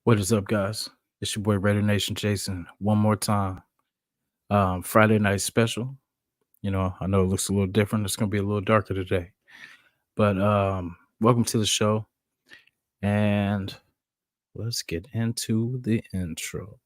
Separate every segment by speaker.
Speaker 1: What is up, guys? It's your boy Raider Nation Jason. One more time. Friday night special. I know it looks a little different. It's gonna be a little darker today. But welcome to the show. And let's get into the intro.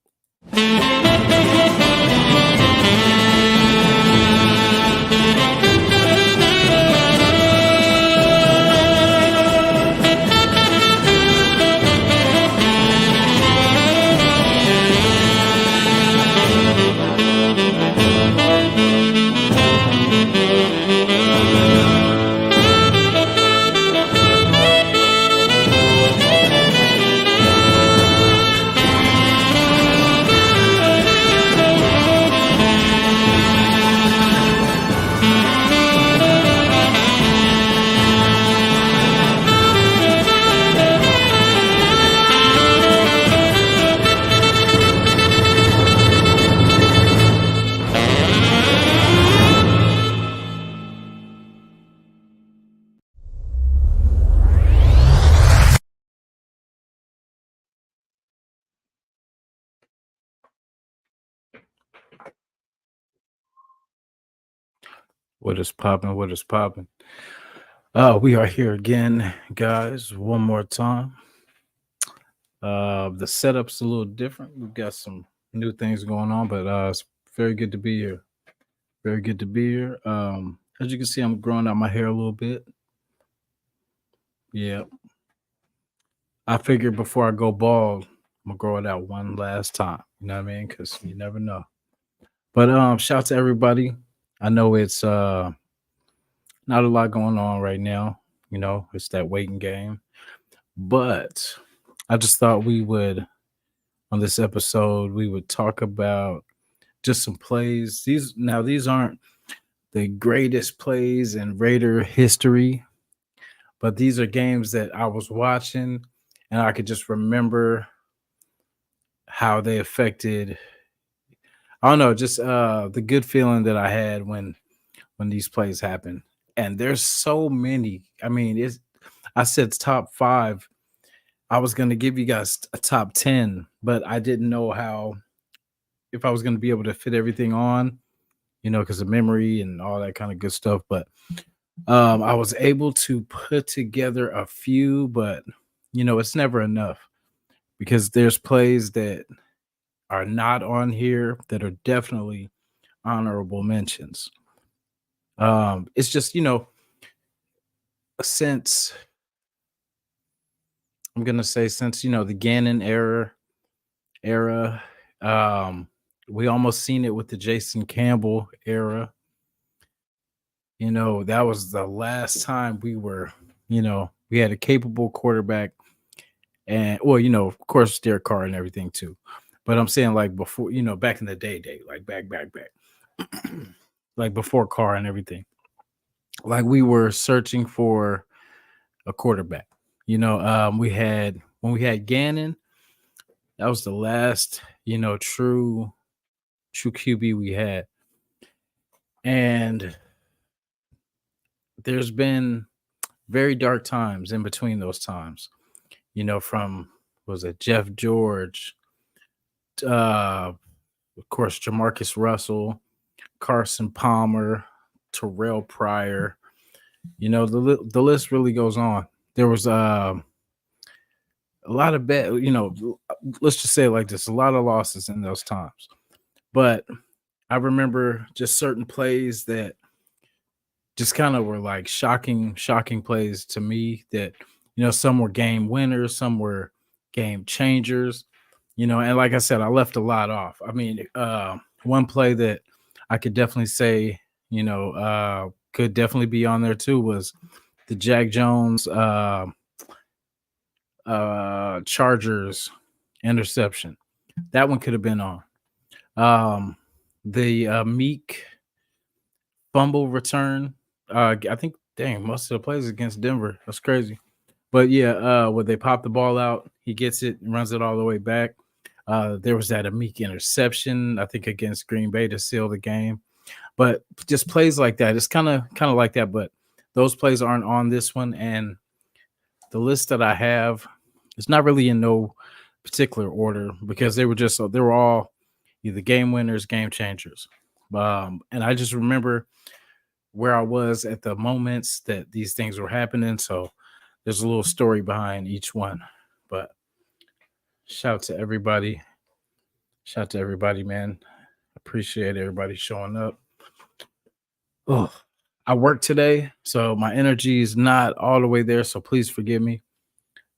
Speaker 1: What is popping? What is popping? We are here again, guys. One more time. The setup's a little different. We've got some new things going on, but it's very good to be here. Very good to be here. As you can see, I'm growing out my hair a little bit. Yeah. I figured before I go bald, I'm gonna grow it out one last time. You know what I mean? Because you never know. But shout out to everybody. I know it's not a lot going on right now. It's that waiting game. But I just thought we would on this episode we would talk about just some plays. These aren't the greatest plays in Raider history, but these are games that I was watching and I could just remember how they affected. I don't know, just the good feeling that I had when these plays happen. And there's so many. I mean, I said top 5. I was going to give you guys a top 10, but I didn't know if I was going to be able to fit everything on, because of memory and all that kind of good stuff. But I was able to put together a few, but it's never enough because there's plays that are not on here that are definitely honorable mentions. It's just, since I'm gonna say since the Gannon era, we almost seen it with the Jason Campbell era. That was the last time we had a capable quarterback, and well, of course, Derek Carr and everything too. But I'm saying like before, back in the day, like back, like before Carr and everything. Like we were searching for a quarterback. We had when we had Gannon, that was the last, true QB we had. And there's been very dark times in between those times. From was it Jeff George, of course, Jamarcus Russell, Carson Palmer, Terrell Pryor. The list really goes on. There was a lot of bad, let's just say it like this, a lot of losses in those times. But I remember just certain plays that just kind of were like shocking plays to me that, some were game winners, some were game changers, and like I said, I left a lot off. I mean, one play that I could definitely say, could definitely be on there too was the Jack Jones Chargers interception. That one could have been on. The Meek fumble return. I think, dang, most of the plays against Denver. That's crazy. But yeah, when they pop the ball out, he gets it and runs it all the way back. There was that Meek interception, I think, against Green Bay to seal the game. But just plays like that, it's kind of like that. But those plays aren't on this one, and the list that I have is not really in no particular order because they were all either game winners, game changers. And I just remember where I was at the moments that these things were happening. So there's a little story behind each one. But shout to everybody. Shout to everybody, man. Appreciate everybody showing up. Oh, I work today, so my energy is not all the way there. So please forgive me.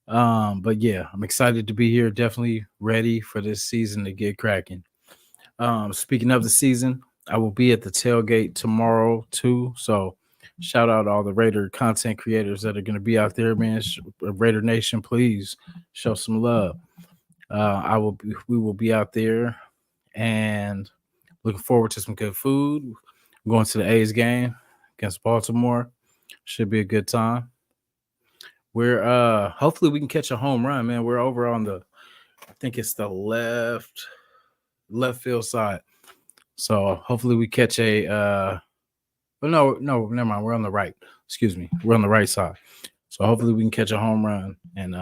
Speaker 1: But yeah, I'm excited to be here. Definitely ready for this season to get cracking. Speaking of the season, I will be at the tailgate tomorrow too. So shout out all the Raider content creators that are going to be out there, man. Raider Nation, please show some love. We will be out there and looking forward to some good food. I'm going to the A's game against Baltimore. Should be a good time. We're hopefully we can catch a home run, man. We're over on the I think it's the left field side. So hopefully we catch a but no, never mind. We're on the right. Excuse me. We're on the right side. So hopefully we can catch a home run and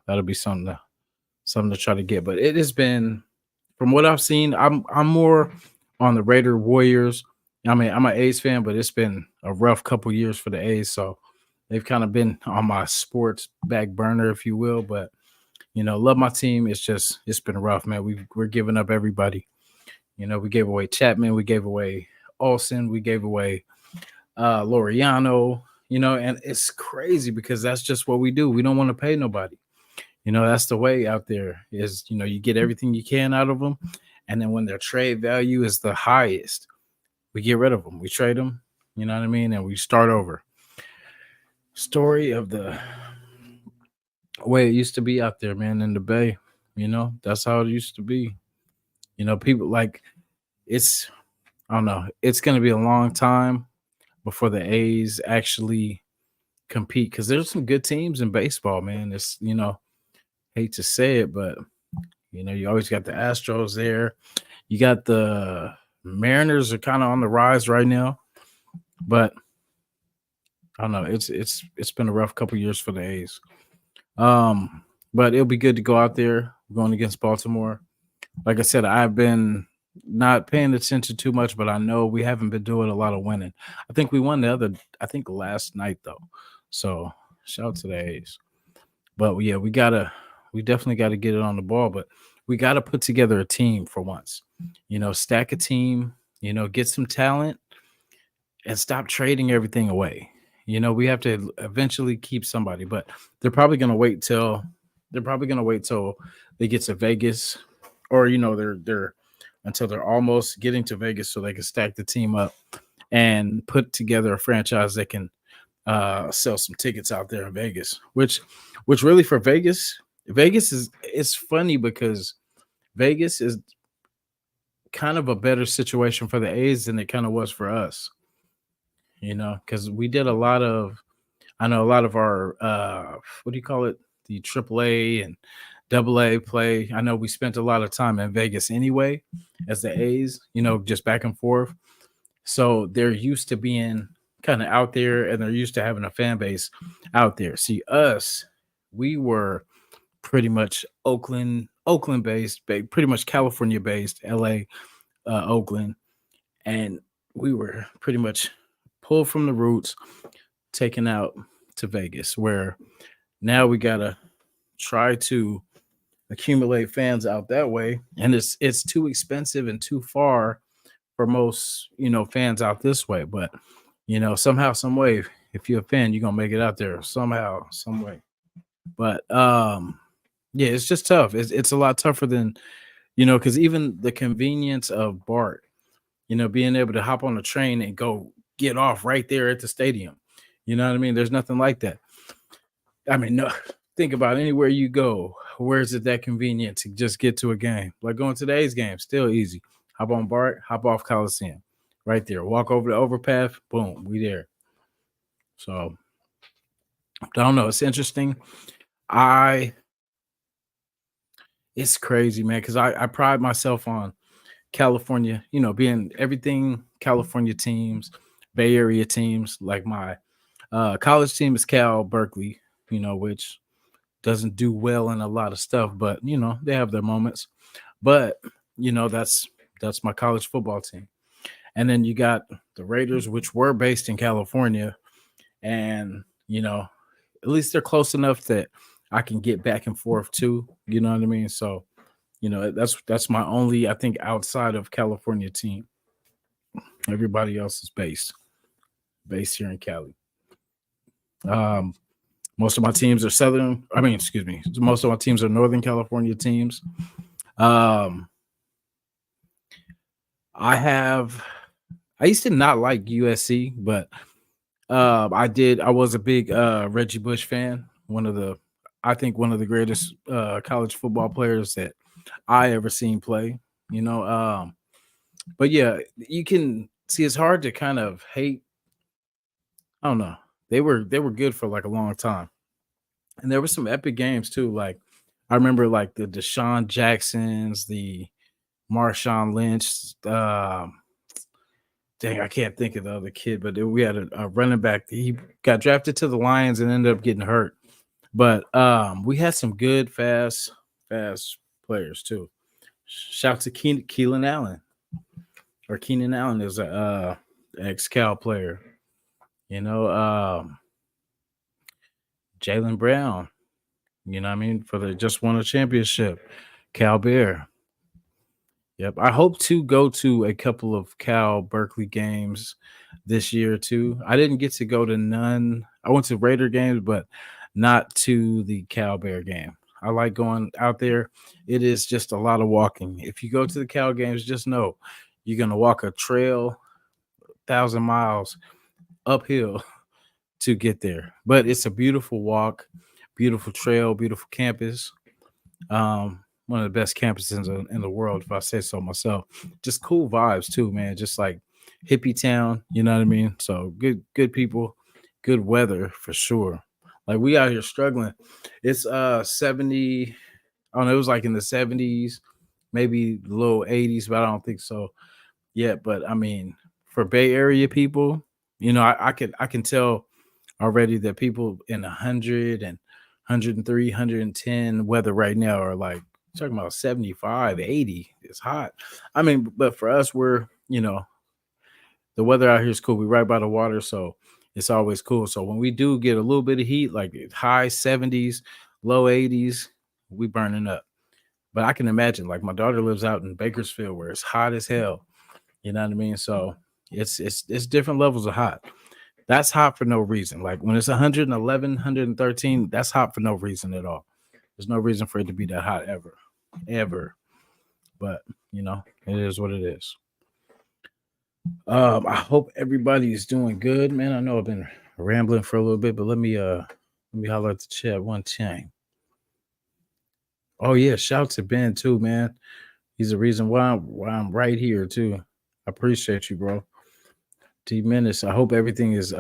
Speaker 1: that'll be something to try to get. But it has been from what I've seen, I'm more on the Raider Warriors. I mean, I'm an A's fan, but it's been a rough couple years for the A's. So they've kind of been on my sports back burner, if you will. But love my team. It's been rough, man. We're giving up everybody. We gave away Chapman, we gave away Olsen, we gave away Loriano, and it's crazy because that's just what we do. We don't want to pay nobody. That's the way out there is, you get everything you can out of them. And then when their trade value is the highest, we get rid of them. We trade them, you know what I mean? And we start over. Story of the way it used to be out there, man, in the Bay. That's how it used to be. People like it's, I don't know, it's going to be a long time before the A's actually compete because there's some good teams in baseball, man. It's, hate to say it, but, you always got the Astros there. You got the Mariners are kind of on the rise right now, but I don't know. It's been a rough couple years for the A's. But it'll be good to go out there going against Baltimore. Like I said, I've been not paying attention too much, but I know we haven't been doing a lot of winning. I think we won last night though. So shout out to the A's. But yeah, we definitely gotta get it on the ball, but we gotta put together a team for once. Stack a team, get some talent and stop trading everything away. We have to eventually keep somebody, but they're probably gonna wait till they get to Vegas, or they're until they're almost getting to Vegas so they can stack the team up and put together a franchise that can sell some tickets out there in Vegas. Which really for Vegas is it's funny because Vegas is kind of a better situation for the A's than it kind of was for us. Because we did I know a lot of our what do you call it? The AAA and AA play. I know we spent a lot of time in Vegas anyway as the A's, just back and forth. So they're used to being kind of out there and they're used to having a fan base out there. See, us, we were pretty much Oakland based, pretty much California based, LA, Oakland. And we were pretty much pulled from the roots, taken out to Vegas, where now we gotta try to accumulate fans out that way, and it's too expensive and too far for most fans out this way. But somehow, some way, if you're a fan, you're gonna make it out there somehow, some way. But yeah, it's just tough. It's a lot tougher than because even the convenience of BART, being able to hop on a train and go get off right there at the stadium. You know what I mean? There's nothing like that. I mean, no, think about anywhere you go. Where is it that convenient to just get to a game? Like going to today's game, still easy. Hop on BART, hop off Coliseum, right there. Walk over the overpass, boom, we there. So I don't know. It's interesting. I It's crazy, man, because I pride myself on California, being everything California teams, Bay Area teams. Like my college team is Cal Berkeley, which doesn't do well in a lot of stuff, but they have their moments. But that's my college football team. And then you got the Raiders, which were based in California, and at least they're close enough that I can get back and forth too. You know what I mean? So that's my only, I think, outside of California team. Everybody else is based here in Cali. Um, most of my teams are southern. I mean, excuse me. Most of my teams are Northern California teams. Um, I used to not like USC, but I was a big Reggie Bush fan. I think one of the greatest college football players that I ever seen play. You know, but yeah, you can see it's hard to kind of hate. I don't know. They were good for like a long time, and there were some epic games too. Like I remember like the Deshaun Jacksons, the Marshawn Lynch. Dang, I can't think of the other kid, but we had a running back. He got drafted to the Lions and ended up getting hurt. But we had some good, fast players too. Shout to Keelan Allen, or Keenan Allen is a ex Cal player. You know, Jalen Brown. You know what I mean? For the just won a championship. Cal Bear. Yep. I hope to go to a couple of Cal Berkeley games this year too. I didn't get to go to none. I went to Raider games, but not to the Cal Bear game. I like going out there. It is just a lot of walking. If you go to the Cal games, just know you're gonna walk a trail 1,000 miles uphill to get there. But it's a beautiful walk, beautiful trail, beautiful campus. One of the best campuses in the world, if I say so myself. Just cool vibes too, man. Just like hippie town, you know what I mean? So good people, good weather for sure. Like we out here struggling. It's 70, I don't know, it was like in the 70s, maybe low 80s, but I don't think so yet. But I mean, for Bay Area people, I can tell already that people in 100 and 103, 110 weather right now are like talking about 75, 80. It's hot. I mean, but for us, the weather out here is cool. We're right by the water, so it's always cool. So when we do get a little bit of heat, like high 70s, low 80s, we burning up. But I can imagine, like my daughter lives out in Bakersfield where it's hot as hell. You know what I mean? So it's different levels of hot. That's hot for no reason. Like when it's 111, 113, that's hot for no reason at all. There's no reason for it to be that hot ever, ever. But it is what it is. I hope everybody is doing good, man. I know I've been rambling for a little bit, but let me holler at the chat one time. Oh yeah, shout to Ben too, man. He's the reason why I'm right here too. I appreciate you, bro. T Menace. I hope everything is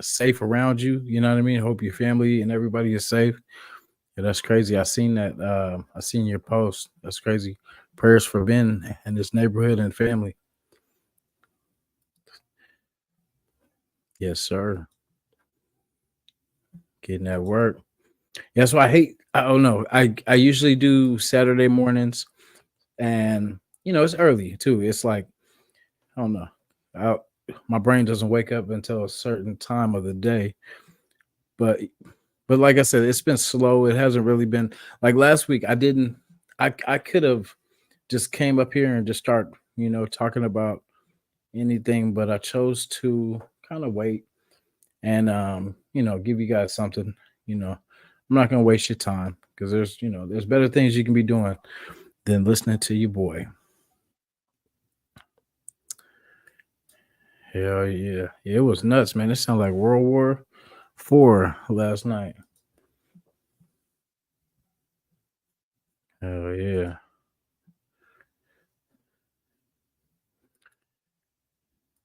Speaker 1: safe around you. You know what I mean? Hope your family and everybody is safe. Yeah, that's crazy. I seen that. I seen your post. That's crazy. Prayers for Ben and his neighborhood and family. Yes, sir. Getting that work. Yeah, that's why I hate. I don't know. I usually do Saturday mornings, and it's early too. It's like I don't know. I, my brain doesn't wake up until a certain time of the day. But like I said, it's been slow. It hasn't really been like last week. I didn't. I could have just came up here and just start talking about anything, but I chose to kind of wait and give you guys something. I'm not gonna waste your time because there's better things you can be doing than listening to your boy. Hell yeah. Yeah, it was nuts, man. It sounded like World War IV last night. Hell yeah.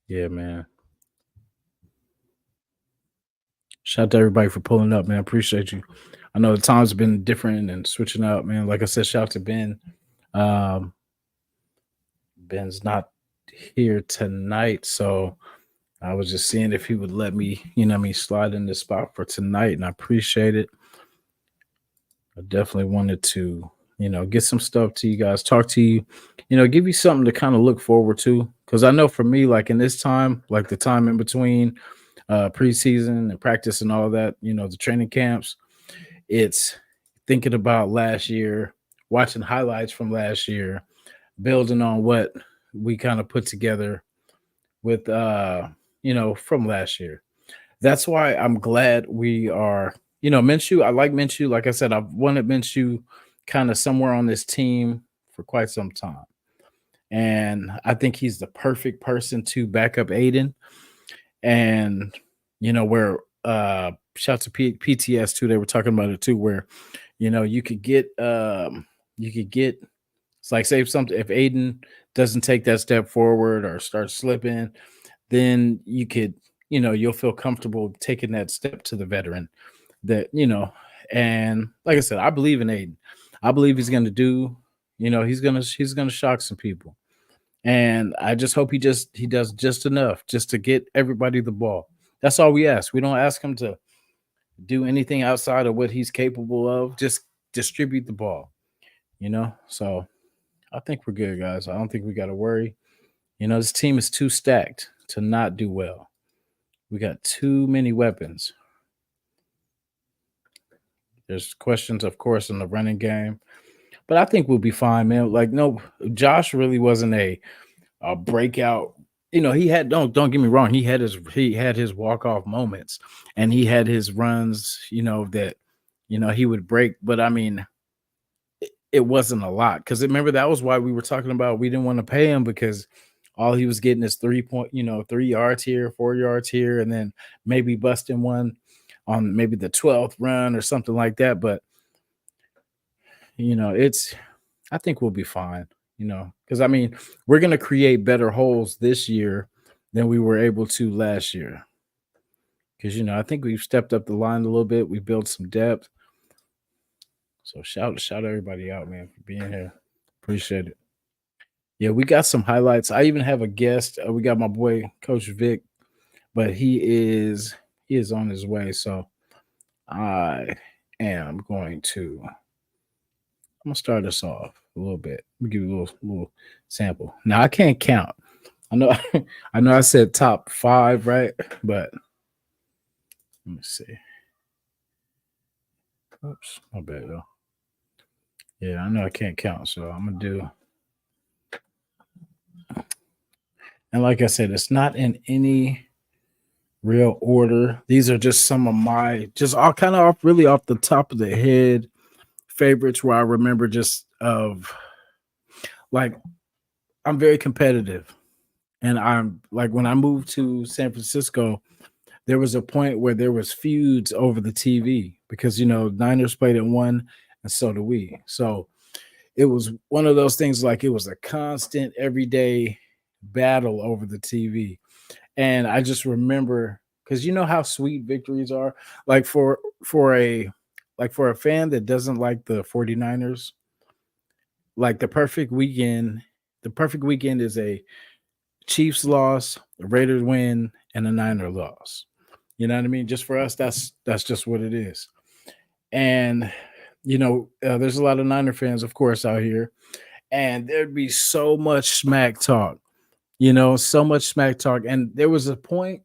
Speaker 1: Yeah, man. Shout out to everybody for pulling up, man. Appreciate you. I know the time's been different and switching up, man. Like I said, shout out to Ben. Um, Ben's not here tonight, so I was just seeing if he would let me, slide in the spot for tonight, and I appreciate it. I definitely wanted to, get some stuff to you guys, talk to you, give you something to kind of look forward to. Cause I know for me, like in this time, like the time in between preseason and practice and all that, the training camps, it's thinking about last year, watching highlights from last year, building on what we kind of put together with from last year. That's why I'm glad we are, Minshew. I like Minshew. Like I said, I've wanted Minshew kind of somewhere on this team for quite some time. And I think he's the perfect person to back up Aiden. And, where shout to PTS too, they were talking about it too, where, you could get it's like say if something if Aiden doesn't take that step forward or starts slipping, then you could, you'll feel comfortable taking that step to the veteran that, and like I said, I believe in Aiden. I believe he's gonna do, he's gonna shock some people. And I just hope he does just enough just to get everybody the ball. That's all we ask. We don't ask him to do anything outside of what he's capable of. Just distribute the ball. So I think we're good, guys. I don't think we got to worry. This team is too stacked to not do well. We got too many weapons. There's questions, of course, in the running game, but I think we'll be fine, man. Like, no, Josh really wasn't a breakout. He had don't get me wrong. He had his walk off moments, and he had his runs. That he would break, but I mean, it wasn't a lot because remember that was why we were talking about we didn't want to pay him because all he was getting is 3 point, 3 yards here, 4 yards here, and then maybe busting one on maybe the 12th run or something like that. But it's I think we'll be fine, because I mean we're gonna create better holes this year than we were able to last year. Because I think we've stepped up the line a little bit. We built some depth. So shout everybody out, man, for being here. Appreciate it. Yeah, we got some highlights. I even have a guest. We got my boy Coach Vic, but he is on his way. So I am going to I'm gonna start us off a little bit. Let me give you a little sample. Now I can't count. I know I know I said top five, right? But let me see. Oops, my bad though. Yeah, I know I can't count, so I'm gonna do. And like I said, it's not in any real order. These are just some of my just all kind of off really off the top of the head favorites where I remember just of like I'm very competitive. And I'm like when I moved to San Francisco, there was a point where there was feuds over the TV because Niners played at one and so do we. So it was one of those things like it was a constant everyday battle over the TV. And I just remember because you know how sweet victories are. Like for a fan that doesn't like the 49ers, like the perfect weekend is a Chiefs loss, a Raiders win, and a Niner loss. You know what I mean? Just for us, that's just what it is. And there's a lot of Niner fans, of course, out here, and there'd be so much smack talk. So much smack talk. And there was a point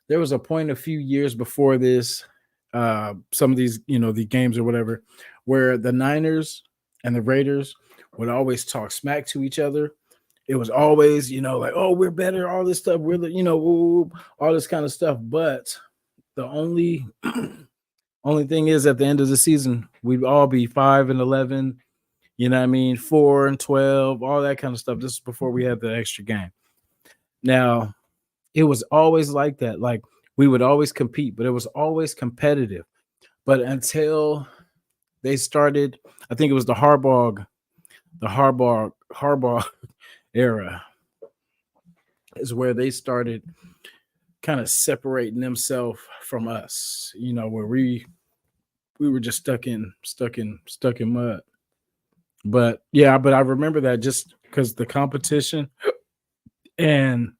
Speaker 1: a few years before this, some of these, the games or whatever, where the Niners and the Raiders would always talk smack to each other. It was always, like, oh, we're better, all this stuff, we're the, woo, all this kind of stuff. But the only thing is at the end of the season, we'd all be 5-11, you know what I mean, 4-12, all that kind of stuff. This is before we had the extra game. Now, it was always like that. Like we would always compete, but it was always competitive. But until they started, I think it was the Harbaugh era is where they started kind of separating themselves from us, where we were just stuck in mud. But yeah, but I remember that just because the competition and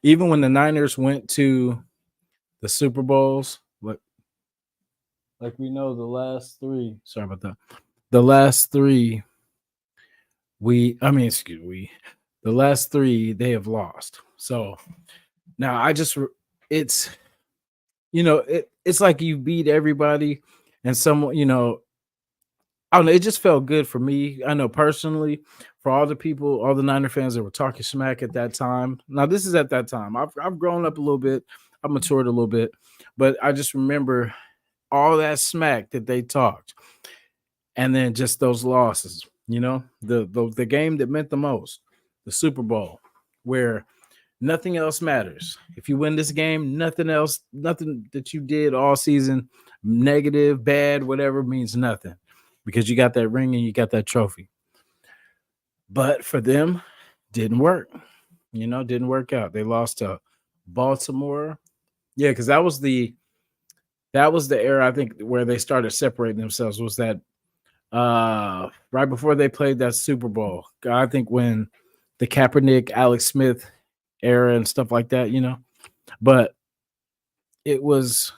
Speaker 1: even when the Niners went to the Super Bowls, Like we know the last three. Sorry about that. The last three excuse we, the last three they have lost. So now it's it's like you beat everybody, and someone I don't know. It just felt good for me. I know personally, for all the people, all the Niner fans that were talking smack at that time. Now this is at that time. I've grown up a little bit. I've matured a little bit, but I just remember all that smack that they talked, and then just those losses. The game that meant the most, the Super Bowl, where nothing else matters. If you win this game, nothing else, nothing that you did all season, negative, bad, whatever, means nothing because you got that ring and you got that trophy. But for them, didn't work. Didn't work out. They lost to Baltimore. Yeah, because that was the era I think where they started separating themselves. Was that right before they played that Super Bowl? I think when the Kaepernick, Alex Smith era and stuff like that. But it was,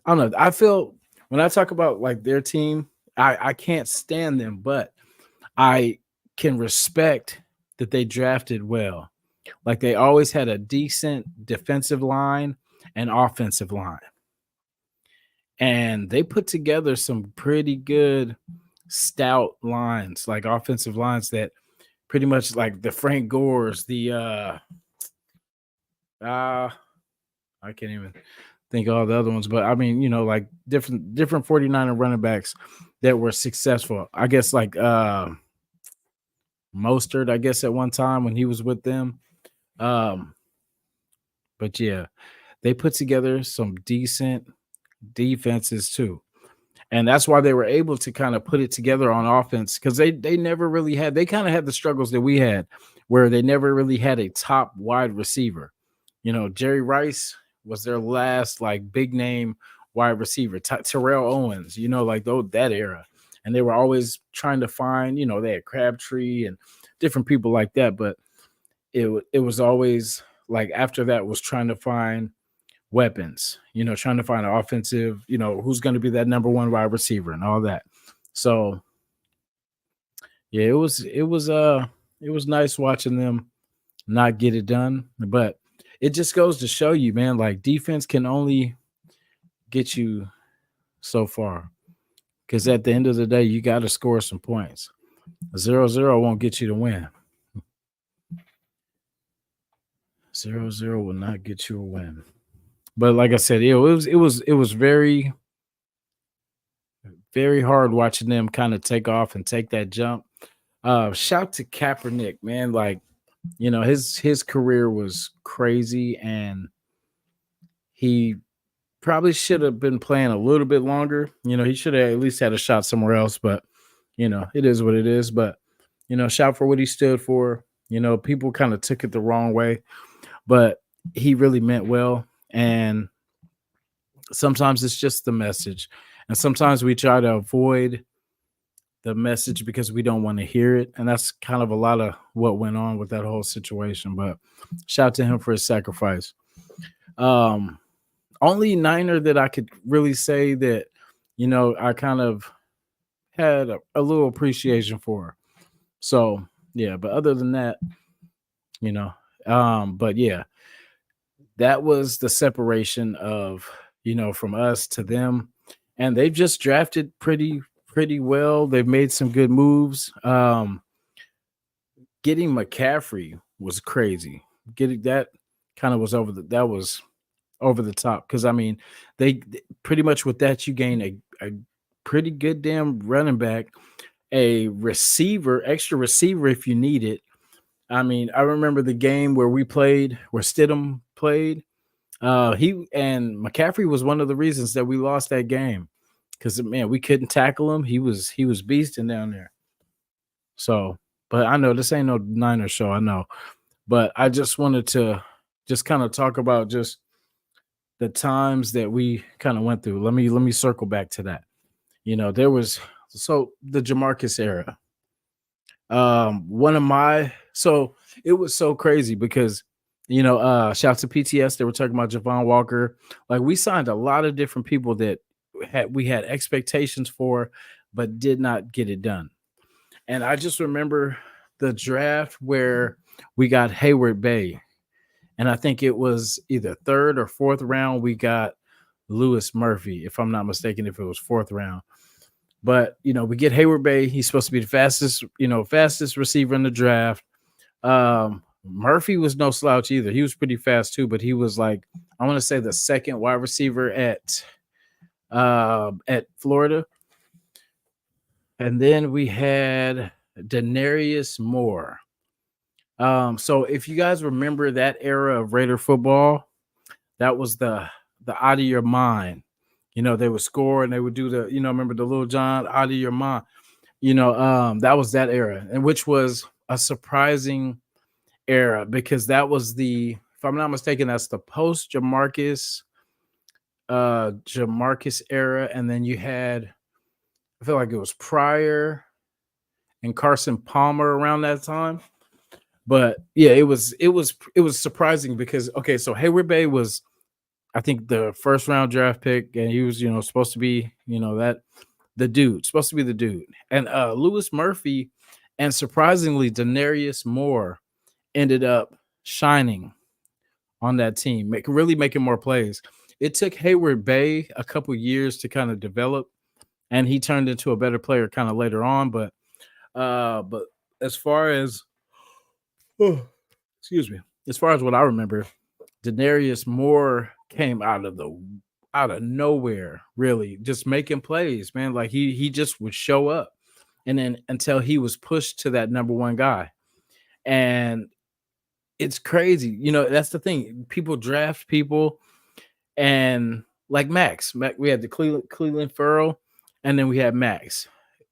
Speaker 1: I don't know. I feel when I talk about like their team, I can't stand them, but I can respect that they drafted well. Like they always had a decent defensive line and offensive line. And they put together some pretty good stout lines, like offensive lines that pretty much like the Frank Gores, the uh I can't even think of all the other ones, but I mean, like different 49er running backs that were successful. I guess like Mostert, I guess at one time when he was with them. Um, but yeah, they put together some decent defenses too. And that's why they were able to kind of put it together on offense because they never really had they kind of had the struggles that we had where they never really had a top wide receiver. Jerry Rice was their last like big name wide receiver. Terrell Owens, like that era, and they were always trying to find. They had Crabtree and different people like that, but it was always like after that was trying to find weapons. Trying to find an offensive. Who's going to be that number one wide receiver and all that. So yeah, it was nice watching them not get it done, but it just goes to show you, man, like defense can only get you so far because at the end of the day, you got to score some points. 0-0 won't get you to win. 0-0 will not get you a win. But like I said, it was very, very hard watching them kind of take off and take that jump. Shout to Kaepernick, man. Like, his career was crazy and he probably should have been playing a little bit longer. He should have at least had a shot somewhere else, but it is what it is. But shout for what he stood for. People kind of took it the wrong way, but he really meant well. And sometimes it's just the message. And sometimes we try to avoid the message because we don't want to hear it. And that's kind of a lot of what went on with that whole situation. But shout out to him for his sacrifice. Only Niner that I could really say that, I kind of had a little appreciation for. So yeah, but other than that, you know, but yeah, that was the separation of, from us to them. And they've just drafted pretty well. They've made some good moves. Getting McCaffrey was crazy. Getting that kind of was over the top because I mean they pretty much with that you gain a pretty good damn running back, a receiver, extra receiver if you need it. I mean, I remember the game where we played, where Stidham played. He and McCaffrey was one of the reasons that we lost that game because man, we couldn't tackle him. He was beasting down there. So, but I know this ain't no Niners show. I know, but I just wanted to just kind of talk about just the times that we kind of went through. Let me circle back to that. There was the Jamarcus era. One of my so it was so crazy because shout out to PTS. They were talking about Javon Walker. Like we signed a lot of different people that we had expectations for, but did not get it done. And I just remember the draft where we got Hayward Bay, and I think it was either third or fourth round. We got Lewis Murphy, if I'm not mistaken, if it was fourth round. But we get Hayward Bay. He's supposed to be the fastest receiver in the draft. Murphy was no slouch either. He was pretty fast too, but he was like, I want to say the second wide receiver at Florida. And then we had Denarius Moore. So if you guys remember that era of Raider football, that was the out of your mind. They would score and they would do remember the Little John out of your mind. That was that era, and which was a surprising era because that was if I'm not mistaken, that's the post Jamarcus era, and then you had, I feel like it was Pryor and Carson Palmer around that time. But yeah, it was surprising because okay, so Hayward Bay was, I think, the first round draft pick, and he was supposed to be that the dude, supposed to be the dude, and Lewis Murphy, and surprisingly Denarius Moore ended up shining on that team, really making more plays. It took Hayward Bay a couple years to kind of develop, and he turned into a better player kind of later on. But as far as excuse me, as far as what I remember, Denarius Moore came out of nowhere, really, just making plays, man. Like he just would show up, and then until he was pushed to that number one guy, and it's crazy. That's the thing. People draft people, and like Max, we had the Cleveland Furrow, and then we had Max.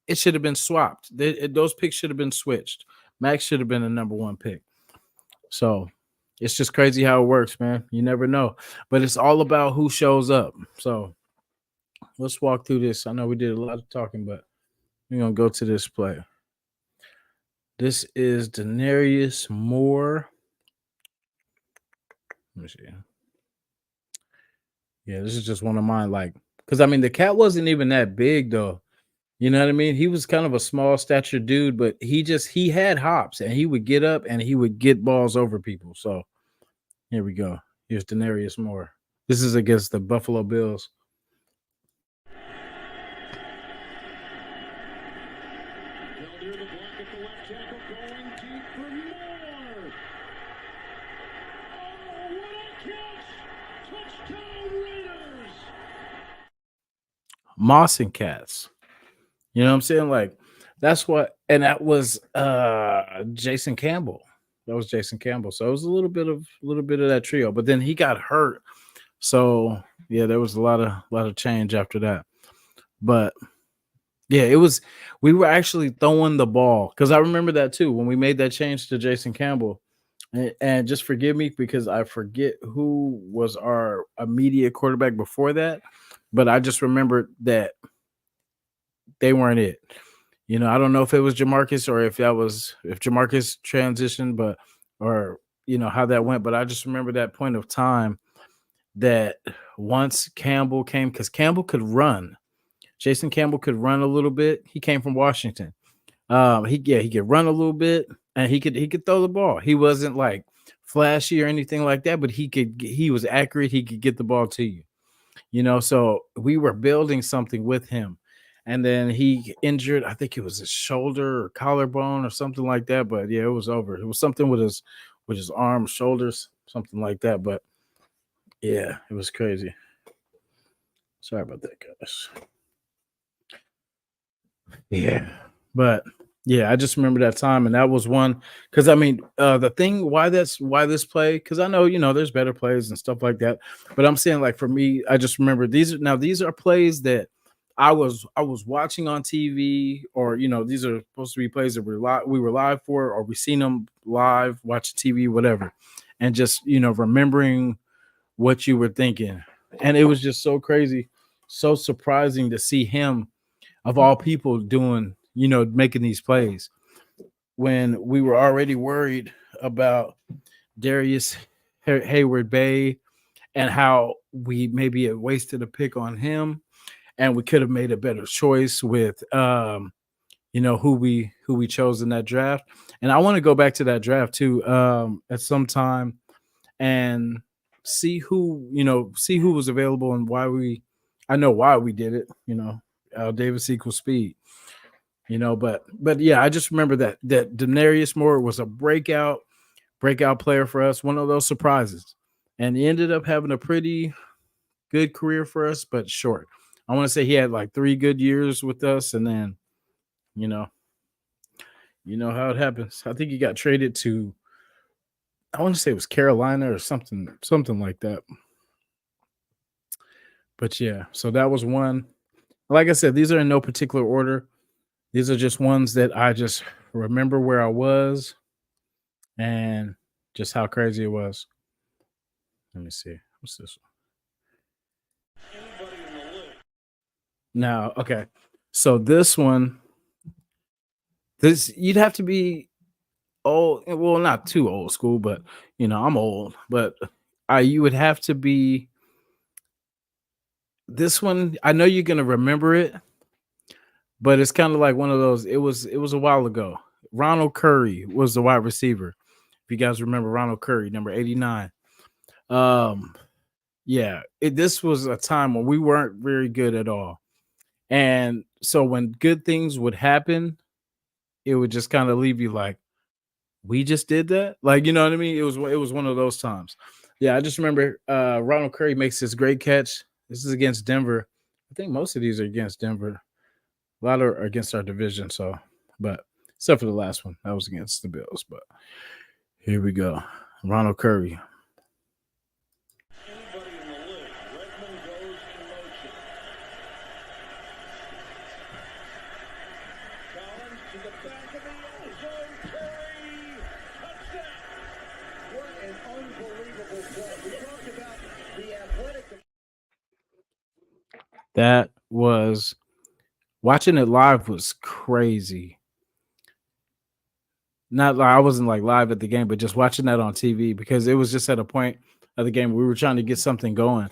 Speaker 1: It should have been swapped. Those picks should have been switched. Max should have been the number one pick. So it's just crazy how it works, man. You never know. But it's all about who shows up. So let's walk through this. I know we did a lot of talking, but we're going to go to this play. This is Denarius Moore. Let me see. Yeah, this is just one of mine. Because I mean, the cat wasn't even that big, though. You know what I mean? He was kind of a small stature dude, but he had hops, and he would get up and he would get balls over people. So here we go. Here's Denarius Moore. This is against the Buffalo Bills. Moss and Cats. You know what I'm saying? Like, that's what, and that was Jason Campbell. That was Jason Campbell. So it was a little bit of that trio. But then he got hurt. So yeah, there was a lot of change after that. But yeah, we were actually throwing the ball because I remember that too when we made that change to Jason Campbell. And just forgive me because I forget who was our immediate quarterback before that, but I just remembered that they weren't it. I don't know if it was Jamarcus or if Jamarcus transitioned, but or how that went. But I just remember that point of time that once Campbell came, because Campbell could run. Jason Campbell could run a little bit. He came from Washington. He could run a little bit, and he could throw the ball. He wasn't like flashy or anything like that, but he was accurate. He could get the ball to you. So we were building something with him. And then he injured, I think it was his shoulder or collarbone or something like that. But yeah, it was over. It was something with his arms, shoulders, something like that. But yeah, it was crazy. Sorry about that, guys. Yeah. But yeah, I just remember that time, and that was one because I mean, the thing why this play, because I know there's better plays and stuff like that, but I'm saying like for me, I just remember these are plays that I was watching on TV, or these are supposed to be plays that we were live for, or we seen them live, watching TV, whatever, and just remembering what you were thinking, and it was just so crazy, so surprising to see him of all people doing, making these plays when we were already worried about Darius Hayward Bay and how we maybe had wasted a pick on him. and we could have made a better choice with who we chose in that draft. And I want to go back to that draft too at some time and see who was available and why we I know why we did it, Davis equals speed, but yeah, I just remember that Denarius Moore was a breakout player for us, one of those surprises. And he ended up having a pretty good career for us, but short. I want to say he had like 3 good years with us, and then you know, you know how it happens. I think he got traded to, I want to say it was Carolina or something like that. But yeah, so that was one. Like I said, these are in no particular order. These are just ones that I just remember where I was and just how crazy it was. Let me see. What's this one? Now, okay. So this one, this you'd have to be old. Well, not too old school, but I'm old. But you would have to be this one. I know you're gonna remember it, but it's kind of like one of those. It was a while ago. Ronald Curry was the wide receiver. If you guys remember Ronald Curry, number 89. Um, yeah, this was a time when we weren't very good at all. And so when good things would happen, it would just kind of leave you like, we just did that. Like, you know what I mean? It was one of those times. Yeah, I just remember Ronald Curry makes this great catch. This is against Denver. I think most of these are against Denver. A lot are against our division. So, but except for the last one, that was against the Bills. But here we go. Ronald Curry. That was watching it live was crazy. Not like I wasn't like live at the game, but just watching that on TV because it was just at a point of the game where we were trying to get something going.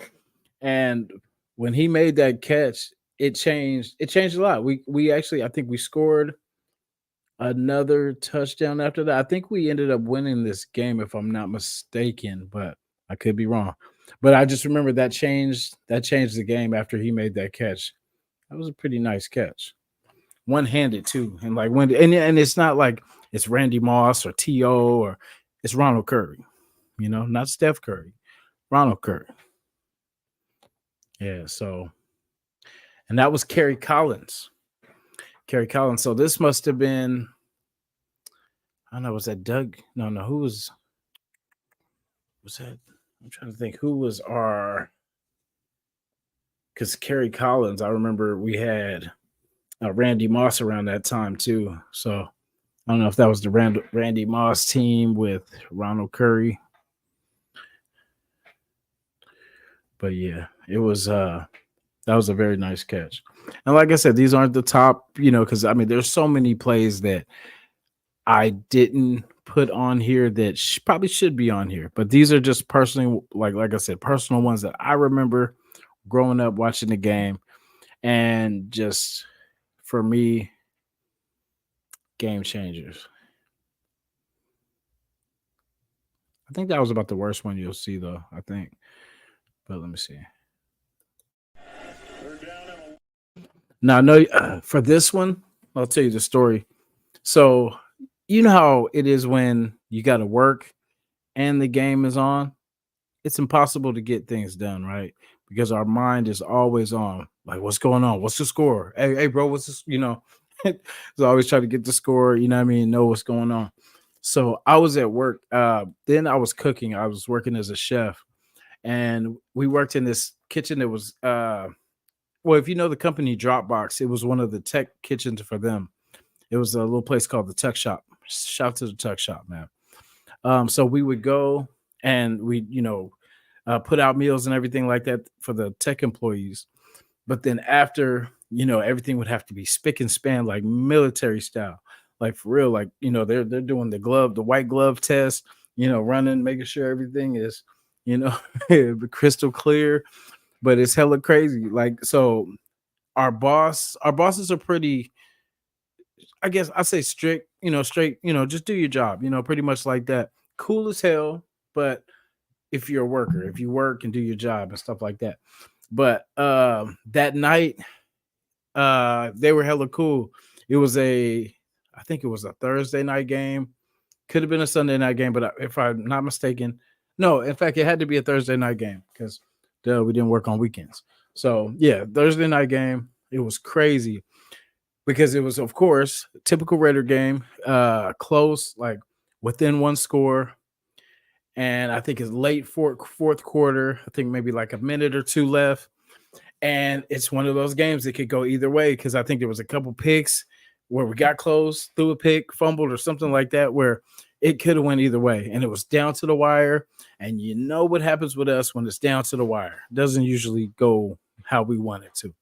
Speaker 1: And when he made that catch, it changed a lot. We actually I think we scored another touchdown after that. I think we ended up winning this game if I'm not mistaken, but I could be wrong. But I just remember that changed the game after he made that catch. That was a pretty nice catch. One-handed too. And like and it's not like it's Randy Moss or T.O. or it's Ronald Curry, not Steph Curry. Ronald Curry. Yeah, so and that was Kerry Collins. Kerry Collins. So this must have been, I don't know, was that Doug? No, no, who was that? I'm trying to think who was our, because Kerry Collins, I remember we had Randy Moss around that time too. So I don't know if that was the Randy Moss team with Ronald Curry. But yeah, it was that was a very nice catch. And like I said, these aren't the top, because I mean there's so many plays that I didn't put on here that probably should be on here. But these are just personally, like I said, personal ones that I remember growing up watching the game, and just for me, game changers. I think that was about the worst one you'll see, though. I think, but let me see. Now, no, for this one, I'll tell you the story. So, you know how it is when you got to work and the game is on. It's impossible to get things done, right? Because our mind is always on. Like, what's going on? What's the score? Hey, bro, what's this? So always try to get the score. You know what I mean? Know what's going on. So I was at work. Then I was cooking. I was working as a chef, and we worked in this kitchen that was well, if you know the company Dropbox, it was one of the tech kitchens for them. It was a little place called the Tech Shop. Shout out to the Tech Shop, man. So we would go and we, put out meals and everything like that for the tech employees. But then after, everything would have to be spick and span, like military style, like for real, like they're doing the white glove test, running, making sure everything is, you know, crystal clear. But it's hella crazy. Like so, our bosses are pretty, I guess I say strict, straight, just do your job, pretty much like that. Cool as hell, but if you're a worker, if you work and do your job and stuff like that. But that night, they were hella cool. It was I think it was a Thursday night game. Could have been a Sunday night game, but if I'm not mistaken, no. In fact, it had to be a Thursday night game because we didn't work on weekends. So yeah, Thursday night game. It was crazy because it was, of course, typical Raider game, close, like within one score. And I think it's late fourth quarter. I think maybe like a minute or two left. And it's one of those games that could go either way because I think there was a couple picks where we got close, threw a pick, fumbled, or something like that, where it could have went either way. And it was down to the wire. And you know what happens with us when it's down to the wire. It doesn't usually go how we want it to.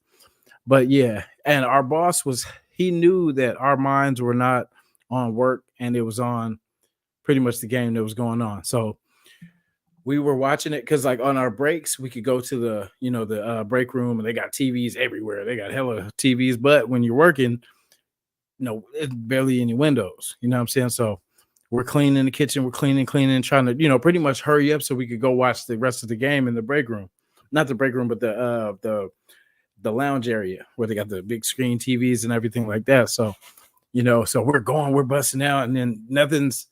Speaker 1: But yeah, and our boss he knew that our minds were not on work and it was on pretty much the game that was going on. So we were watching it because like on our breaks we could go to the break room and they got TVs everywhere. They got hella TVs, but when you're working, it's barely any windows. You know what I'm saying? So we're cleaning the kitchen, we're cleaning, trying to pretty much hurry up so we could go watch the rest of the game in the break room. Not the break room, but the lounge area where they got the big screen TVs and everything like that. So so we're busting out, and then nothing's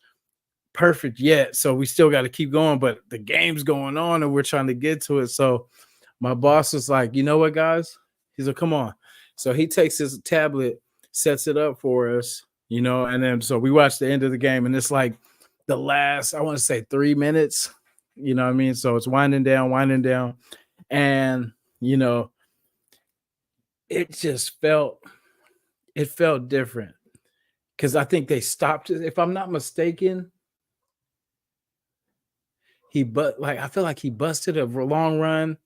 Speaker 1: perfect yet. So we still got to keep going, but the game's going on and we're trying to get to it. So my boss was like, you know what, guys? He's like, come on. So he takes his tablet, sets it up for us, and then so we watch the end of the game, and it's like the last, I want to say 3 minutes, you know what I mean? So it's winding down. And, it felt different because I think they stopped it. If I'm not mistaken, I feel like he busted a long run.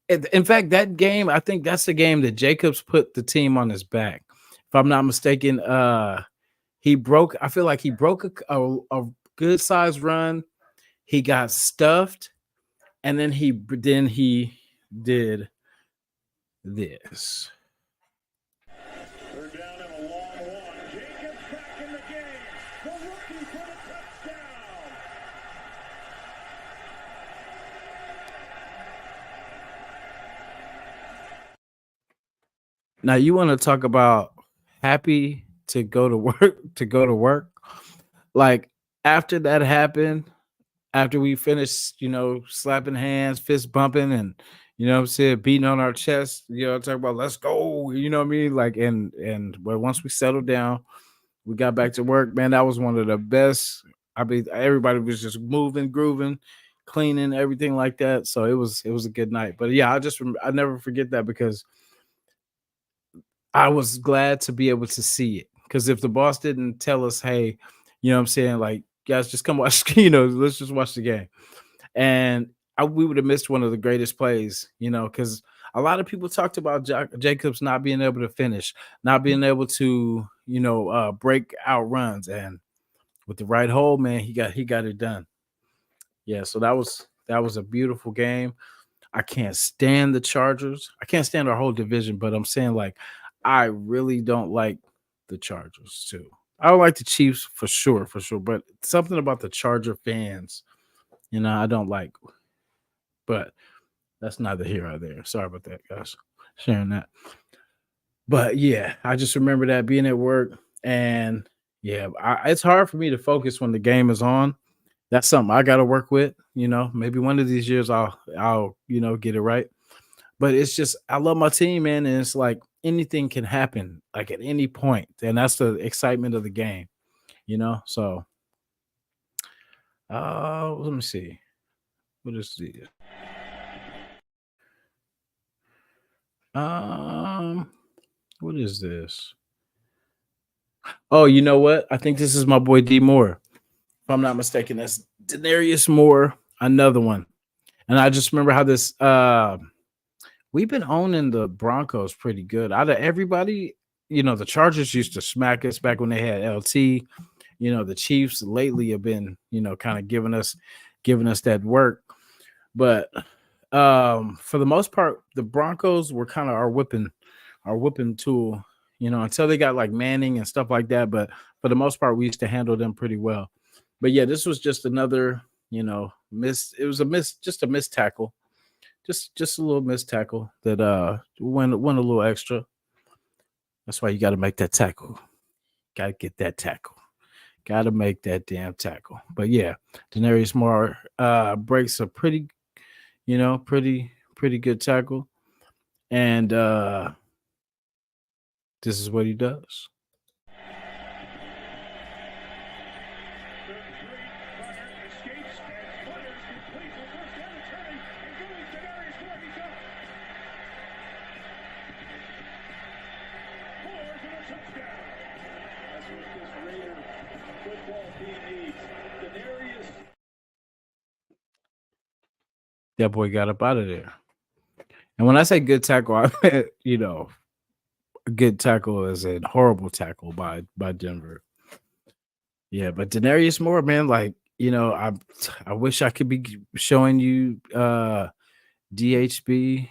Speaker 1: In fact, that game, I think that's the game that Jacobs put the team on his back. If I'm not mistaken, I feel like he broke a good sized run. He got stuffed, and then he did this.
Speaker 2: They're down in a long one. Jacobs back in the game. The rookie for the touchdown.
Speaker 1: Now you want to talk about happy to go to work. Like after that happened, after we finished, slapping hands, fist bumping, and what I'm saying, beating on our chest, talking about let's go, you know what I mean? Like but once we settled down, we got back to work, man. That was one of the best. I mean, everybody was just moving, grooving, cleaning, everything like that. So it was a good night. But yeah, I never forget that because I was glad to be able to see it. Because if the boss didn't tell us, hey, what I'm saying, like, guys, just come watch, let's just watch the game. And we would have missed one of the greatest plays, because a lot of people talked about Jacobs not being able to finish, not being able to, break out runs. And with the right hold, man, he got it done. Yeah, so that was a beautiful game. I can't stand the Chargers. I can't stand our whole division, but I'm saying like I really don't like the Chargers too. I don't like the Chiefs for sure, but something about the Charger fans, I don't like. But that's neither here or there. Sorry about that, guys. Sharing that. But yeah, I just remember that being at work, and yeah, it's hard for me to focus when the game is on. That's something I got to work with. Maybe one of these years I'll get it right. But it's just I love my team, man, and it's like anything can happen, like at any point, and that's the excitement of the game. So let me see. What is the um what is this? Oh, you know what? I think this is my boy D Moore. If I'm not mistaken, that's Denarius Moore, another one. And I just remember how this we've been owning the Broncos pretty good. Out of everybody, the Chargers used to smack us back when they had LT. The Chiefs lately have been, kind of giving us that work. But for the most part, the Broncos were kind of our our whipping tool, until they got like Manning and stuff like that. But for the most part, we used to handle them pretty well. But yeah, this was just another, miss. It was a miss, just a missed tackle, just a little missed tackle that went a little extra. That's why you got to make that tackle. Got to get that tackle. Got to make that damn tackle. But yeah, Denarius Moore breaks a pretty good tackle, and this is what he does.
Speaker 2: The great runner escapes and fires complete for first down returning, and goes to Darius Moore. He's up. Moore for the touchdown. That's what this Raider football team needs. Denarius.
Speaker 1: That boy got up out of there. And when I say good tackle, I meant, a good tackle is a horrible tackle by Denver. Yeah, but Denarius Moore, man, like, I wish I could be showing you DHB,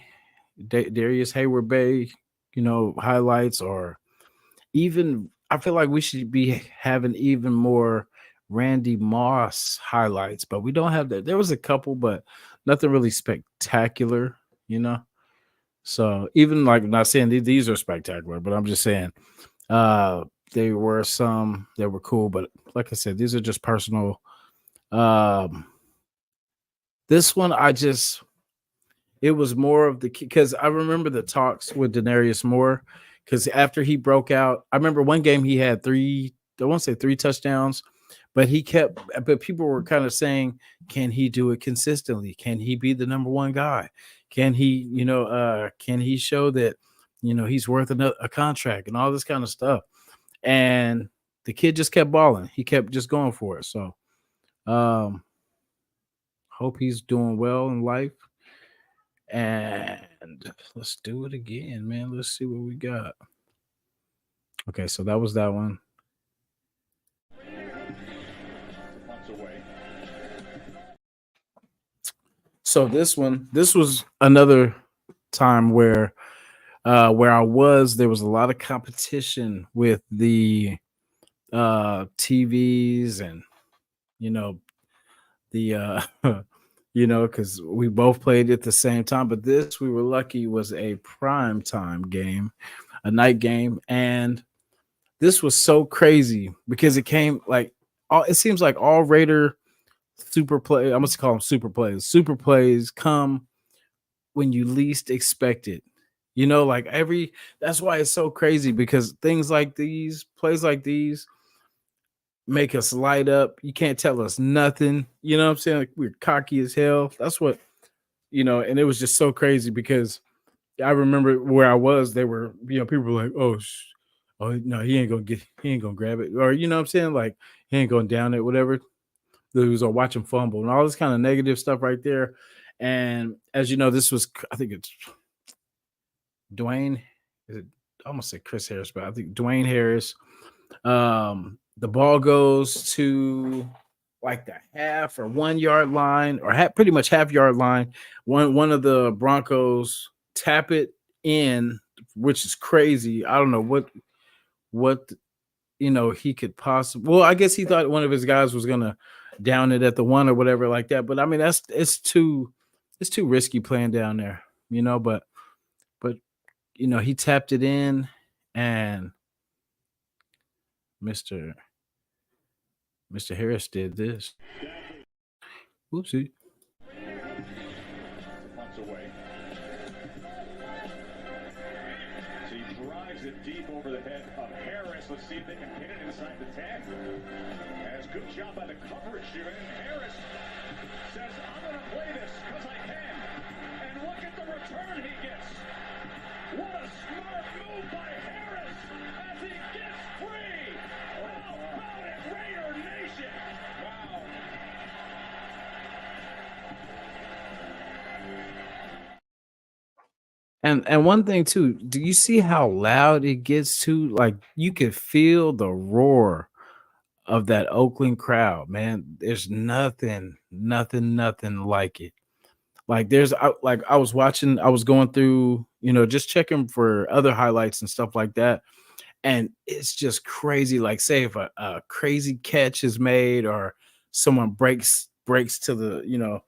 Speaker 1: Darius Hayward Bay, highlights, or even I feel like we should be having even more Randy Moss highlights, but we don't have that. There was a couple, but nothing really spectacular, you know. So even like not saying these are spectacular, but I'm just saying they were some that were cool. But like I said, these are just personal. Um, this one it was more of the because I remember the talks with Denarius Moore because after he broke out, I remember one game he had I won't say three touchdowns, but but people were kind of saying, can he do it consistently? Can he be the number one guy? Can he, can he show that, he's worth a contract and all this kind of stuff? And the kid just kept balling. He kept just going for it. So, um, hope he's doing well in life. And let's do it again, man. Let's see what we got. Okay, so that was that one.
Speaker 2: Punts away.
Speaker 1: So this was another time where I was, there was a lot of competition with the TVs and you know the because we both played at the same time. But this we were lucky was a prime time game, a night game, and this was so crazy because it came like it seems like all Raider super play. I must call them super plays. Super plays come when you least expect it. Like that's why it's so crazy because things like these, plays like these, make us light up. You can't tell us nothing. You know what I'm saying? Like we're cocky as hell. That's what, and it was just so crazy because I remember where I was, they were, people were like, oh no, he ain't gonna grab it. Or you know what I'm saying? Like he ain't going down it, whatever. They was watch him fumble and all this kind of negative stuff right there. And as you know, this was I think it's Dwayne, is it I almost said Chris Harris, but I think Dwayne Harris. The ball goes to like the half or 1 yard line or pretty much half-yard line. One of the Broncos tap it in, which is crazy. I don't know what he could possibly. Well, I guess he thought one of his guys was gonna down it at the one or whatever like that. But I mean, it's too risky playing down there, but he tapped it in, and Mr. Harris did this. Whoopsie.
Speaker 2: Punts away. So he drives it deep over the head of Harris. Let's see if they can hit it inside the 10. As good job by the coverage here. And Harris says, I'm going to play this because I can. And look at the return he gets. What a smart move by Harris as he gets free. How about it, Raider Nation? Wow.
Speaker 1: And one thing too, do you see how loud it gets too? Like you could feel the roar of that Oakland crowd, man. There's nothing like it. Like like I was watching, I was going through, just checking for other highlights and stuff like that. And it's just crazy. Like, say if a crazy catch is made or someone breaks to the,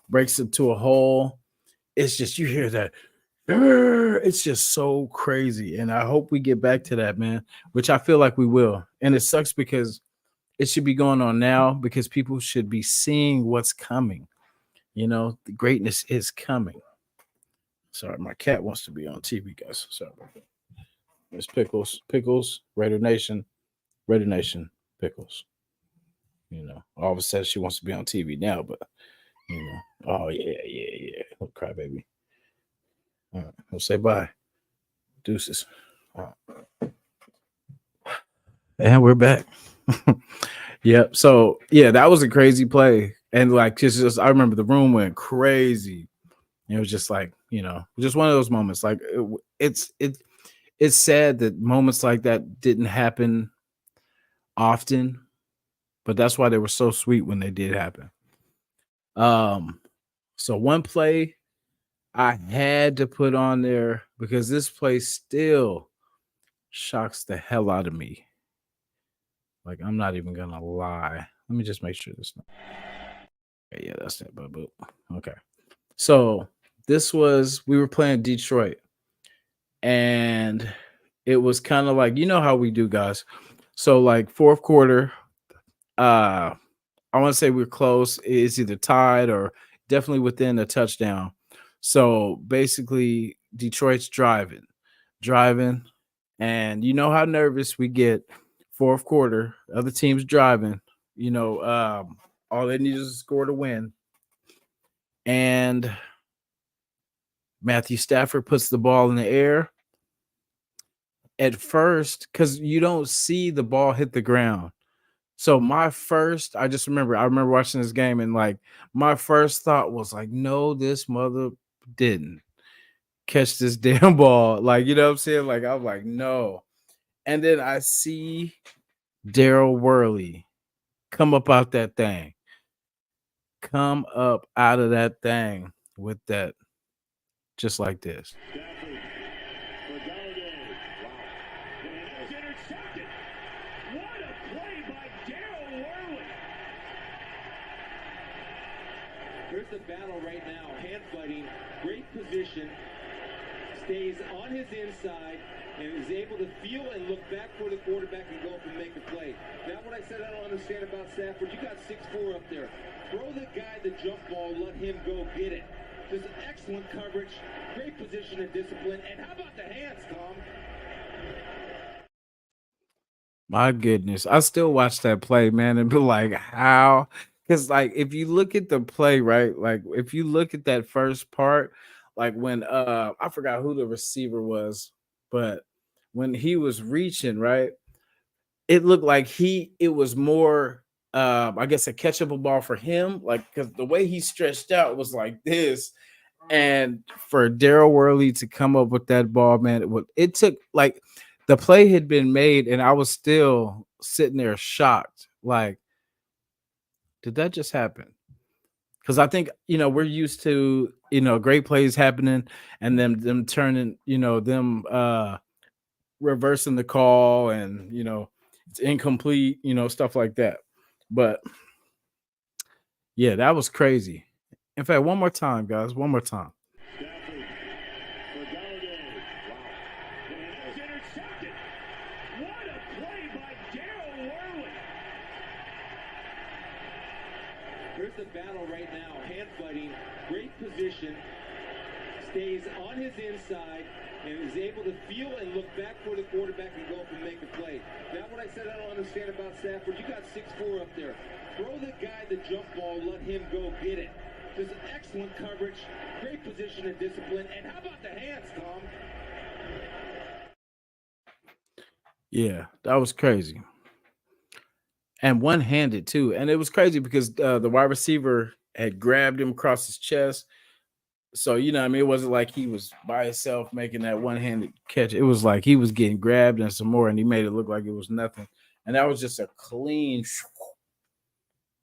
Speaker 1: breaks into a hole. It's just you hear that. It's just so crazy. And I hope we get back to that, man, which I feel like we will. And it sucks because it should be going on now because people should be seeing what's coming. The greatness is coming. Sorry, my cat wants to be on TV, guys. Sorry about that. Miss Pickles, Pickles, Raider Nation, Pickles. All of a sudden she wants to be on TV now, but oh yeah, yeah, yeah. Little crybaby. All right, we'll say bye. Deuces. All right. And we're back. Yep. So yeah, that was a crazy play. And like just I remember the room went crazy. It was just like, just one of those moments. Like it's sad that moments like that didn't happen often, but that's why they were so sweet when they did happen. Um, so one play I had to put on there because this play still shocks the hell out of me. Like, I'm not even gonna lie. Let me just make sure this. Okay, yeah, that's it. But okay. So we were playing Detroit, and it was kind of like how we do, guys. So like fourth quarter, uh, I want to say we're close. It's either tied or definitely within a touchdown. So basically, Detroit's driving, and you know how nervous we get. Fourth quarter, other team's driving. All they need is a score to win. And Matthew Stafford puts the ball in the air. At first, because you don't see the ball hit the ground. So I just I remember watching this game and like my first thought was like, no, this mother didn't catch this damn ball. Like, you know what I'm saying? Like, I'm like, no. And then I see Daryl Worley come up out that thing. Come up out of that thing with that, just like this.
Speaker 2: Intercepted. What a play by Daryl Worley.
Speaker 3: Here's the battle right now. Hand fighting, great position, stays on his inside, and is able to feel and look back for the quarterback and go up and make a play. Now what I said I don't understand about Stafford, you got 6'4" up there. Throw the guy the jump ball, let him go get it. There's excellent coverage, great position and discipline, and how about the hands, Tom?
Speaker 1: My goodness. I still watch that play, man, and be like, how? Because, like, if you look at the play, right? Like, if you look at that first part, like when I forgot who the receiver was, but when he was reaching, right, it looked like it was more I guess a catchable ball for him, like because the way he stretched out was like this. And for Daryl Worley to come up with that ball, man, it took like the play had been made, and I was still sitting there shocked. Like, did that just happen? Because I think we're used to great plays happening and them turning them reversing the call and it's incomplete, stuff like that. But yeah, that was crazy. In fact, one more time, guys, one more time.
Speaker 2: Intercepted. What a play by Daryl Worley.
Speaker 3: Here's the battle right now. Hand fighting, great position, stays on his inside, and is able to feel and look back for the quarterback and go up and make a play. Now what I said I don't understand about Stafford, you got 6'4" up there. Throw the guy the jump ball, let him go get it. There's excellent coverage, great position and discipline, and how about the hands, Tom?
Speaker 1: Yeah, that was crazy. And one-handed too. And it was crazy because the wide receiver had grabbed him across his chest. So, I mean, it wasn't like he was by himself making that one-handed catch. It was like he was getting grabbed and some more, and he made it look like it was nothing. And that was just a clean,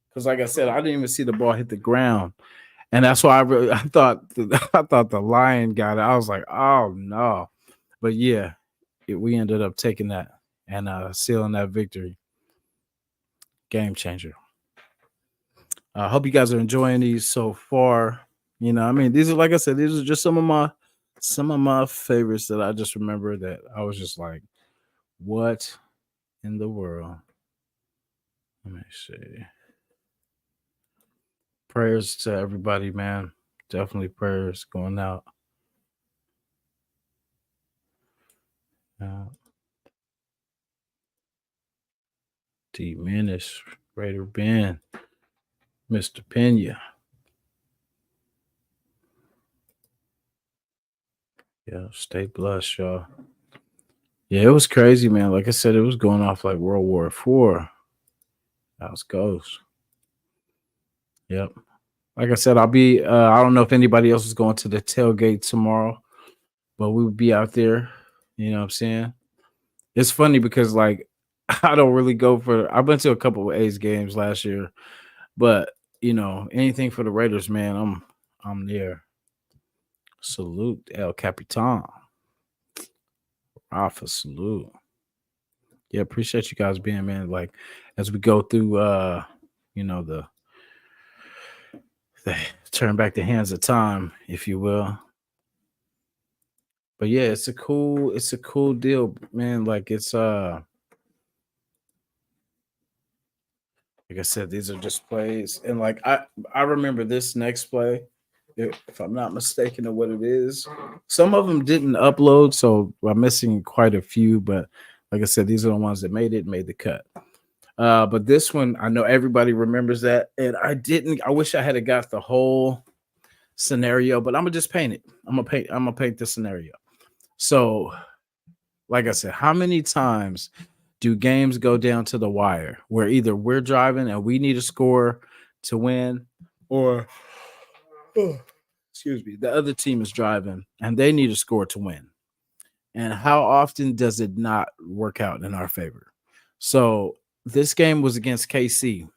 Speaker 1: because like I said, I didn't even see the ball hit the ground. And that's why I thought I thought the Lion got it. I was like, oh no. But yeah, we ended up taking that and sealing that victory. Game changer. I hope you guys are enjoying these so far. You know, I mean, these are, like I said, these are just some of my favorites that I just remember that I was just like, what in the world? Let me see. Prayers to everybody, man. Definitely prayers going out. Uh, D Menace, Raider Ben, Mr. Pena. Yeah, stay blessed, y'all. Yeah, it was crazy, man. Like I said, it was going off like World War IV. That was ghost. Yep. Like I said, I'll be I don't know if anybody else is going to the tailgate tomorrow, but we would be out there. You know what I'm saying? It's funny because like I don't really go for I went to a couple of A's games last year, but you know, anything for the Raiders, man, I'm there. Salute El Capitan. Rafa, salute. Yeah, appreciate you guys being, man. Like as we go through you know, the turn back the hands of time, if you will. But yeah, it's a cool deal, man. Like I said, these are just plays. And like I remember this next play, if I'm not mistaken of what it is. Some of them didn't upload, so I'm missing quite a few, but like I said, these are the ones that made the cut. But this one, I know everybody remembers that, and I didn't. I wish I had got the whole scenario, but I'm gonna just paint it. I'm gonna paint the scenario. So, like I said, how many times do games go down to the wire where either we're driving and we need a score to win, or excuse me, the other team is driving and they need a score to win? And how often does it not work out in our favor? So this game was against KC.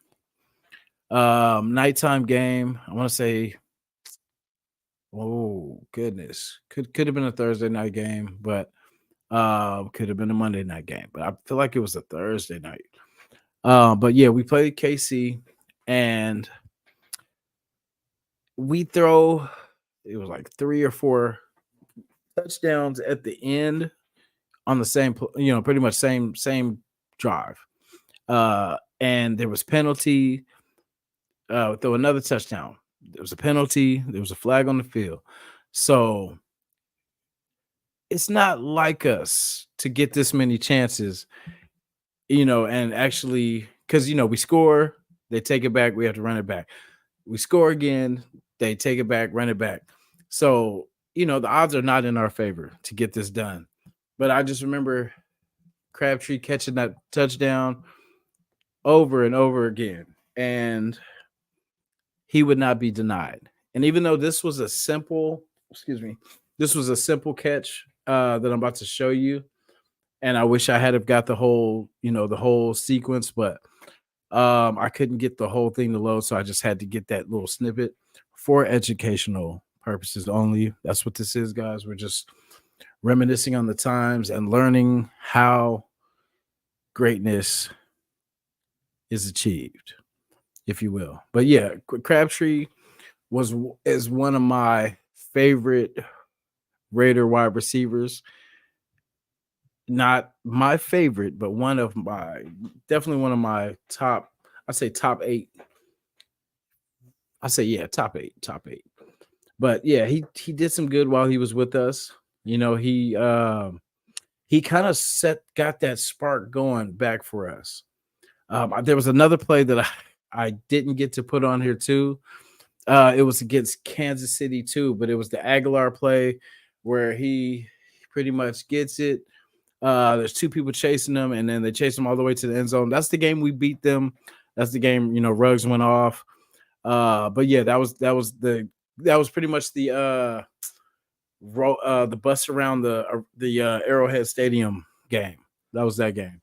Speaker 1: Nighttime game. I want to say, oh goodness, could have been a Thursday night game, but could have been a Monday night game. But I feel like it was a Thursday night. But yeah, we played KC and we throw it was like 3 or 4 touchdowns at the end on the same, you know, pretty much same drive. And there was penalty, throw another touchdown. There was a penalty, there was a flag on the field. So it's not like us to get this many chances, you know, and actually because you know we score, they take it back, we have to run it back. We score again, they take it back, run it back. So, you know, the odds are not in our favor to get this done. But I just remember Crabtree catching that touchdown over and over again, and he would not be denied. And even though this was a simple, excuse me, this was a simple catch that I'm about to show you, and I wish I had have got the whole, you know, the whole sequence, but I couldn't get the whole thing to load, so I just had to get that little snippet for educational purposes only. That's what this is, guys. We're just reminiscing on the times and learning how greatness is achieved, if you will. But yeah, Crabtree is one of my favorite Raider wide receivers. Not my favorite, but definitely one of my top. I say top 8. I say yeah, top 8, top 8. But yeah, he did some good while he was with us. You know, he kind of got that spark going back for us. There was another play that I didn't get to put on here too. It was against Kansas City too, but it was the Aguilar play where he pretty much gets it. There's 2 people chasing them, and then they chase them all the way to the end zone. That's the game we beat them. That's the game, you know, Ruggs went off. But yeah, that was pretty much the the bus around the Arrowhead Stadium game. That was that game.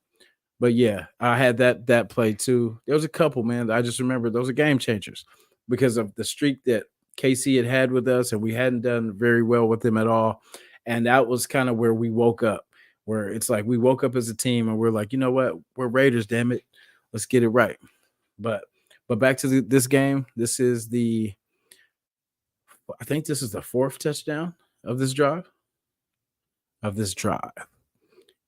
Speaker 1: But yeah, I had that play too. There was a couple, man. I just remember those are game changers because of the streak that KC had with us, and we hadn't done very well with them at all. And that was kind of where we woke up, where it's like we woke up as a team and we're like, you know what, we're Raiders, damn it, let's get it right. But back to this game. This is the I think this is the fourth touchdown of this drive. Of this drive.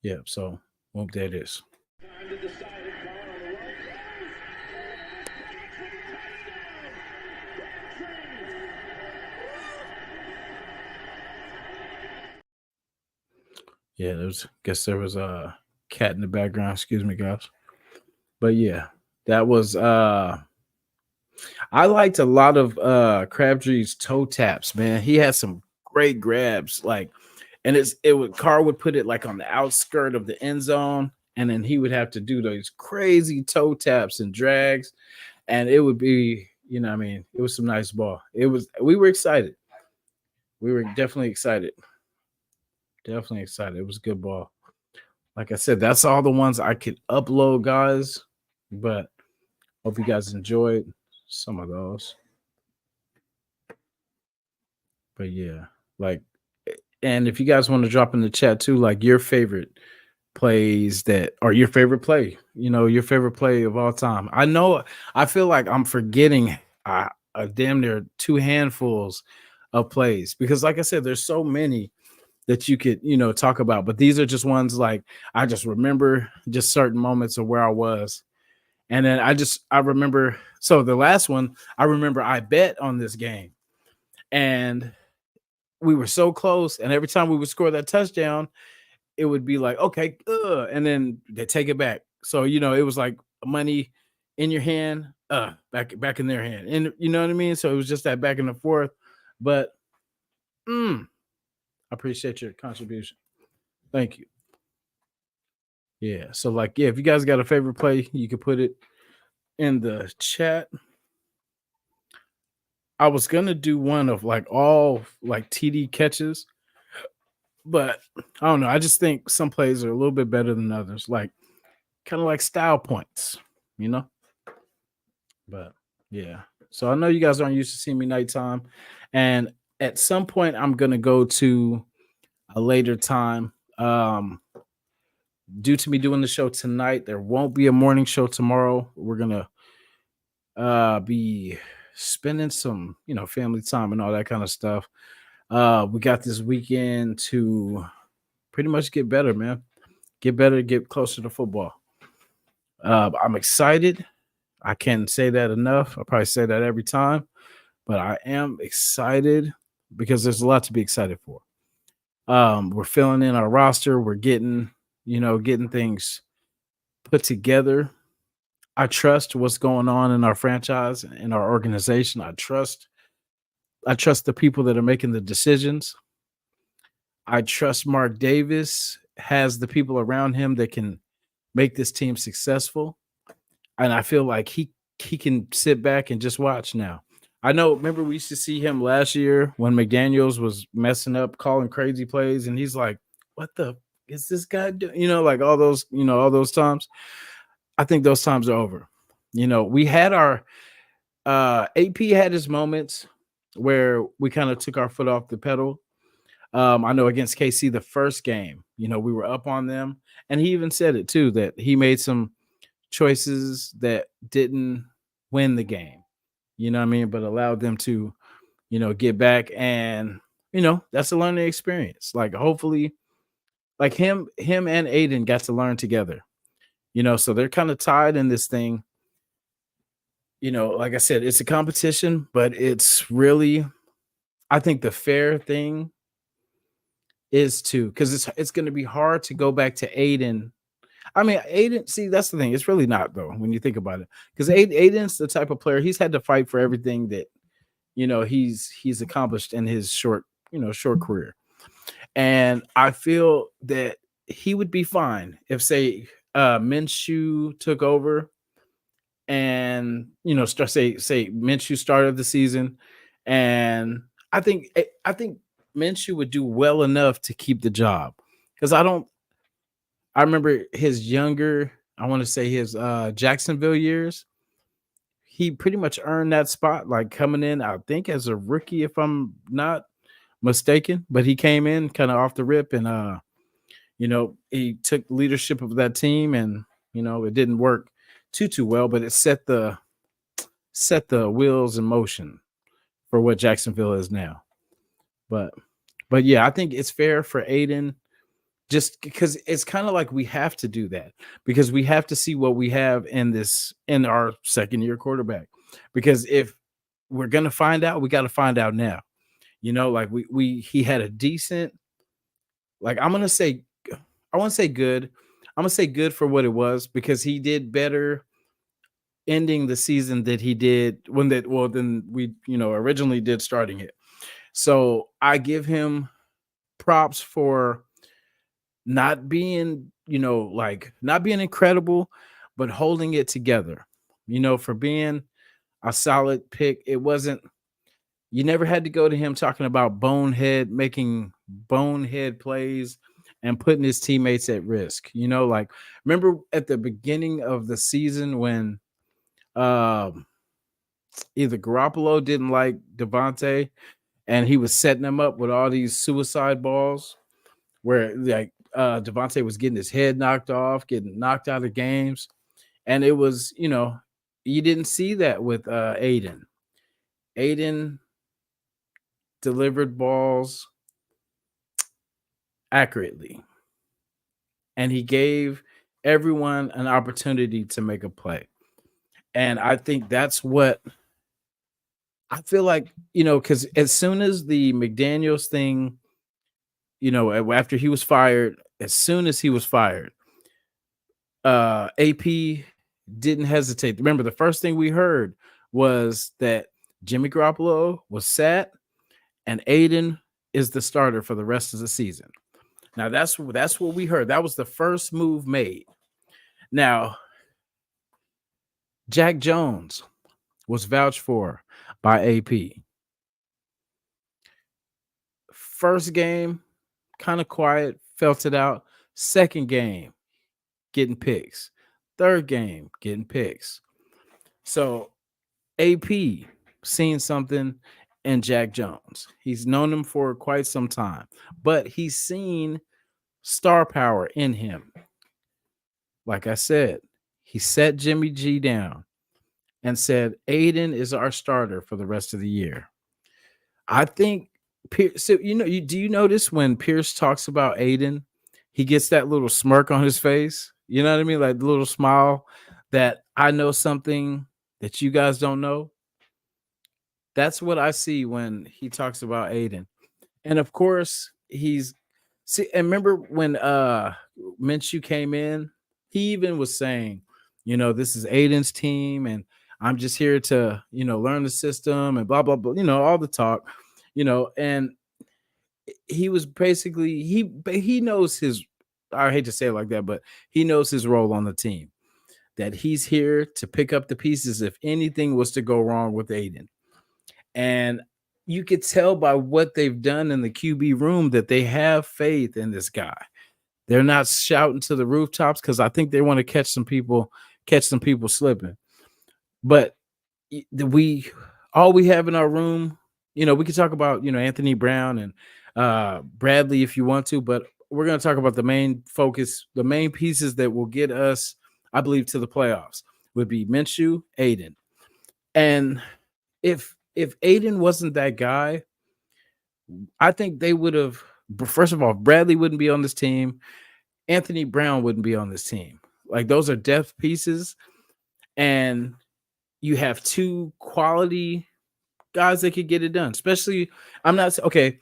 Speaker 1: Yeah. So, well, there it is.
Speaker 2: Time to decide it. Carr on the right. Gets for the touchdown.
Speaker 1: Yeah, there was a cat in the background. Excuse me, guys. But yeah, that was I liked a lot of Crabtree's toe taps, man. He had some great grabs, like, and it would Carr would put it like on the outskirt of the end zone, and then he would have to do those crazy toe taps and drags, and it would be, I mean, it was some nice ball. We were excited. We were definitely excited. Definitely excited. It was a good ball. Like I said, that's all the ones I could upload, guys. But hope you guys enjoyed some of those. But yeah, like, and if you guys want to drop in the chat too, like your favorite plays that or your favorite play, your favorite play of all time. I feel like I'm forgetting a damn near two handfuls of plays because, like I said, there's so many that you could, talk about. But these are just ones like I just remember just certain moments of where I was. And then I remember, so the last one, I remember I bet on this game and we were so close. And every time we would score that touchdown, it would be like, okay, and then they take it back. So, it was like money in your hand, back in their hand. And you know what I mean? So it was just that back and forth. But I appreciate your contribution. Thank you. Yeah. So, like, yeah, if you guys got a favorite play, you can put it in the chat. I was gonna do one of like all like TD catches, but I don't know. I just think some plays are a little bit better than others, like kind of like style points, you know. But yeah, so I know you guys aren't used to seeing me nighttime, and at some point I'm gonna go to a later time. Due to me doing the show tonight, there won't be a morning show tomorrow. We're gonna be spending some, family time and all that kind of stuff. We got this weekend to pretty much get better, man. Get better, get closer to football. I'm excited. I can't say that enough. I probably say that every time, but I am excited because there's a lot to be excited for. We're filling in our roster. We're getting things put together. I trust what's going on in our franchise, in our organization. I trust the people that are making the decisions. I trust Mark Davis has the people around him that can make this team successful. And I feel like he can sit back and just watch now. I know, remember we used to see him last year when McDaniels was messing up, calling crazy plays, and he's like, what the is this guy doing? Like all those times. I think those times are over. We had our AP had his moments where we kind of took our foot off the pedal. I know against KC the first game, we were up on them, and he even said it too that he made some choices that didn't win the game. You know what I mean? But allowed them to, get back, and that's a learning experience. Like hopefully, like him and Aiden got to learn together. So they're kind of tied in this thing. Like I said, it's a competition, but it's really, I think the fair thing is because it's going to be hard to go back to Aiden. I mean, Aiden, see, that's the thing. It's really not, though, when you think about it, because Aiden's the type of player, he's had to fight for everything that, he's accomplished in his short career. And I feel that he would be fine if, say, Minshew took over and, say Minshew started the season. And I think Minshew would do well enough to keep the job, because I remember his younger, I want to say his Jacksonville years. he pretty much earned that spot, like coming in, I think, as a rookie, if I'm not mistaken. But he came in kind of off the rip, and he took leadership of that team, and it didn't work too well, but it set the wheels in motion for what Jacksonville is now. But yeah, I think it's fair for Aiden, just because it's kind of like we have to do that, because we have to see what we have in our second year quarterback. Because if we're gonna find out, we got to find out now. Like we he had a decent, like I want to say good. I'm gonna say good for what it was, because he did better ending the season that he did than we originally did starting it. So I give him props for not being, like not being incredible, but holding it together. For being a solid pick. It wasn't, you never had to go to him talking about making bonehead plays and putting his teammates at risk. Like, remember at the beginning of the season when um either Garoppolo didn't like Devontae and he was setting them up with all these suicide balls where like Devontae was getting his head knocked off, getting knocked out of games. And it was, you didn't see that with Aiden. Aiden delivered balls accurately, and he gave everyone an opportunity to make a play. And I think that's what I feel like, because as soon as the McDaniels thing, after he was fired, as soon as he was fired, AP didn't hesitate. Remember, the first thing we heard was that Jimmy Garoppolo was sat and Aiden is the starter for the rest of the season. Now that's what we heard. That was the first move made. Now, Jack Jones was vouched for by AP. First game, kind of quiet, felt it out. Second game, getting picks. Third game, getting picks. So AP seen something in Jack Jones. He's known him for quite some time, but he's seen star power in him. Like I said, he set Jimmy G down and said, Aiden is our starter for the rest of the year. I think, so, do you notice when Pierce talks about Aiden, he gets that little smirk on his face? You know what I mean? Like the little smile that I know something that you guys don't know. That's what I see when he talks about Aiden. And of course, and remember when Minshew came in, he even was saying, this is Aiden's team, and I'm just here to, learn the system and blah blah blah, all the talk, and he was basically he knows his, I hate to say it like that, but he knows his role on the team. That he's here to pick up the pieces if anything was to go wrong with Aiden. And you could tell by what they've done in the QB room that they have faith in this guy. They're not shouting to the rooftops because I think they want to catch some people slipping. But all we have in our room, we could talk about, Anthony Brown and Bradley if you want to, but we're going to talk about the main focus, the main pieces that will get us, I believe, to the playoffs would be Minshew, Aiden. And if Aiden wasn't that guy, I think they would have, first of all, Bradley wouldn't be on this team. Anthony Brown wouldn't be on this team. Like, those are depth pieces. And you have two quality guys that could get it done. Especially, okay,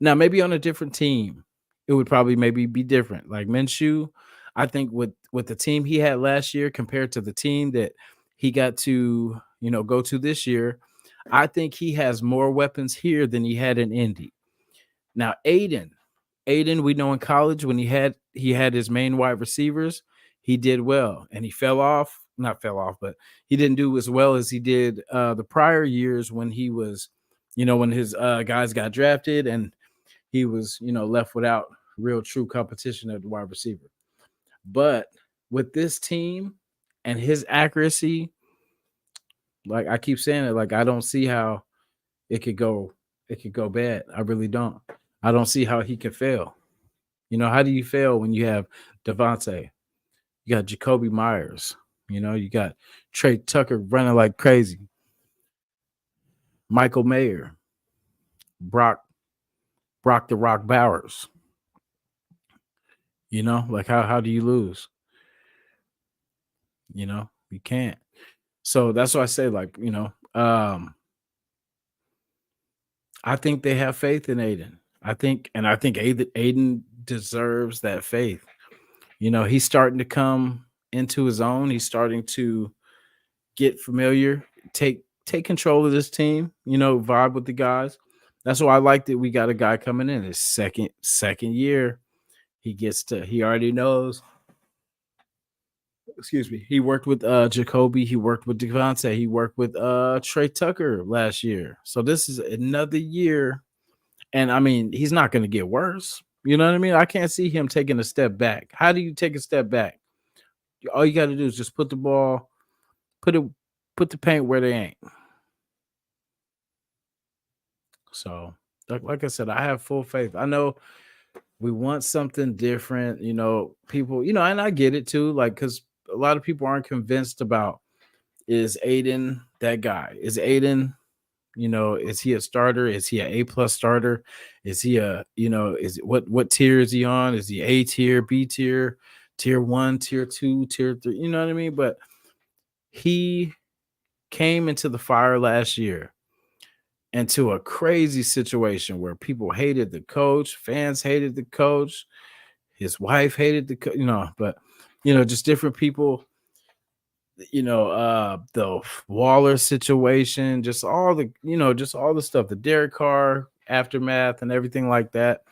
Speaker 1: now maybe on a different team, it would probably maybe be different. Like Minshew, I think with the team he had last year compared to the team that he got to, go to this year, I think he has more weapons here than he had in Indy. Now, Aiden, we know in college when he had his main wide receivers, he did well, and he not fell off, but he didn't do as well as he did the prior years when he was, when his guys got drafted and he was, left without real true competition at the wide receiver. But with this team and his accuracy, Like I keep saying it, like I don't see how it could go bad. I really don't. I don't see how he could fail. How do you fail when you have Devontae? You got Jacoby Myers. You got Trey Tucker running like crazy. Michael Mayer, Brock the Rock Bowers. Like how do you lose? You can't. So that's why I say, like, I think they have faith in Aiden. I think Aiden deserves that faith. He's starting to come into his own. He's starting to get familiar, take control of this team, vibe with the guys. That's why I like that we got a guy coming in his second year. He already knows. Excuse me. He worked with Jacoby, he worked with Devontae, he worked with Trey Tucker last year. So this is another year. And I mean, he's not going to get worse. You know what I mean? I can't see him taking a step back. How do you take a step back? All you got to do is just put the paint where they ain't. So, like I said, I have full faith. I know we want something different, people, and I get it too, like, because a lot of people aren't convinced about, is Aiden that guy? Is Aiden, is he a starter? Is he an A+ starter? Is he what tier is he on? Is he A tier, B tier, tier 1, tier 2, tier 3? You know what I mean? But he came into the fire last year into a crazy situation where people hated the coach, fans hated the coach, his wife hated the but just different people, the Waller situation, just all the stuff, the Derek Carr aftermath and everything like that.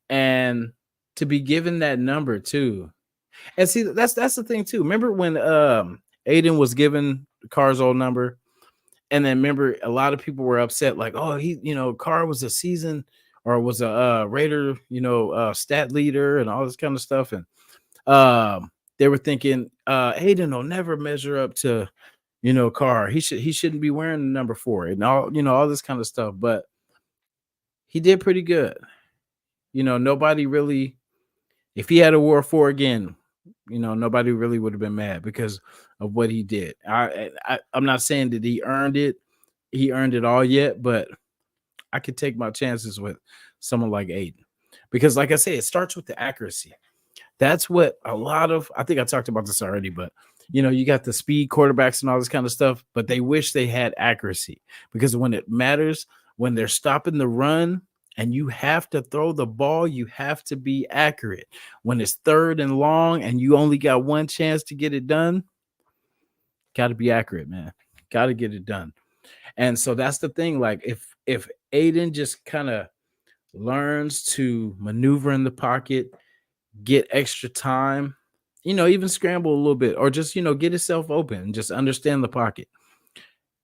Speaker 1: And to be given that number too. And see, that's the thing too. Remember when Aiden was given Carr's old number? And then remember, a lot of people were upset, like, oh, Carr was a season or was a Raider, stat leader and all this kind of stuff. And they were thinking Aiden will never measure up to, Carr. He shouldn't be wearing the number 4 and all this kind of stuff. But he did pretty good. Nobody really, if he had a war 4 again, nobody really would have been mad because of what he did. I'm not saying that he earned it all yet, but I could take my chances with someone like Aiden because, like I said, it starts with the accuracy. That's what I think I talked about this already, but you got the speed quarterbacks and all this kind of stuff, but they wish they had accuracy because when it matters, when they're stopping the run and you have to throw the ball, you have to be accurate. When it's 3rd and long and you only got one chance to get it done, got to be accurate, man. Got to get it done. And so that's the thing. Like if Aiden just kind of learns to maneuver in the pocket, get extra time, even scramble a little bit or just, get himself open and just understand the pocket.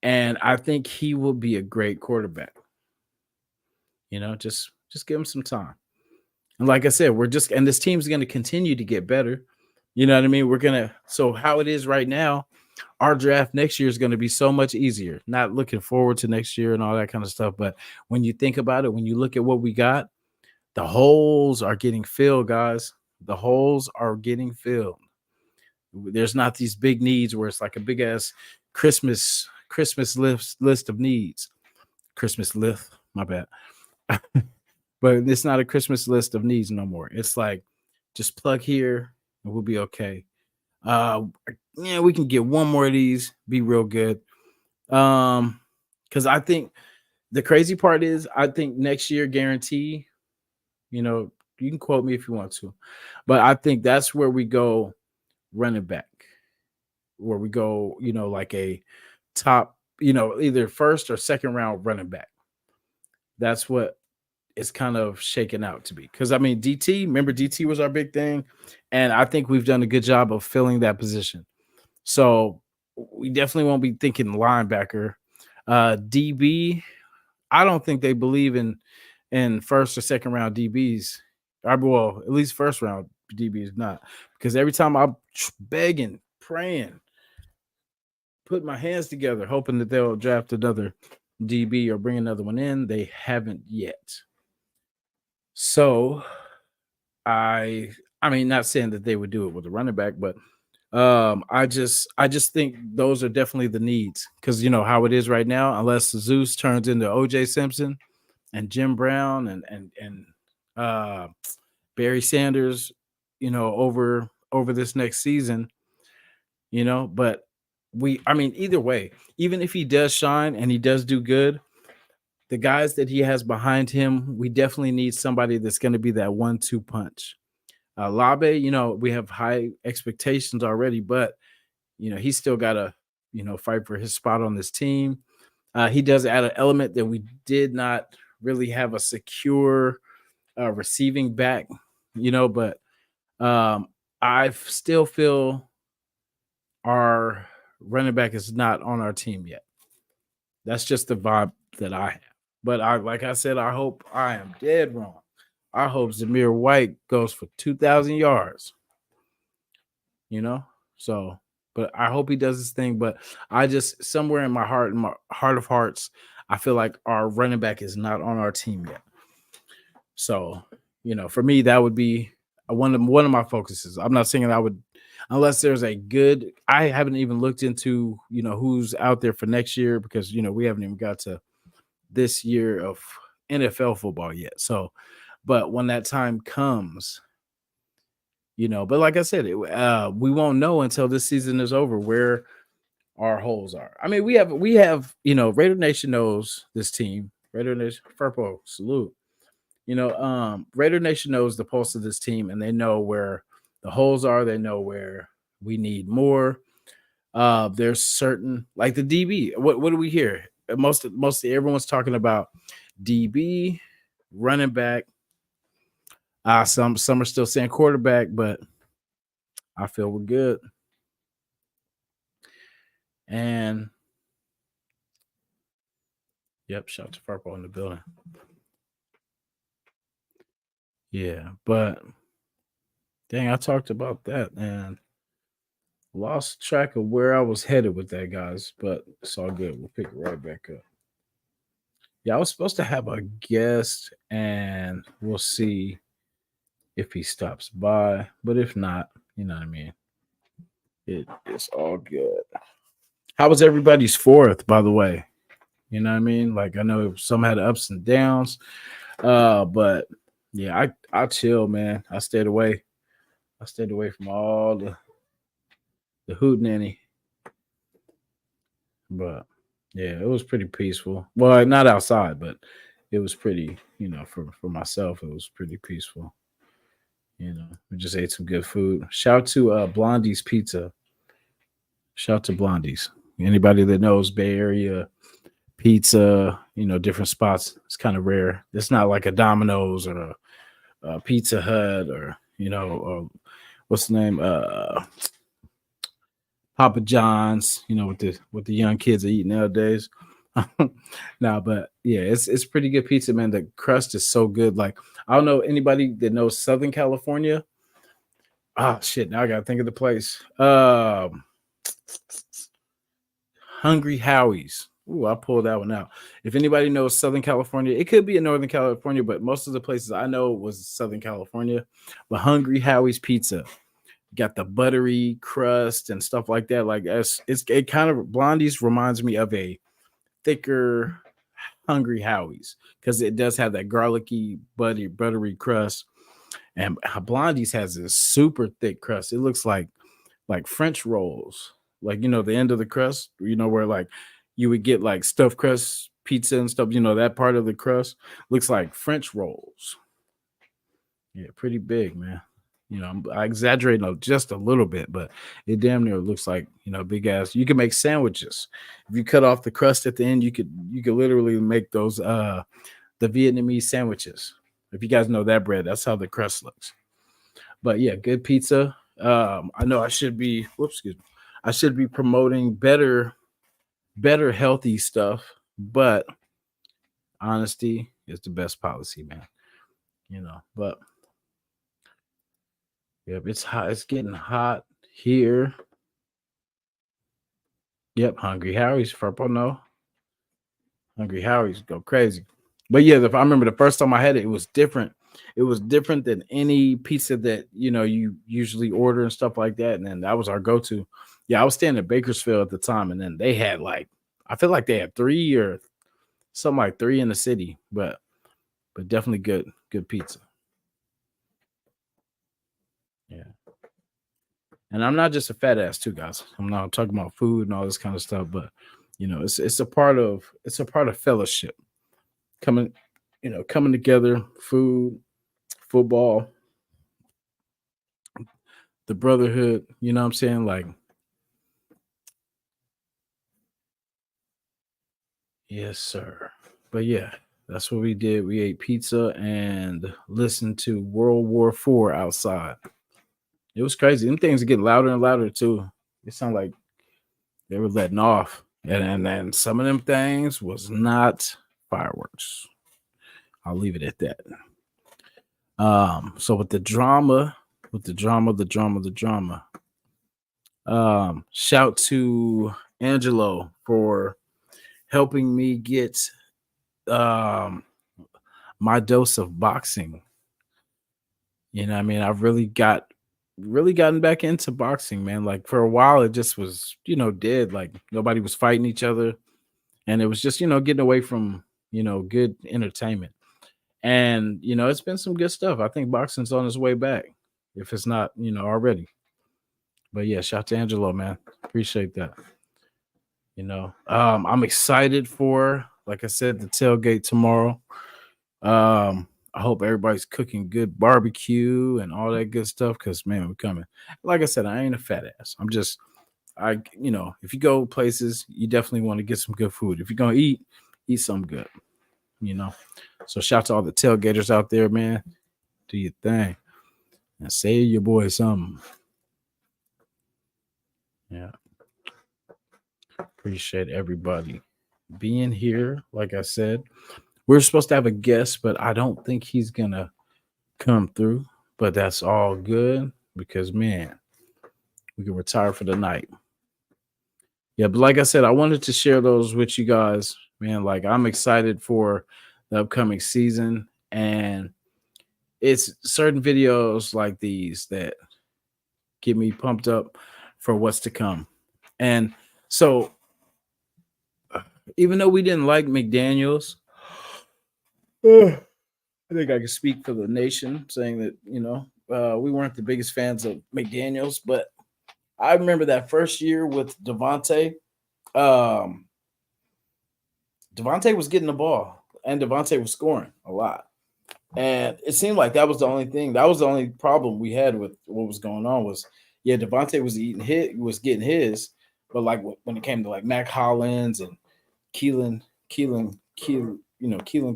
Speaker 1: And I think he will be a great quarterback. Just give him some time. And like I said, and this team's going to continue to get better. You know what I mean? So how it is right now, our draft next year is going to be so much easier. Not looking forward to next year and all that kind of stuff. But when you think about it, when you look at what we got, the holes are getting filled, guys. The holes are getting filled. There's not these big needs where it's like a big ass Christmas list of needs. Christmas list, my bad. But it's not a Christmas list of needs no more. It's like just plug here and we'll be okay. We can get one more of these, be real good. Because I think the crazy part is I think next year guarantee, you can quote me if you want to, but I think that's where we go running back, where we go, like a top, either 1st or 2nd round running back. That's what it's kind of shaken out to be. Because I mean, remember DT was our big thing, and I think we've done a good job of filling that position. So we definitely won't be thinking linebacker. DB, I don't think they believe in 1st or 2nd round DBs. Well, at least 1st round DBs not, because every time I'm begging, praying, put my hands together, hoping that they'll draft another DB or bring another one in. They haven't yet. So I I mean, not saying that they would do it with a running back, but I just think those are definitely the needs because you know how it is right now. Unless Zeus turns into OJ Simpson and Jim Brown and uh, Barry Sanders, you know, over this next season, you know. But I mean, either way, even if he does shine and he does do good, the guys that he has behind him, we definitely need somebody that's going to be that 1-2 punch. Labe, you know, we have high expectations already, but you know, he's still got to, you know, fight for his spot on this team. He does add an element that we did not really have a secure receiving back, you know, but I still feel our running back is not on our team yet. That's just the vibe that I have. But like I said, I hope I am dead wrong. I hope Zamir White goes for 2,000 yards, you know? So, but I hope he does his thing. But I just, somewhere in my heart of hearts, I feel like our running back is not on our team yet. So, you know, for me, that would be one of my focuses. I'm not saying I would, unless there's a good. I haven't even looked into you know who's out there for next year because you know we haven't even got to this year of NFL football yet. So, but when that time comes, you know, but like I said, we won't know until this season is over where our holes are. I mean, we have you know Raider Nation knows this team. Raider Nation, Furpo, salute. You know, Raider Nation knows the pulse of this team, and they know where the holes are. They know where we need more. There's certain like the DB. What do we hear? Mostly everyone's talking about DB, running back. Some are still saying quarterback, but I feel we're good. And yep, shout out to Purple in the building. Yeah, but dang, I talked about that and lost track of where I was headed with that, guys. But it's all good. We'll pick it right back up. Yeah, I was supposed to have a guest, and we'll see if he stops by. But if not, you know what I mean. It's all good. How was everybody's fourth, by the way? You know what I mean? Like I know some had ups and downs. But yeah, I chill, man. I stayed away. I stayed away from all the hootenanny. But yeah, it was pretty peaceful. Well, not outside, but it was pretty, you know, for myself, it was pretty peaceful. You know, we just ate some good food. Shout to Blondie's Pizza. Shout to Blondie's. Anybody that knows Bay Area pizza, you know, different spots, it's kind of rare. It's not like a Domino's or a Pizza Hut or, you know, or what's the name? Papa John's, you know, what the young kids are eating nowadays. Nah, but yeah, it's pretty good pizza, man. The crust is so good. Like I don't know anybody that knows Southern California. Oh shit! Now I gotta think of the place. Hungry Howie's. Ooh, I pulled that one out. If anybody knows Southern California, it could be in Northern California, but most of the places I know was Southern California. But Hungry Howie's Pizza got the buttery crust and stuff like that. Like it kind of Blondie's reminds me of a thicker Hungry Howie's because it does have that garlicky, buttery crust. And Blondie's has this super thick crust. It looks like French rolls, like you know the end of the crust, you know where like you would get like stuffed crust pizza and stuff. You know that part of the crust looks like French rolls. Yeah, pretty big, man. You know, I exaggerate just a little bit, but it damn near looks like you know big ass. You can make sandwiches if you cut off the crust at the end. You could literally make those the Vietnamese sandwiches. If you guys know that bread, that's how the crust looks. But yeah, good pizza. I know I should be. Whoops, excuse me. I should be promoting better healthy stuff, but honesty is the best policy, man. You know, but yep, it's hot. It's getting hot here. Yep, Hungry Howie's Purple. No, Hungry Howie's go crazy. But yeah, if I remember the first time I had it, it was different. It was different than any pizza that you usually order and stuff like that. And then that was our go-to. Yeah, I was staying in Bakersfield at the time, and then they had like I feel like they had three or something like three in the city, but definitely good pizza. Yeah. And I'm not just a fat ass too, guys. I'm not talking about food and all this kind of stuff, but it's a part of fellowship. Coming, coming together, food, football, the brotherhood, you know what I'm saying? Like, yes, sir. But yeah, that's what we did. We ate pizza and listened to World War IV outside. It was crazy. Them things get louder and louder too. It sounded like they were letting off. And then some of them things was not fireworks. I'll leave it at that. So with the drama. Shout to Angelo for helping me get um my dose of boxing. You know what I mean? I've really gotten back into boxing, man. Like for a while it just was, dead. Like nobody was fighting each other. And it was just, getting away from, good entertainment. And it's been some good stuff. I think boxing's on its way back, if it's not, already. But yeah, shout to Angelo, man. Appreciate that. I'm excited for, like I said, the tailgate tomorrow. I hope everybody's cooking good barbecue and all that good stuff because man, we're coming. Like I said, I ain't a fat ass. If you go places, you definitely want to get some good food. If you're gonna eat something good, you know. So shout to all the tailgaters out there, man. Do your thing and say your boy something. Yeah, appreciate everybody being here. Like I said, we're supposed to have a guest, but I don't think he's gonna come through. But that's all good because man, we can retire for the night. Yeah, but like I said, I wanted to share those with you guys, man. Like I'm excited for the upcoming season, and it's certain videos like these that get me pumped up for what's to come. And so, even though we didn't like McDaniel's, I think I can speak for the nation saying that we weren't the biggest fans of McDaniel's, but I remember that first year with Devontae. Um, Devontae was getting the ball, and Devontae was scoring a lot. And it seemed like that was the only thing. That was the only problem we had with what was going on was, yeah, Devontae was getting his, but like when it came to like Mac Hollins and Keelan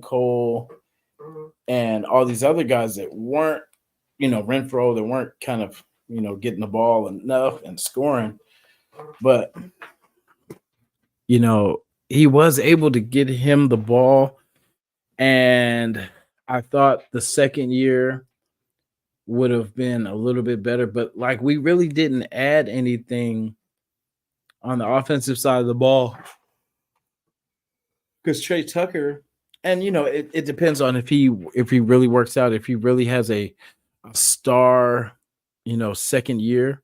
Speaker 1: Cole and all these other guys that weren't, Renfro, that weren't kind of, getting the ball enough and scoring. But, he was able to get him the ball. And I thought the second year would have been a little bit better, but like we really didn't add anything on the offensive side of the ball because Trey Tucker, and it depends on if he really works out, if he really has a star, second year.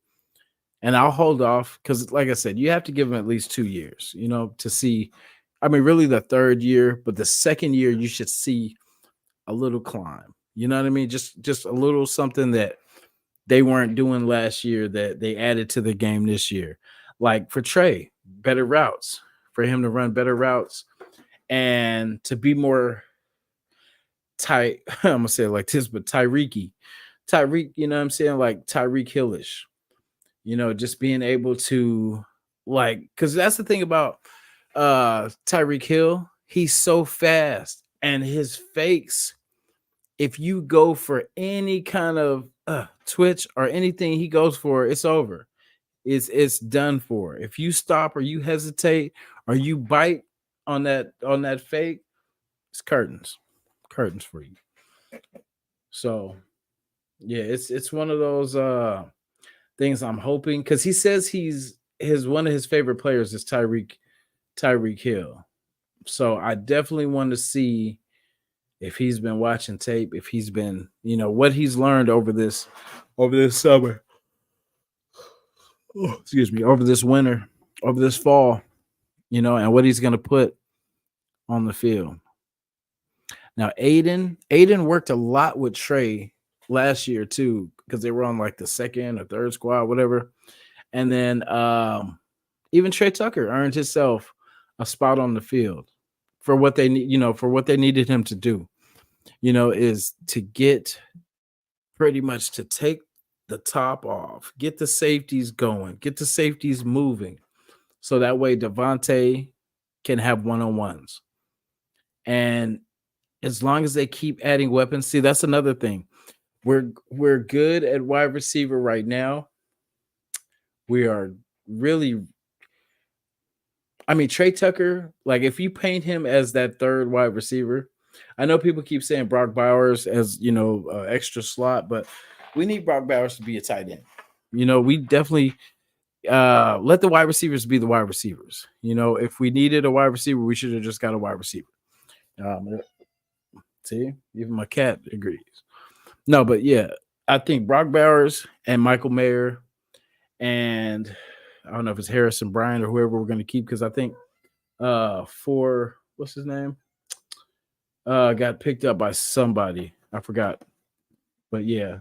Speaker 1: And I'll hold off because, like I said, you have to give him at least 2 years, to see. I mean, really the third year, but the second year you should see a little climb. You know what I mean? Just a little something that they weren't doing last year that they added to the game this year. Like for Trey, better routes, for him to run better routes and to be more tight. I'm gonna say it like this, but Tyreek, you know what I'm saying? Like Tyreek Hillish, just being able to because that's the thing about Tyreek Hill. He's so fast and his fakes, if you go for any kind of twitch or anything he goes for, it's over. It's done for. If you stop or you hesitate or you bite on that fake, it's curtains for you. So yeah, it's one of those things I'm hoping because he says his one of his favorite players is Tyreek Hill. So I definitely want to see if he's been watching tape, if he's been, what he's learned over this summer. Oh, excuse me, over this winter, over this fall, and what he's going to put on the field. Now, Aiden worked a lot with Trey last year too, because they were on like the second or third squad, whatever. And then even Trey Tucker earned himself a spot on the field for what they need, for what they needed him to do, is to get pretty much to take the top off, get the safeties going, get the safeties moving. So that way Devontae can have one-on-ones. And as long as they keep adding weapons, see, that's another thing. We're good at wide receiver right now. We are really, I mean, Trey Tucker, like if you paint him as that third wide receiver, I know people keep saying Brock Bowers as, extra slot, but we need Brock Bowers to be a tight end. We definitely let the wide receivers be the wide receivers. If we needed a wide receiver, we should have just got a wide receiver. See, even my cat agrees. No, but yeah, I think Brock Bowers and Michael Mayer, and I don't know if it's Harrison Bryant or whoever we're going to keep, because I think for what's his name got picked up by somebody. I forgot, but yeah.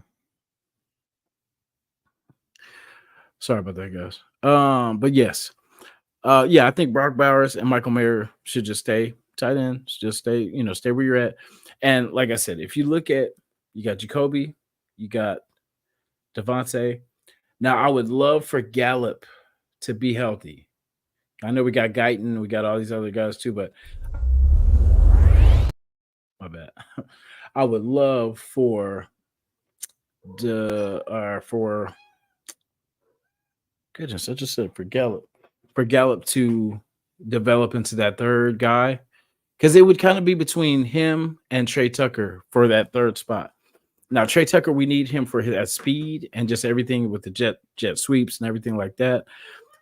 Speaker 1: Sorry about that, guys. But yes, I think Brock Bowers and Michael Mayer should just stay tight ends. Just stay, stay where you're at. And like I said, if you look at, you got Jacoby, you got Devontae. Now, I would love for Gallup to be healthy. I know we got Guyton, we got all these other guys too, but my bad. I would love for goodness, I just said for Gallup to develop into that third guy, because it would kind of be between him and Trey Tucker for that third spot. Now, Trey Tucker, we need him for that speed and just everything with the jet sweeps and everything like that.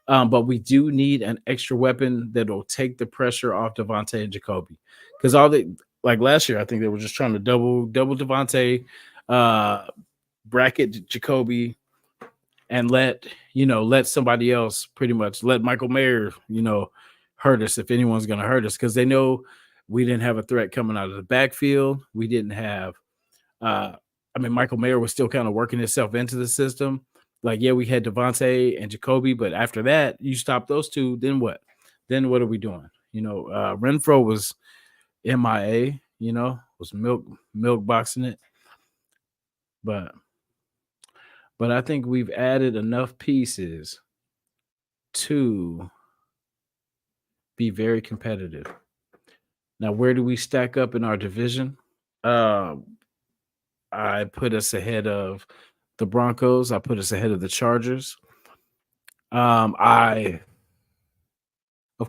Speaker 1: But we do need an extra weapon that will take the pressure off Devontae and Jacoby, because like last year, I think they were just trying to double Devontae, bracket Jacoby, and let somebody else pretty much let Michael Mayer, hurt us if anyone's going to hurt us, because they know we didn't have a threat coming out of the backfield. We didn't have, Michael Mayer was still kind of working himself into the system. Like, yeah, we had Devontae and Jacoby, but after that, you stop those two, then what? Then what are we doing? Renfro was MIA, was milk boxing it. But I think we've added enough pieces to be very competitive. Now, where do we stack up in our division? I put us ahead of the Broncos. I put us ahead of the Chargers. Of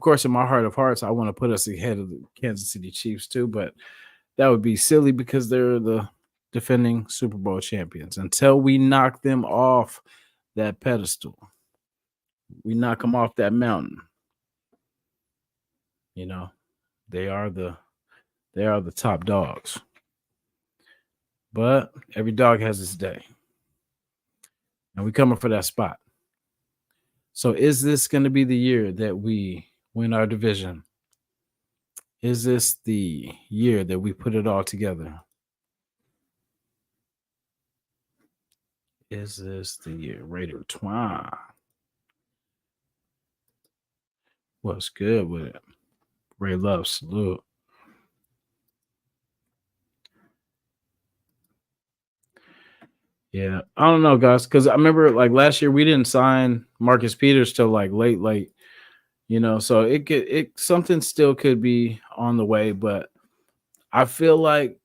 Speaker 1: course, in my heart of hearts, I want to put us ahead of the Kansas City Chiefs too, but that would be silly because they're the defending Super Bowl champions. Until we knock them off that pedestal, we knock them off that mountain. They are the top dogs. But every dog has its day. And we're coming for that spot. So is this going to be the year that we win our division? Is this the year that we put it all together? Is this the year? Raider Twine. What's good with it? Ray Love, salute. Yeah, I don't know, guys, because I remember like last year we didn't sign Marcus Peters till like late, so it something still could be on the way, but I feel like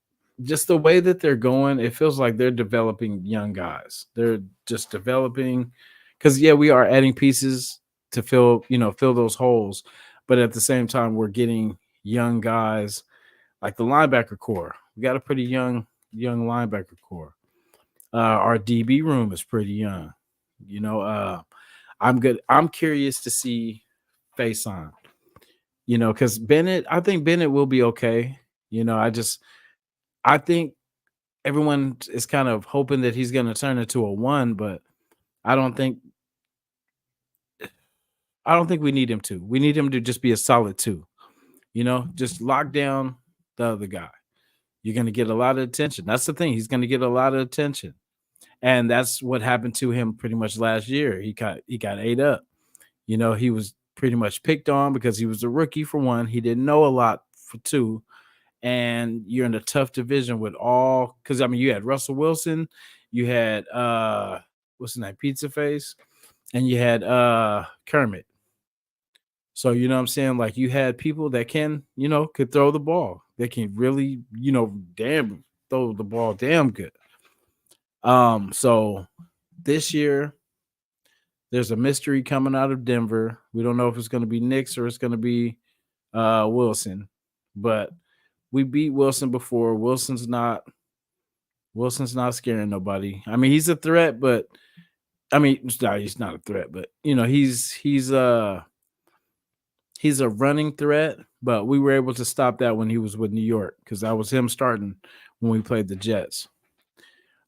Speaker 1: just the way that they're going, it feels like they're developing young guys. They're just developing, because yeah, we are adding pieces to fill those holes, but at the same time, we're getting young guys like the linebacker core. We got a pretty young linebacker core. Our DB room is pretty young. I'm good. I'm curious to see Faison. Because Bennett, I think Bennett will be okay. I think everyone is kind of hoping that he's going to turn into a one, but I don't think I don't think we need him to. We need him to just be a solid two. Just lock down the other guy. You're going to get a lot of attention. That's the thing. He's going to get a lot of attention, and that's what happened to him pretty much last year. He got ate up. He was pretty much picked on because he was a rookie for one. He didn't know a lot for two, and you're in a tough division with all because you had Russell Wilson, you had what's his name, Pizza Face, and you had Kermit. So you know what I'm saying? Like you had people that could throw the ball. They can really, damn throw the ball damn good. So this year there's a mystery coming out of Denver. We don't know if it's going to be Knicks or it's going to be Wilson, but we beat Wilson before. Wilson's not scaring nobody. He's a threat, but he's not a threat, but he's a running threat. But we were able to stop that when he was with New York because that was him starting when we played the Jets.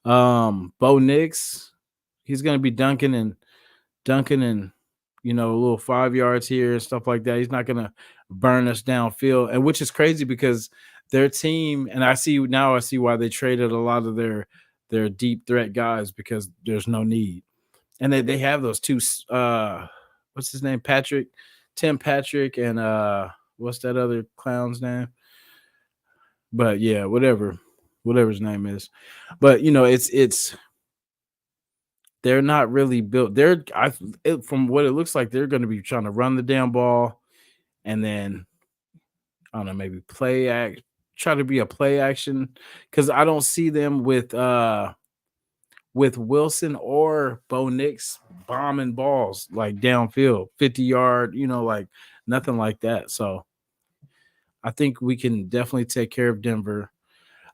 Speaker 1: Bo Nix, he's gonna be dunking and a little 5 yards here and stuff like that. He's not gonna burn us downfield, and which is crazy because their team, and I see why they traded a lot of their deep threat guys because there's no need. And they have those two what's his name? Tim Patrick, and what's that other clown's name? But yeah, whatever his name is. But it's they're not really built. From what it looks like, they're going to be trying to run the damn ball, and then I don't know, maybe try to be a play action because I don't see them with Wilson or Bo Nix bombing balls like downfield, 50-yard, like nothing like that. So I think we can definitely take care of Denver.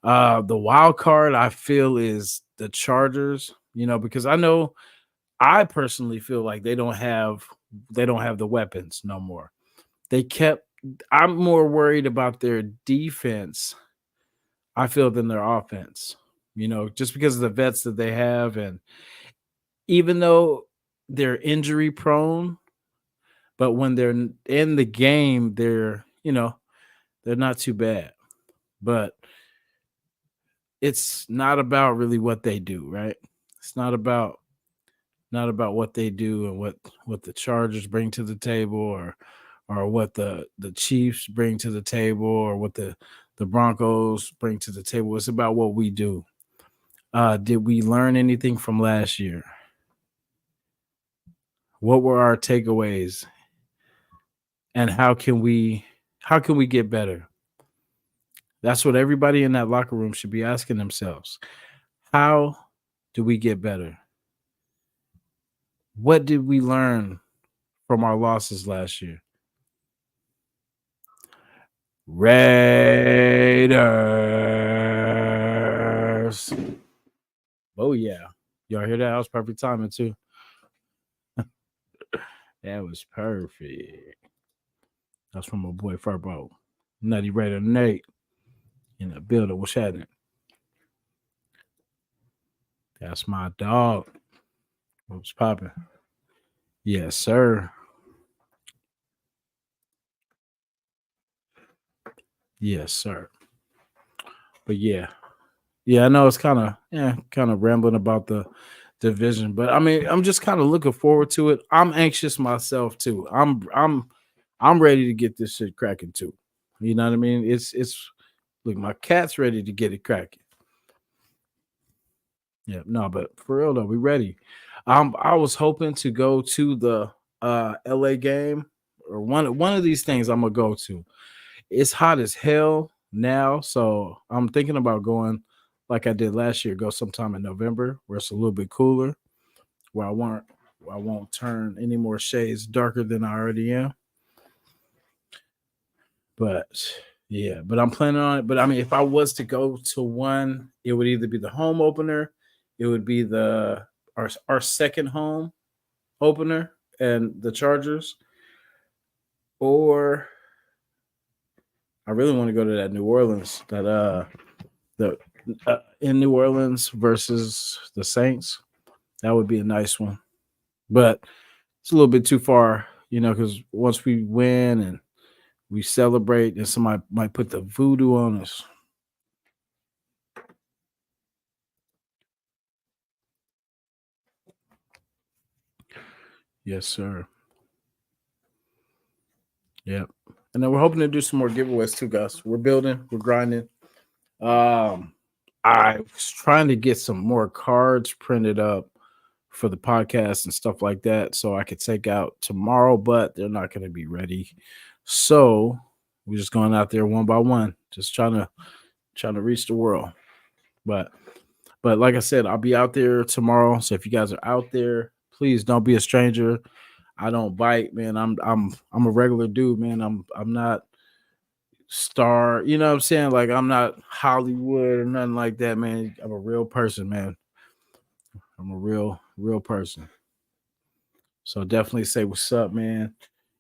Speaker 1: The wild card I feel is the Chargers, because I personally feel like they don't have the weapons no more. I'm more worried about their defense, I feel, than their offense, just because of the vets that they have. And even though they're injury prone, but when they're in the game, they're not too bad. But it's not about really what they do, right? It's not about what they do and what the Chargers bring to the table, or what the Chiefs bring to the table, or what the Broncos bring to the table. It's about what we do. Did we learn anything from last year? What were our takeaways? And how can we get better? That's what everybody in that locker room should be asking themselves. How do we get better? What did we learn from our losses last year? Raiders. Oh yeah. Y'all hear that? That was perfect timing too. That was perfect. That's from my boy Furbo. Nutty Raider Nate in the building. What's happening? That's my dog. What's popping? Yes, sir. Yes, sir. But yeah, I know it's kind of rambling about the division, but I'm just kind of looking forward to it. I'm anxious myself too. I'm ready to get this shit cracking too. You know what I mean? It's look, my cat's ready to get it cracking. Yeah, no, but for real though, we ready. I was hoping to go to the LA game, or one of these things I'm gonna go to. It's hot as hell now, so I'm thinking about going like I did last year, go sometime in November where it's a little bit cooler, where I won't turn any more shades darker than I already am. But yeah, but I'm planning on it. But if I was to go to one, it would either be the home opener, it would be our second home opener and the Chargers, or I really want to go to that New Orleans, that the in New Orleans versus the Saints. That would be a nice one, but it's a little bit too far, because once we win and we celebrate, and somebody might put the voodoo on us. Yes, sir. Yep. And then we're hoping to do some more giveaways too, guys. We're building, we're grinding. Um, I was trying to get some more cards printed up for the podcast and stuff like that, so I could take out tomorrow, but they're not going to be ready. So we're just going out there one by one, just trying to reach the world. But like I said, I'll be out there tomorrow. So if you guys are out there, please don't be a stranger. I don't bite, man. I'm a regular dude, man. I'm not star, you know what I'm saying? Like I'm not Hollywood or nothing like that, man. I'm a real person, man. I'm a real person. So definitely say what's up, man.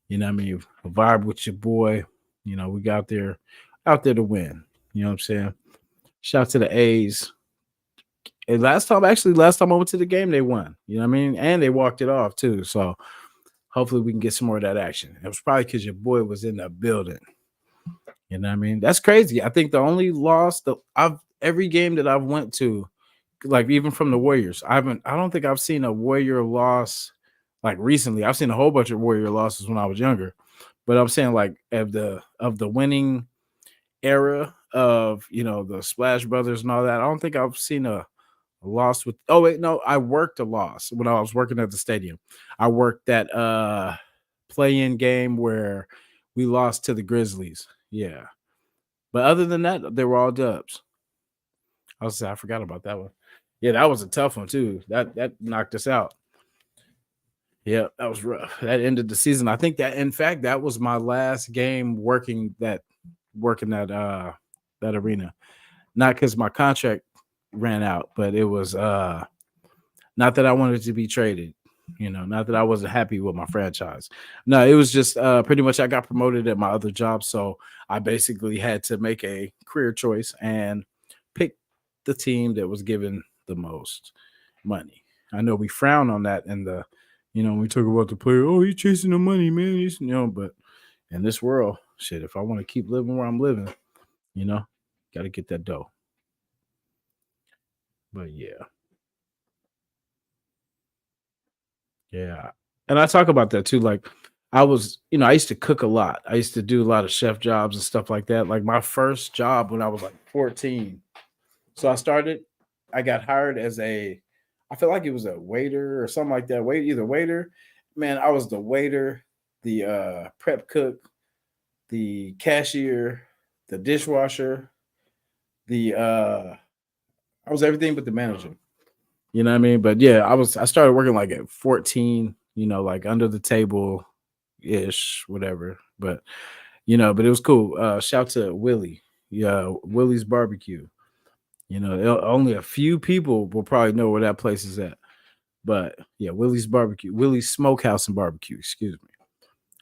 Speaker 1: You know what I mean? Vibe with your boy. We got there out there to win. You know what I'm saying? Shout out to the A's. And last time I went to the game, they won. You know what I mean? And they walked it off too. So hopefully we can get some more of that action. It was probably because your boy was in the building. You know what I mean? That's crazy. I think the only loss that I've every game that I've went to, like even from the Warriors, I don't think I've seen a Warrior loss like recently. I've seen a whole bunch of Warrior losses when I was younger. But I'm saying like of the winning era of the Splash Brothers and all that, I don't think I've seen a loss with. Oh wait, no, I worked a loss when I was working at the stadium. I worked that play-in game where we lost to the Grizzlies. Yeah. But other than that, they were all dubs. I forgot about that one. Yeah, that was a tough one too. That knocked us out. Yeah, that was rough. That ended the season. I think that in fact that was my last game working that arena. Not because my contract ran out, but it was not that I wanted to be traded, not that I wasn't happy with my franchise. No, it was just pretty much I got promoted at my other job. So I basically had to make a career choice and pick the team that was given the most money. I know we frown on that in when we talk about the player, oh, he's chasing the money, man. But in this world, shit, if I want to keep living where I'm living, got to get that dough. But yeah. Yeah. And I talk about that too. Like I used to cook a lot. I used to do a lot of chef jobs and stuff like that. Like my first job when I was like 14. So I got hired as I feel like it was a waiter or something like that. Either waiter. Man, I was the waiter, the prep cook, the cashier, the dishwasher, the I was everything but the manager. You know what I mean? But yeah, I started working like at 14, like under the table ish, whatever. But it was cool. Shout to Willie. Yeah, Willie's barbecue. Only a few people will probably know where that place is at. But yeah, Willie's barbecue, Willie's smokehouse and barbecue, excuse me.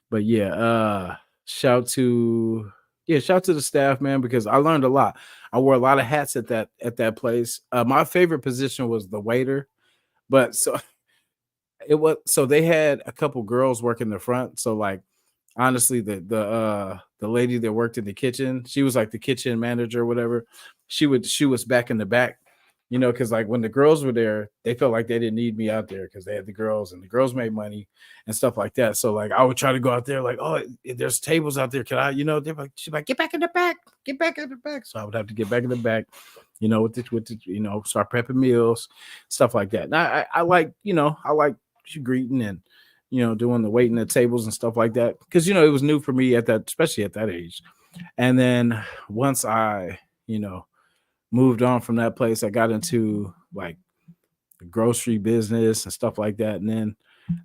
Speaker 1: But yeah, shout to shout to the staff, man, because I learned a lot. I wore a lot of hats at that place. My favorite position was the waiter, but so they had a couple girls working the front. So like honestly, the lady that worked in the kitchen, she was like the kitchen manager or whatever. She was back in the back, because like when the girls were there, they felt like they didn't need me out there because they had the girls and the girls made money and stuff like that. So like I would try to go out there like, oh, there's tables out there. Can I, they're like, she's like, get back in the back, get back in the back. So I would have to get back in the back, with the start prepping meals, stuff like that. And I like, I like greeting and doing the waiting at tables and stuff like that. Because it was new for me especially at that age. And then once I, moved on from that place, I got into like the grocery business and stuff like that. And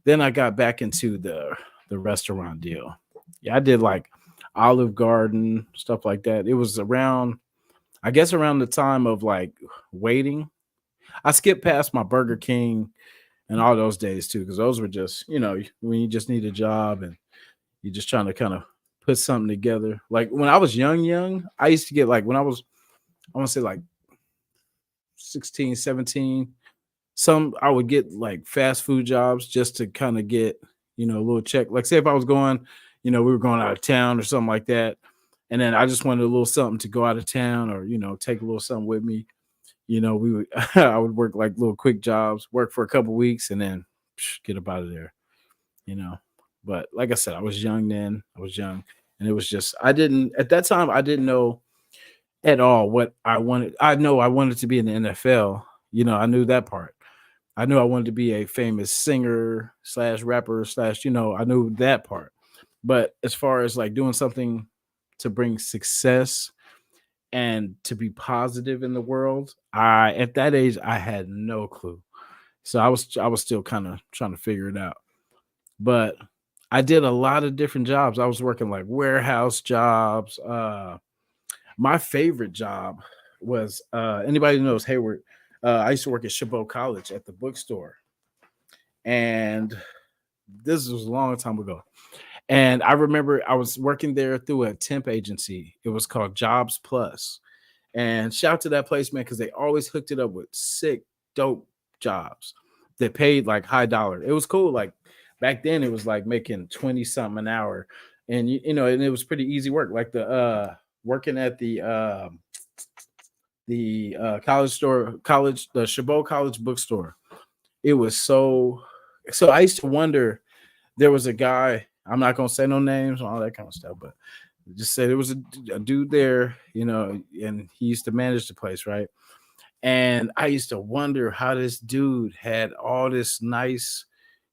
Speaker 1: then I got back into the restaurant deal. Yeah, I did like Olive Garden, stuff like that. It was I guess around the time of like waiting. I skipped past my Burger King and all those days too, because those were just, when you just need a job and you're just trying to kind of put something together. Like when I was young, I used to get like when I was, I want to say like 16, 17. Some I would get like fast food jobs just to kind of get, a little check. Like say if I was going, we were going out of town or something like that. And then I just wanted a little something to go out of town or, take a little something with me. We would I would work like little quick jobs, work for a couple weeks and then get up out of there, you know. But like I said, I was young then. I was young. And it was just I didn't at that time I didn't know at all what I wanted. I know I wanted to be in the NFL. I knew that part. I knew I wanted to be a famous singer slash rapper slash, I knew that part. But as far as like doing something to bring success and to be positive in the world, I at that age I had no clue. So I was still kind of trying to figure it out. But I did a lot of different jobs. I was working like warehouse jobs. My favorite job was anybody who knows Hayward. I used to work at Chabot College at the bookstore, and this was a long time ago. And I remember I was working there through a temp agency. It was called Jobs Plus. And shout out to that place, man, because they always hooked it up with sick, dope jobs that paid like high dollar. It was cool. Like back then, it was like making 20 something an hour. And and it was pretty easy work. Like the working at the the Chabot College bookstore. It was so I used to wonder. There was a guy, I'm not gonna say no names and all that kind of stuff, but just said there was a dude there, and he used to manage the place, right? And I used to wonder how this dude had all this nice,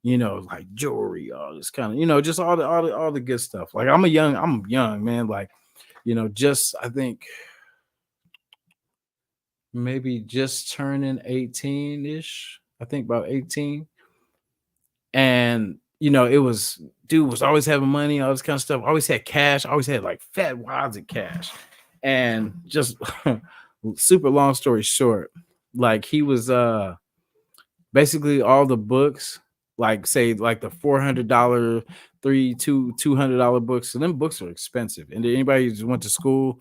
Speaker 1: like jewelry, all this kind of, just all the good stuff. Like I'm young, man. Like, just I think maybe just turning 18-ish. I think about 18. And it was dude was always having money, all this kind of stuff. Always had cash, always had like fat wads of cash. And just super long story short, like he was basically all the books, like say like the $400, $200 books. So them books are expensive. And anybody who went to school,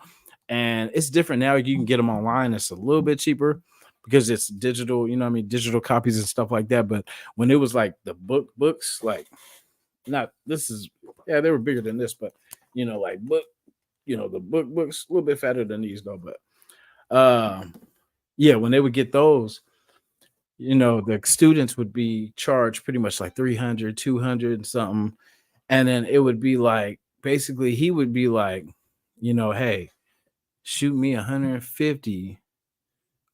Speaker 1: and it's different now. You can get them online. It's a little bit cheaper because it's digital, digital copies and stuff like that. But when it was like the books, like not this is yeah, they were bigger than this, but like the books a little bit fatter than these though. But yeah, when they would get those, the students would be charged pretty much like 300, 200 and something. And then it would be like basically he would be like, hey, shoot me 150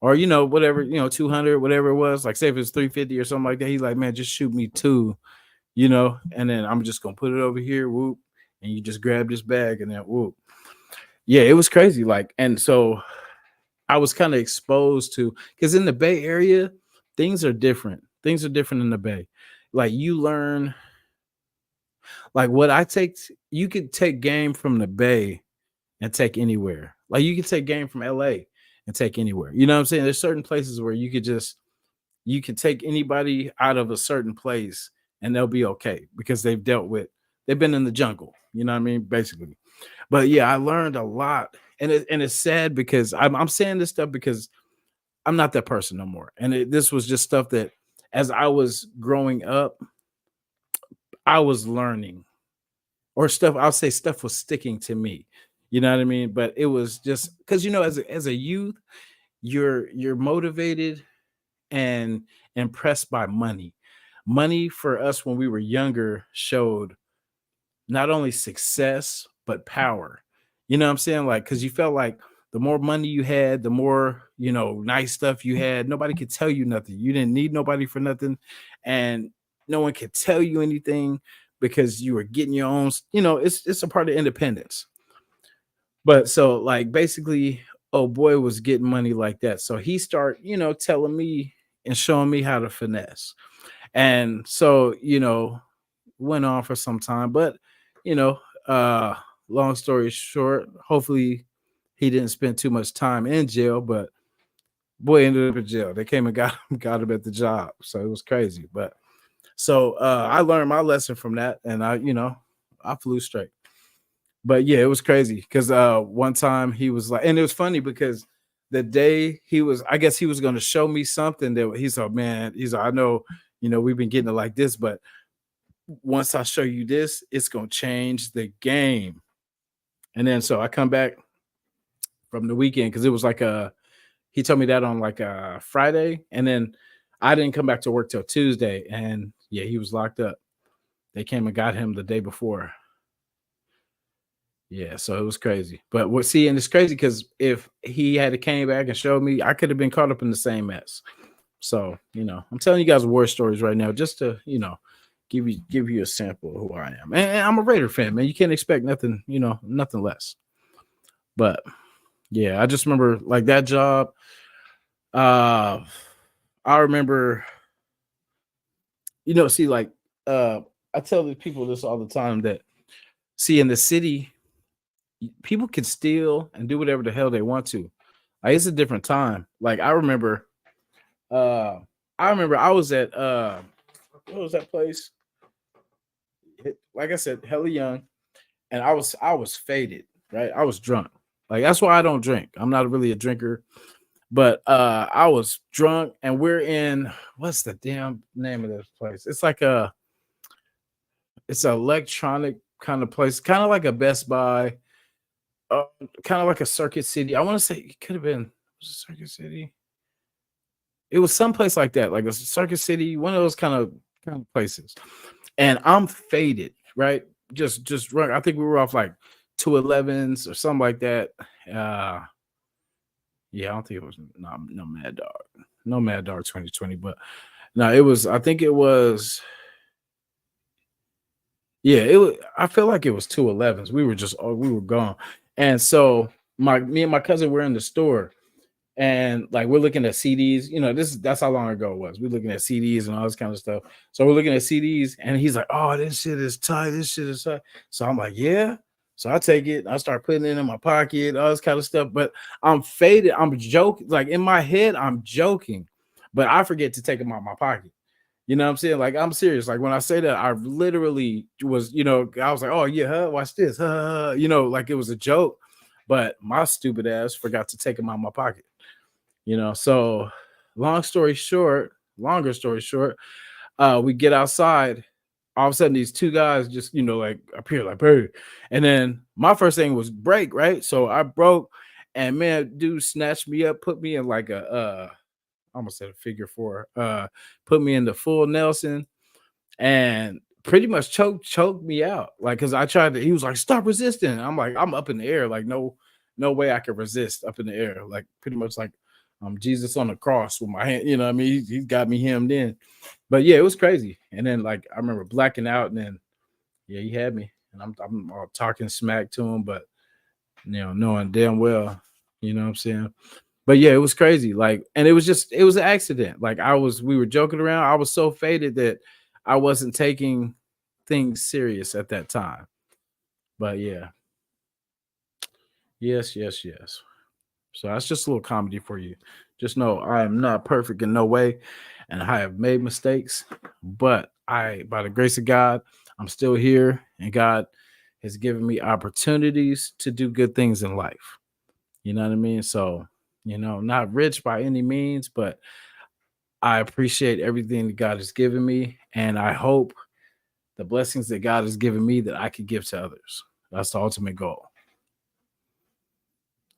Speaker 1: or whatever, 200, whatever it was, like say if it's 350 or something like that. He's like, man, just shoot me two, and then I'm just gonna put it over here, whoop, and you just grab this bag and then whoop. Yeah, it was crazy. Like, and so I was kind of exposed to, because in the Bay Area, things are different. Things are different in the Bay. Like you learn, like what I take, you could take game from the Bay and take anywhere. Like you could take game from LA and take anywhere. You know what I'm saying? There's certain places where you could take anybody out of a certain place and they'll be okay because they've been in the jungle. You know what I mean? Basically. But yeah, I learned a lot. And it's sad because I'm saying this stuff because I'm not that person no more. And this was just stuff that as I was growing up, I was learning, or stuff. I'll say stuff was sticking to me. You know what I mean? But it was just because as a youth, you're motivated and impressed by money. Money for us when we were younger showed not only success but power. You know what I'm saying? Like, because you felt like the more money you had, the more nice stuff you had. Nobody could tell you nothing. You didn't need nobody for nothing, and no one could tell you anything because you were getting your own. It's a part of independence. But so like basically, oh boy was getting money like that. So he start, telling me and showing me how to finesse. And so, went on for some time. But, you know, uh long story short, hopefully he didn't spend too much time in jail, but boy ended up in jail. They came and got him at the job. So it was crazy. But so I learned my lesson from that, and I flew straight. But yeah, it was crazy because one time he was like, and it was funny because the day he was, I guess he was going to show me something that he's like, man, he's like, I know, we've been getting it like this, but once I show you this, it's going to change the game. And then so I come back from the weekend because it was like he told me that on like a Friday, and then I didn't come back to work till Tuesday, and yeah, he was locked up. They came and got him the day before. Yeah, so it was crazy. But what see, and it's crazy because if he had came back and showed me, I could have been caught up in the same mess. So, I'm telling you guys war stories right now just to, give you a sample of who I am. And I'm a Raider fan, man. You can't expect nothing, nothing less. But yeah, I just remember like that job. Uh I remember, see, like I tell the people this all the time that see in the city, people can steal and do whatever the hell they want to. Like it's a different time. Like uh I remember I was at what was that place? Like I said, hella young, and I was faded, right? I was drunk. Like that's why I don't drink. I'm not really a drinker, but I was drunk, and we're in what's the damn name of this place? It's an electronic kind of place, kind of like a Best Buy, uh, kind of like a Circuit City. I want to say it could have been was it Circuit City. It was someplace like that, like a Circuit City, one of those kind of places. And I'm faded, right? Just run. I think we were off like 211s or something like that. Uh yeah, I don't think it was no Mad Dog. No Mad Dog 2020, but no, it was I think it was yeah, it was I feel like it was 211s. We were gone. And so me and my cousin were in the store, and like we're looking at CDs. That's how long ago it was. We're looking at CDs and all this kind of stuff. So we're looking at CDs, and he's like, "Oh, this shit is tight. This shit is tight." So I'm like, "Yeah." So I take it. I start putting it in my pocket, all this kind of stuff. But I'm faded. I'm joking. Like in my head, I'm joking, but I forget to take them out my pocket. You know what I'm saying? Like I'm serious. Like when I say that, I literally was, I was like, "Oh yeah, huh? Watch this, huh?" Like it was a joke. But my stupid ass forgot to take them out my pocket. So longer story short, we get outside. All of a sudden, these two guys just, like appear like, "Hey," and then my first thing was break, right? So I broke, and man, dude snatched me up, put me in like I almost said a figure four, put me in the full Nelson, and pretty much choked me out. Like, cause I tried to, he was like, "Stop resisting." I'm like, I'm up in the air, like no way I could resist up in the air. Like pretty much like Jesus on the cross with my hand, what I mean? He's got me hemmed in. But yeah, it was crazy. And then like I remember blacking out, and then yeah, he had me. And I'm all talking smack to him, but knowing damn well, what I'm saying. But yeah, it was crazy. Like, and it was an accident. Like we were joking around. I was so faded that I wasn't taking things serious at that time. But yeah, yes, yes, yes. So that's just a little comedy for you. Just know I am not perfect in no way, and I have made mistakes, but by the grace of God, I'm still here, and God has given me opportunities to do good things in life. You know what I mean? So, not rich by any means, but I appreciate everything that God has given me, and I hope the blessings that God has given me that I could give to others. That's the ultimate goal.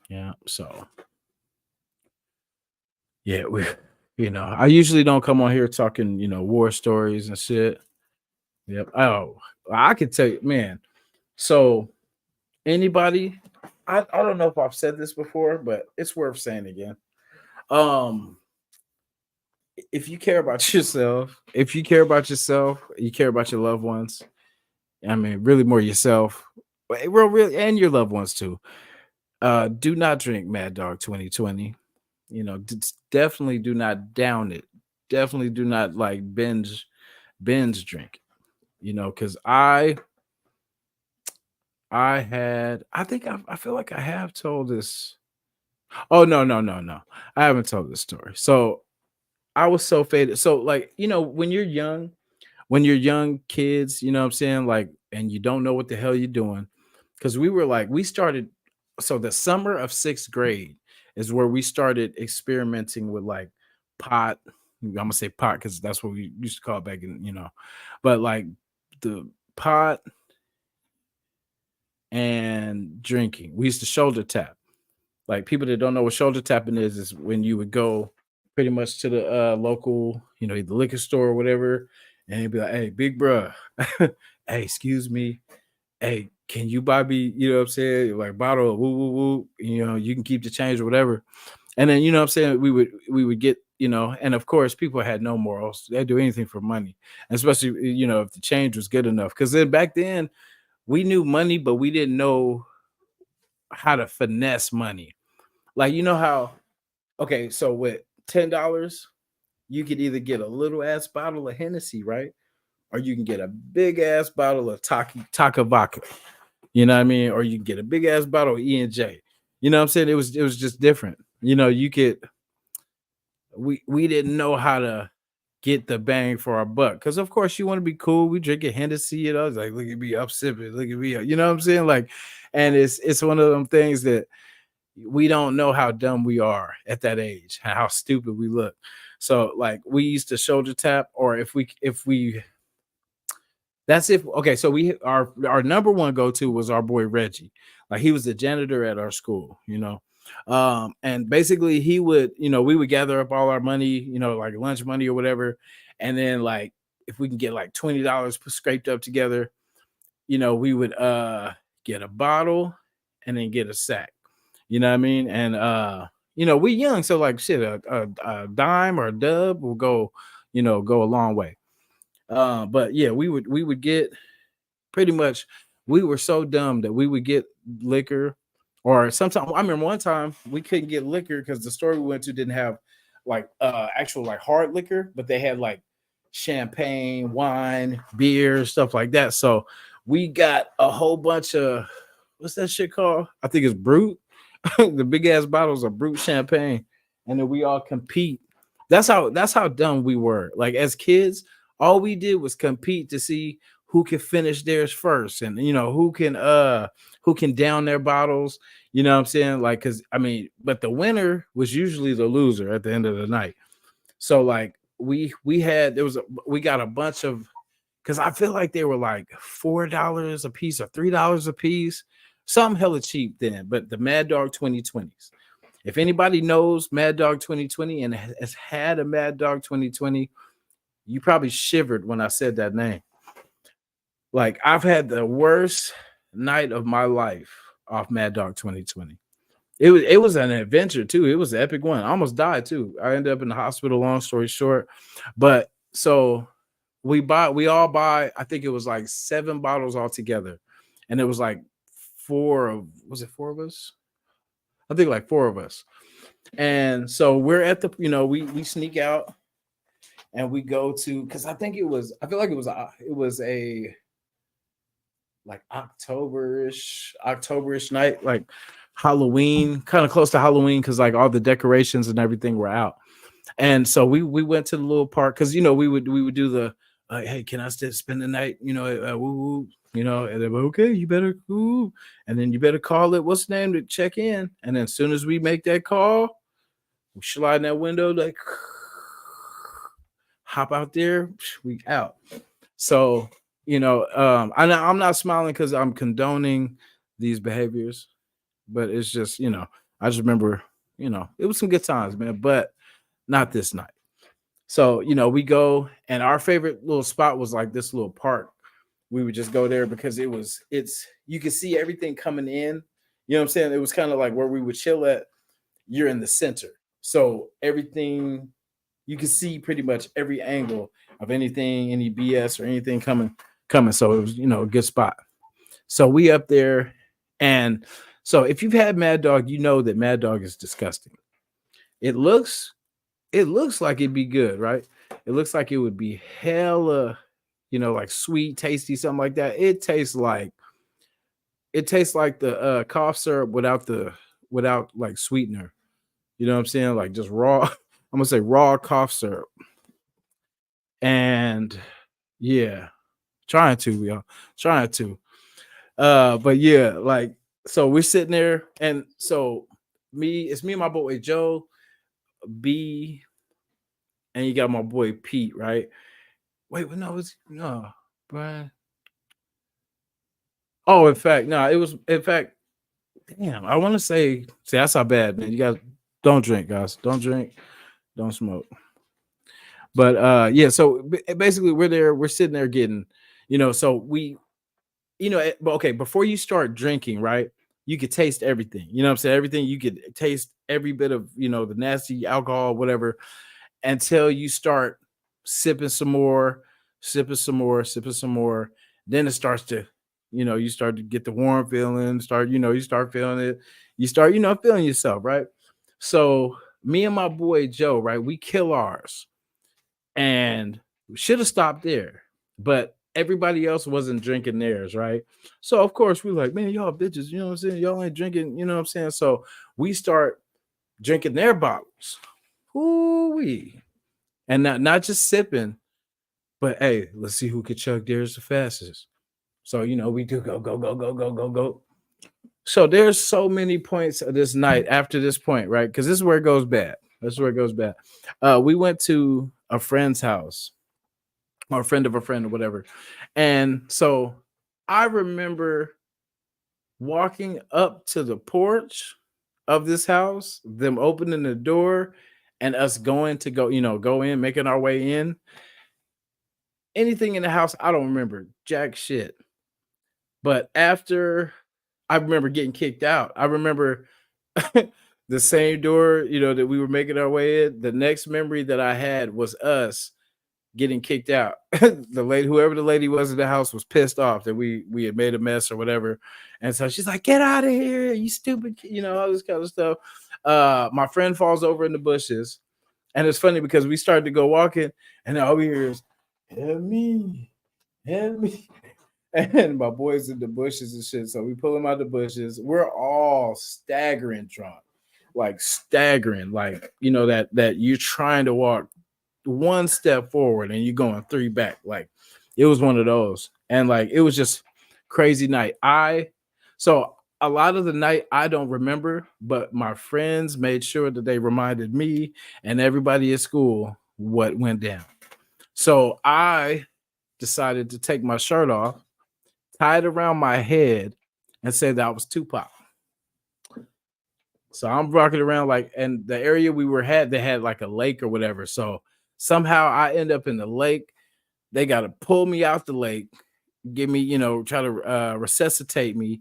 Speaker 1: Yeah. So, yeah, I usually don't come on here talking, war stories and shit. Yep. Oh, I could tell you, man. So, anybody, I don't know if I've said this before, but it's worth saying again. Um, if you care about yourself, you care about your loved ones. I mean, really more yourself, really, and your loved ones too. Do not drink Mad Dog 2020. Definitely do not down it. Definitely do not like binge drink. Because I feel like I have told this. Oh no, no, no, no. I haven't told this story. So I was so faded. So like, when you're young kids, you know what I'm saying? Like, and you don't know what the hell you're doing. Cause we started, so the summer of sixth grade is where we started experimenting with like pot. I'm gonna say pot because that's what we used to call it back in, but like the pot and drinking. We used to shoulder tap. Like people that don't know what shoulder tapping is when you would go pretty much to the local, either liquor store or whatever, and they'd be like, "Hey, big bruh, hey, excuse me, hey, can you buy me, what I'm saying, like bottle of woo woo woo, you can keep the change or whatever." And then what I'm saying, we would get, and of course people had no morals. They'd do anything for money, and especially if the change was good enough. Because then back then we knew money, but we didn't know how to finesse money. Like how okay, so with $10, you could either get a little ass bottle of Hennessy, right? Or you can get a big ass bottle of Taka vodka. You know what I mean? Or you can get a big ass bottle of E&J. You know what I'm saying? It was just different. You could we didn't know how to get the bang for our buck. Because of course you want to be cool. We drink a Hennessy, it's like, look at me up sipping, look at me, you know what I'm saying? Like, and it's one of them things that we don't know how dumb we are at that age and how stupid we look. So like we used to shoulder tap, or if we that's if okay, so our number one go-to was our boy Reggie. Like he was the janitor at our school. And basically he would, we would gather up all our money, like lunch money or whatever, and then like if we can get like $20 scraped up together, we would get a bottle and then get a sack. You know what I mean? And we young, so like shit, a dime or a dub will go a long way. But yeah, we would get pretty much. We were so dumb that we would get liquor, or sometimes I remember one time we couldn't get liquor because the store we went to didn't have like actual like hard liquor, but they had like champagne, wine, beer, stuff like that. So we got a whole bunch of what's that shit called? I think it's brute. The big ass bottles of brute champagne, and then we all compete. That's how dumb we were. Like as kids, all we did was compete to see who can finish theirs first, and who can down their bottles. You know what I'm saying? Like, cause I mean, but the winner was usually the loser at the end of the night. So like we had there was a we got a bunch of because I feel like they were like $4 a piece or $3 a piece, something hella cheap then. But the Mad Dog 2020s. If anybody knows Mad Dog 2020 and has had a Mad Dog 2020, you probably shivered when I said that name. Like I've had the worst night of my life off Mad Dog 2020. It was an adventure too. It was an epic one. I almost died too. I ended up in the hospital, long story short. But so we all buy, I think it was like 7 bottles altogether. And it was like was it four of us? I think like four of us. And so we're at we sneak out and we go to because I feel like it was a like Octoberish night, like Halloween, kind of close to Halloween, because like all the decorations and everything were out. And so we went to the little park because we would do the hey, can I still spend the night? Woo woo. And then okay, you better woo, and then you better call it what's the name to check in. And then as soon as we make that call, we slide in that window like hop out there, we out. So I'm not smiling because I'm condoning these behaviors, but it's just I just remember it was some good times, man, but not this night. So we go, and our favorite little spot was like this little park. We would just go there because it's you could see everything coming in. You know what I'm saying? It was kind of like where we would chill at. You're in the center, so everything you can see pretty much every angle of anything, any BS or anything coming. So it was a good spot. So we up there, and so if you've had Mad Dog, you know that Mad Dog is disgusting. It looks it looks like it'd be good, right? It looks like it would be hella, like sweet, tasty, something like that. It tastes like the cough syrup without like sweetener. You know what I'm saying? Like just raw, I'm gonna say raw cough syrup. And yeah, trying to, y'all. Trying to. But yeah, like so we're sitting there, and so it's me and my boy Joe, B, and you got my boy Pete, right? Wait, well, no, it's no, Brian. Oh, in fact, no, it was in fact, damn, I want to say, see, that's how bad, man. You guys don't drink, guys. Don't drink, don't smoke. But yeah, so basically we're there, we're sitting there getting, so but okay, before you start drinking, right? You could taste everything. You know what I'm saying? Everything you could taste every bit of, the nasty alcohol, whatever, until you start sipping some more, sipping some more, sipping some more. Then it starts to, you start to get the warm feeling, you start feeling it. You start, feeling yourself, right? So me and my boy Joe, right? We kill ours and we should have stopped there, but everybody else wasn't drinking theirs, right? So of course we're like, man, y'all bitches, you know what I'm saying? Y'all ain't drinking, you know what I'm saying? So we start drinking their bottles. Ooh-wee. And not just sipping, but hey, let's see who could chug theirs the fastest. So we do go, go, go, go, go, go, go. So there's so many points of this night after this point, right? Because this is where it goes bad. That's where it goes bad. We went to a friend's house, or a friend of a friend or whatever. And so I remember walking up to the porch of this house, them opening the door and us going to go in, making our way in. Anything in the house, I don't remember jack shit. But after I remember getting kicked out, I remember the same door, that we were making our way in. The next memory that I had was us getting kicked out. The lady, whoever the lady was in the house, was pissed off that we had made a mess or whatever. And so she's like, get out of here, you stupid, all this kind of stuff. My friend falls over in the bushes. And it's funny because we started to go walking, and all we hear is, help me, help me. And my boy's in the bushes and shit. So we pull him out of the bushes. We're all staggering drunk, like staggering, like that you're trying to walk one step forward and you're going three back. Like it was one of those. And like it was just crazy night. So a lot of the night I don't remember, but my friends made sure that they reminded me and everybody at school what went down. So I decided to take my shirt off, tie it around my head, and say that I was Tupac. So I'm rocking around like, and the area we they had like a lake or whatever. So somehow I end up in the lake. They got to pull me out the lake, give me, try to resuscitate me.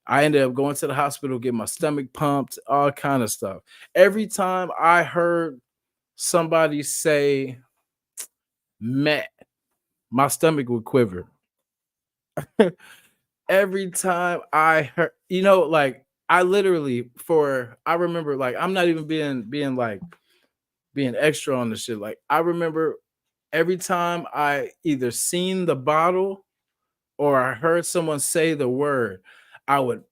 Speaker 1: I ended up going to the hospital, get my stomach pumped, all kind of stuff. Every time I heard somebody say Matt, my stomach would quiver. Every time I heard, like I literally I remember, like, I'm not even being extra on the shit. Like I remember every time I either seen the bottle or I heard someone say the word, I would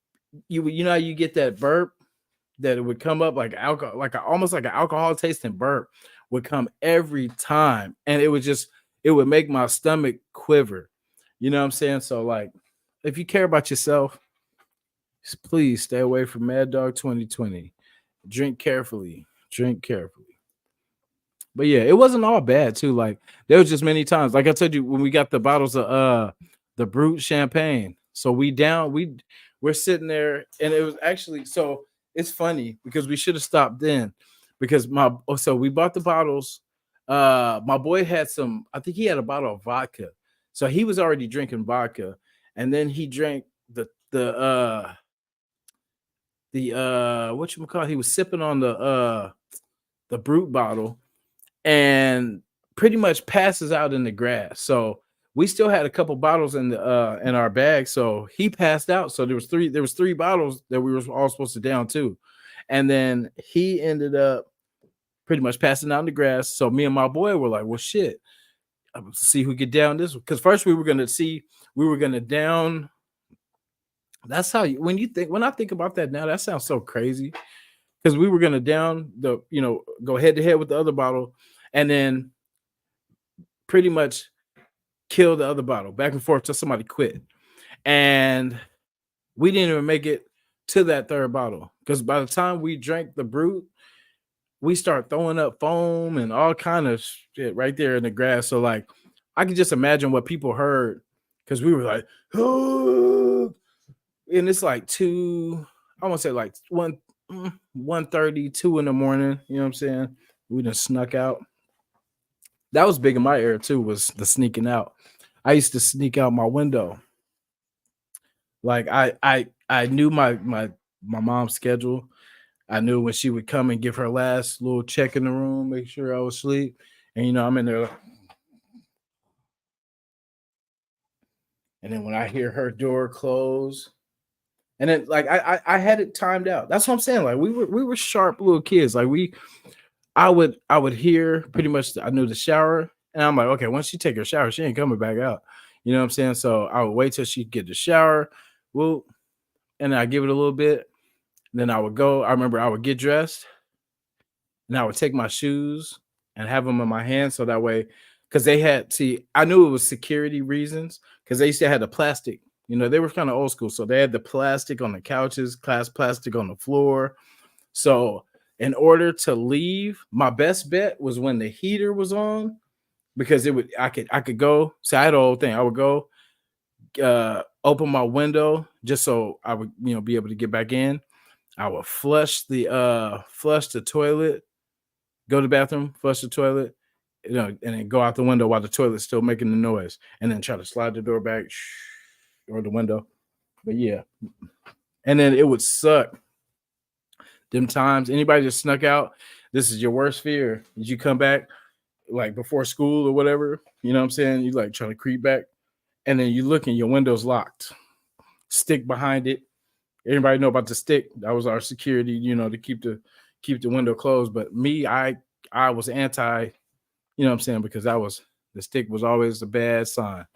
Speaker 1: how you get that burp that it would come up like alcohol, like almost like an alcohol tasting burp would come every time, and it would make my stomach quiver. You know what I'm saying? So like, if you care about yourself, please stay away from Mad Dog 2020. Drink carefully. Drink carefully. But yeah, it wasn't all bad too. Like there was just many times, like I told you, when we got the bottles of the brute champagne. So we're sitting there, and it was actually, so it's funny because we should have stopped then, because so we bought the bottles. My boy had I think he had a bottle of vodka. So he was already drinking vodka, and then he drank the whatchamacallit, he was sipping on the brute bottle and pretty much passes out in the grass. So we still had a couple bottles in our bag. So he passed out. So there was three bottles that we were all supposed to down too. And then he ended up pretty much passing out in the grass. So me and my boy were like, well, shit, see who get down this. Because first we were gonna down. That's how when I think about that now, that sounds so crazy. because we were gonna go head to head with the other bottle, and then pretty much kill the other bottle back and forth till somebody quit. And we didn't even make it to that third bottle because by the time we drank the brute, we start throwing up foam and all kind of shit right there in the grass. So like, I can just imagine what people heard because we were like, oh, and it's like I want to say like 1:30, 2 in the morning. You know what I'm saying? We done snuck out. That was big in my era too. Was the sneaking out. I used to sneak out my window. Like I knew my mom's schedule. I knew when she would come and give her last little check in the room, make sure I was asleep. And I'm in there. And then when I hear her door close, and then like I had it timed out. That's what I'm saying. Like we were sharp little kids. Like I would hear pretty much I knew the shower, and I'm like, okay, once she take her shower, she ain't coming back out. You know what I'm saying? So I would wait till she get the shower. Well, and I give it a little bit. Then I would go. I remember I would get dressed and I would take my shoes and have them in my hand so that way, because I knew it was security reasons because they used to have the plastic. They were kind of old school, so they had the plastic on the couches, class plastic on the floor. So in order to leave, my best bet was when the heater was on because I could go. So I had the whole thing. I would go open my window just so I would be able to get back in. I would flush the toilet, go to the bathroom, flush the toilet, and then go out the window while the toilet's still making the noise, and then try to slide the door back or the window. But yeah, and then it would suck. Them times, anybody just snuck out. This is your worst fear. Did you come back like before school or whatever? You know what I'm saying? You like trying to creep back, and then you look and your window's locked. Stick behind it. Everybody know about the stick. That was our security, to keep the window closed. But me, I was anti, what I'm saying, because the stick was always a bad sign.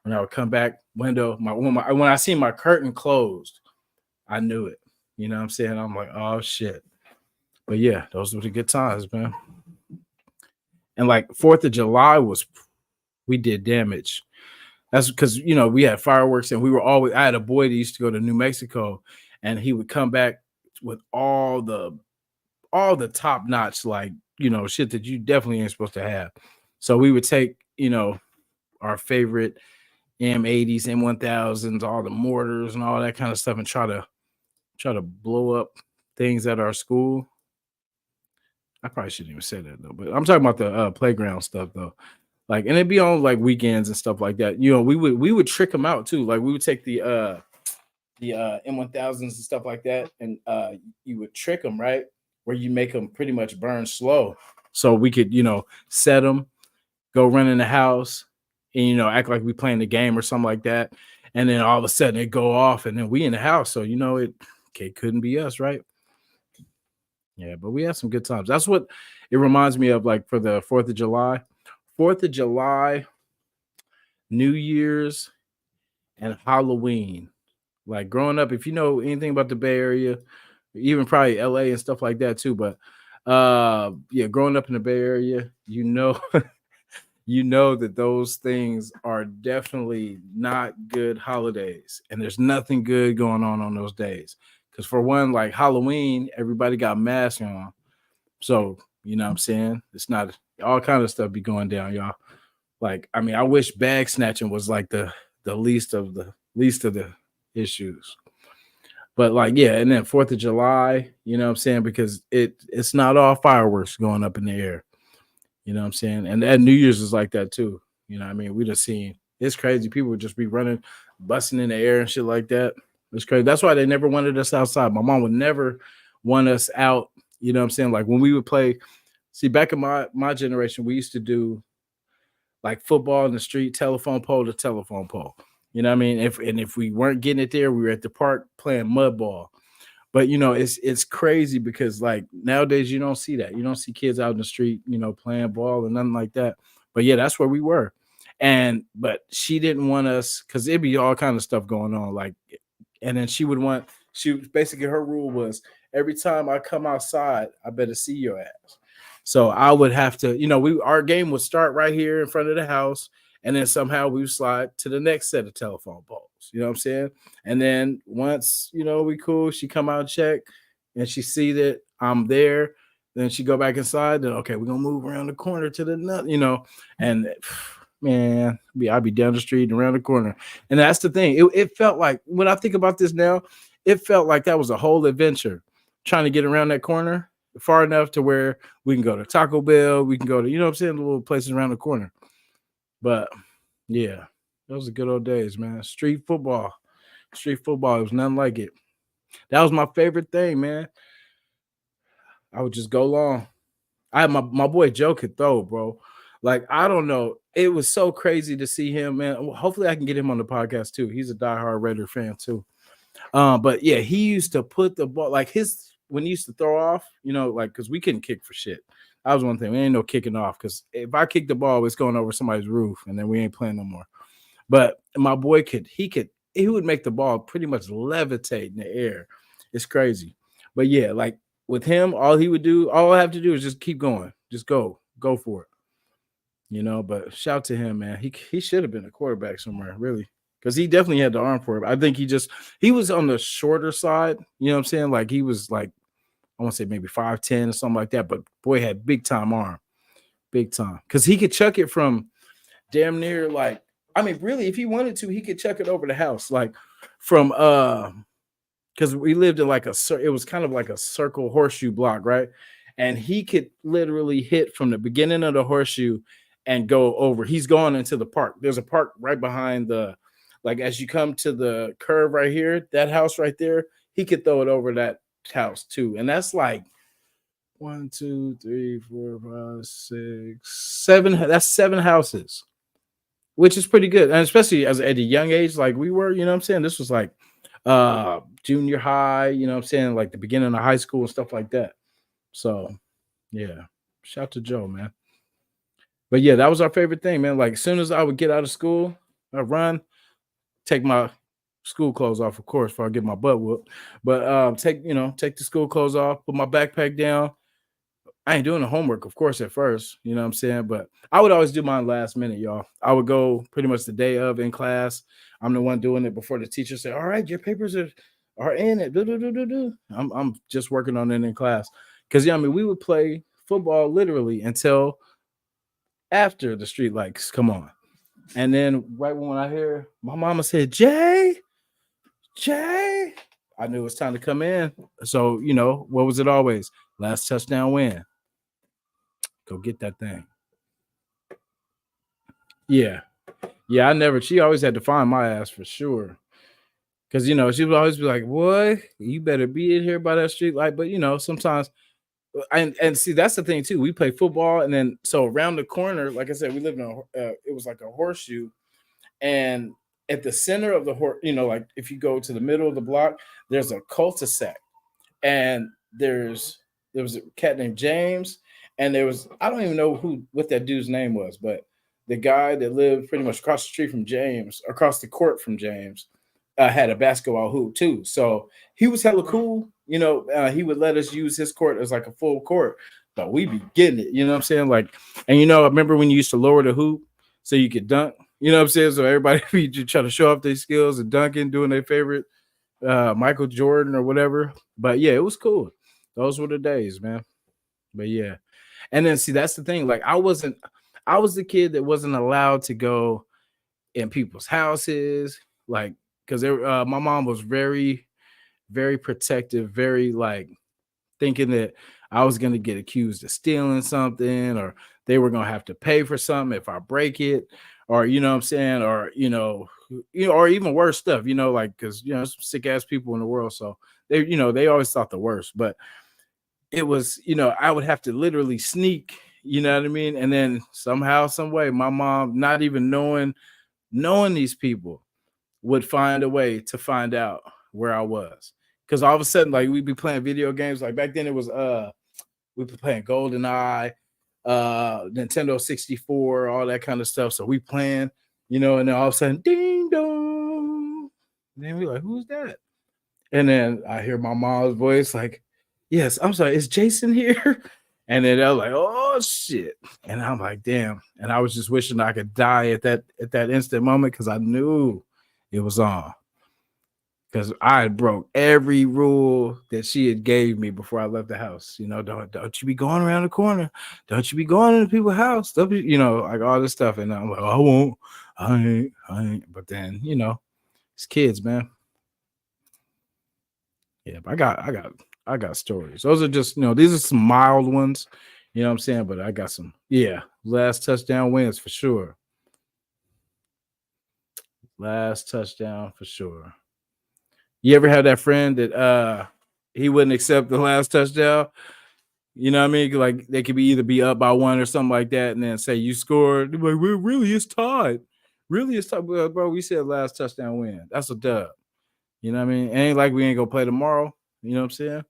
Speaker 1: When I would come back, window, when I see my curtain closed, I knew it. You know what I'm saying? I'm like, oh shit. But yeah, those were the good times, man. And like 4th of July we did damage. That's because we had fireworks and I had a boy that used to go to New Mexico and he would come back with all the top notch, like, shit that you definitely ain't supposed to have. So we would take, our favorite M80s, M1000s, all the mortars and all that kind of stuff and try to blow up things at our school. I probably shouldn't even say that though, but I'm talking about the playground stuff though. Like, and it'd be on like weekends and stuff like that. We would trick them out too. Like we would take the M1000s and stuff like that, and you would trick them, right? Where you make them pretty much burn slow, so we could set them, go run in the house, and act like we playing the game or something like that, and then all of a sudden it go off, and then we in the house, so it couldn't be us, right? Yeah, but we had some good times. That's what it reminds me of, like for the 4th of July. 4th of July, New Year's, and Halloween. Like growing up, if you know anything about the Bay Area, even probably LA and stuff like that too, but yeah, growing up in the Bay Area, you know that those things are definitely not good holidays, and there's nothing good going on those days. Because for one, like Halloween, everybody got masks on, so you know what I'm saying, it's not all kind of stuff be going down, y'all. Like, I mean, I wish bag snatching was like the least of the issues. But like, yeah, and then 4th of July, you know what I'm saying? Because it's not all fireworks going up in the air. You know what I'm saying? And New Year's is like that too. You know what I mean? We just seen it's crazy. People would just be running, busting in the air and shit like that. It's crazy. That's why they never wanted us outside. My mom would never want us out. You know what I'm saying? Like when we would play, see, back in my generation, we used to do like football in the street, telephone pole to telephone pole. You know what I mean? If we weren't getting it there, we were at the park playing mud ball. But it's crazy because like nowadays you don't see that. You don't see kids out in the street, playing ball or nothing like that. But yeah, that's where we were. But she didn't want us because it'd be all kind of stuff going on. Like, and then she basically her rule was every time I come outside, I better see your ass. So I would have to, our game would start right here in front of the house, and then somehow we would slide to the next set of telephone poles. You know what I'm saying? And then once we cool, she come out and check, and she see that I'm there. Then she go back inside. Then okay, we're gonna move around the corner to the and man, I'd be down the street and around the corner. And that's the thing. It felt like when I think about this now, it felt like that was a whole adventure trying to get around that corner far enough to where we can go to Taco Bell, we can go to, what I'm saying, the little places around the corner. But yeah, those are good old days, man. Street football. Street football, it was nothing like it. That was my favorite thing, man. I would just go long. I had my boy Joe could throw, bro. Like, I don't know. It was so crazy to see him, man. Hopefully I can get him on the podcast too. He's a diehard Raider fan too. But yeah, he used to put the ball like when he used to throw off, like because we couldn't kick for shit. That was one thing. We ain't no kicking off because if I kick the ball, it's going over somebody's roof, and then we ain't playing no more. But my boy he would make the ball pretty much levitate in the air. It's crazy. But yeah, like with him, all I have to do is just keep going. Just go for it. But shout to him, man. He should have been a quarterback somewhere, really. Because he definitely had the arm for it. I think he was on the shorter side. You know what I'm saying? Like he was like, I want to say maybe 5'10" or something like that. But boy had big time arm. Big time. Because he could chuck it from damn near like, I mean, really, if he wanted to, he could chuck it over the house. Like from because we lived in it was kind of like a circle horseshoe block, right? And he could literally hit from the beginning of the horseshoe and go over. He's going into the park. There's a park right behind as you come to the curve right here, that house right there, he could throw it over that house too. And that's like 1, 2, 3, 4, 5, 6, 7. That's 7 houses, which is pretty good. And especially at a young age, like we were, what I'm saying? This was like junior high, what I'm saying? Like the beginning of high school and stuff like that. So yeah, shout to Joe, man. But yeah, that was our favorite thing, man. Like as soon as I would get out of school, I'd run, take my school clothes off, of course, before I get my butt whooped. But take the school clothes off, put my backpack down. I ain't doing the homework, of course, at first, you know what I'm saying? But I would always do mine last minute, y'all. I would go pretty much the day of in class. I'm the one doing it before the teacher say, all right, your papers are in it. I'm just working on it in class. Because we would play football literally until after the street lights come on. And then right when I hear my mama said, Jay, I knew it was time to come in. So, what was it always? Last touchdown win. Go get that thing. Yeah. Yeah, she always had to find my ass for sure. Because, she would always be like, boy, you better be in here by that street light. But, sometimes, and see, that's the thing too. We play football. And then, so around the corner, like I said, we lived in it was like a horseshoe. And at the center of the like if you go to the middle of the block, there's a cul-de-sac. And there was a cat named James. And I don't even know what that dude's name was, but the guy that lived pretty much across the street from James, across the court from James, had a basketball hoop too. So he was hella cool. He would let us use his court as like a full court, but we be getting it. You know what I'm saying? Like, and I remember when you used to lower the hoop so you could dunk. You know what I'm saying? So everybody try to show off their skills and dunking, doing their favorite Michael Jordan or whatever. But yeah, it was cool. Those were the days, man. But yeah. And then see, that's the thing. Like I was the kid that wasn't allowed to go in people's houses, like because my mom was very, very protective, very like thinking that I was gonna get accused of stealing something, or they were gonna have to pay for something if I break it, or what I'm saying, or or even worse stuff, like because some sick ass people in the world, so they always thought the worst, but it was, I would have to literally sneak, you know what I mean? And then somehow, some way, my mom, not even knowing these people, would find a way to find out where I was. Because all of a sudden, like we'd be playing video games. Like back then it was we'd be playing GoldenEye, Nintendo 64, all that kind of stuff. So we playing, and then all of a sudden, ding dong. And then we're like, who's that? And then I hear my mom's voice like, Yes, I'm sorry, is Jason here? And then they're like, oh shit. And I'm like, damn. And I was just wishing I could die at that instant moment because I knew it was on. Because I had broke every rule that she had gave me before I left the house. You know, don't you be going around the corner. Don't you be going into people's house. Don't be, you know, like all this stuff. And I'm like, I won't. I ain't. But then, you know, it's kids, man. Yeah, but I got stories. Those are just, you know, these are some mild ones. You know what I'm saying? But I got some, yeah, last touchdown wins for sure. Last touchdown for sure. You ever had that friend that he wouldn't accept the last touchdown? You know what I mean? Like they could be either be up by one or something like that, and then say you scored. They're like, well, really, it's tied. Really, it's tied. Well, bro, we said last touchdown win. That's a dub. You know what I mean? It ain't like we ain't gonna play tomorrow. You know what I'm saying?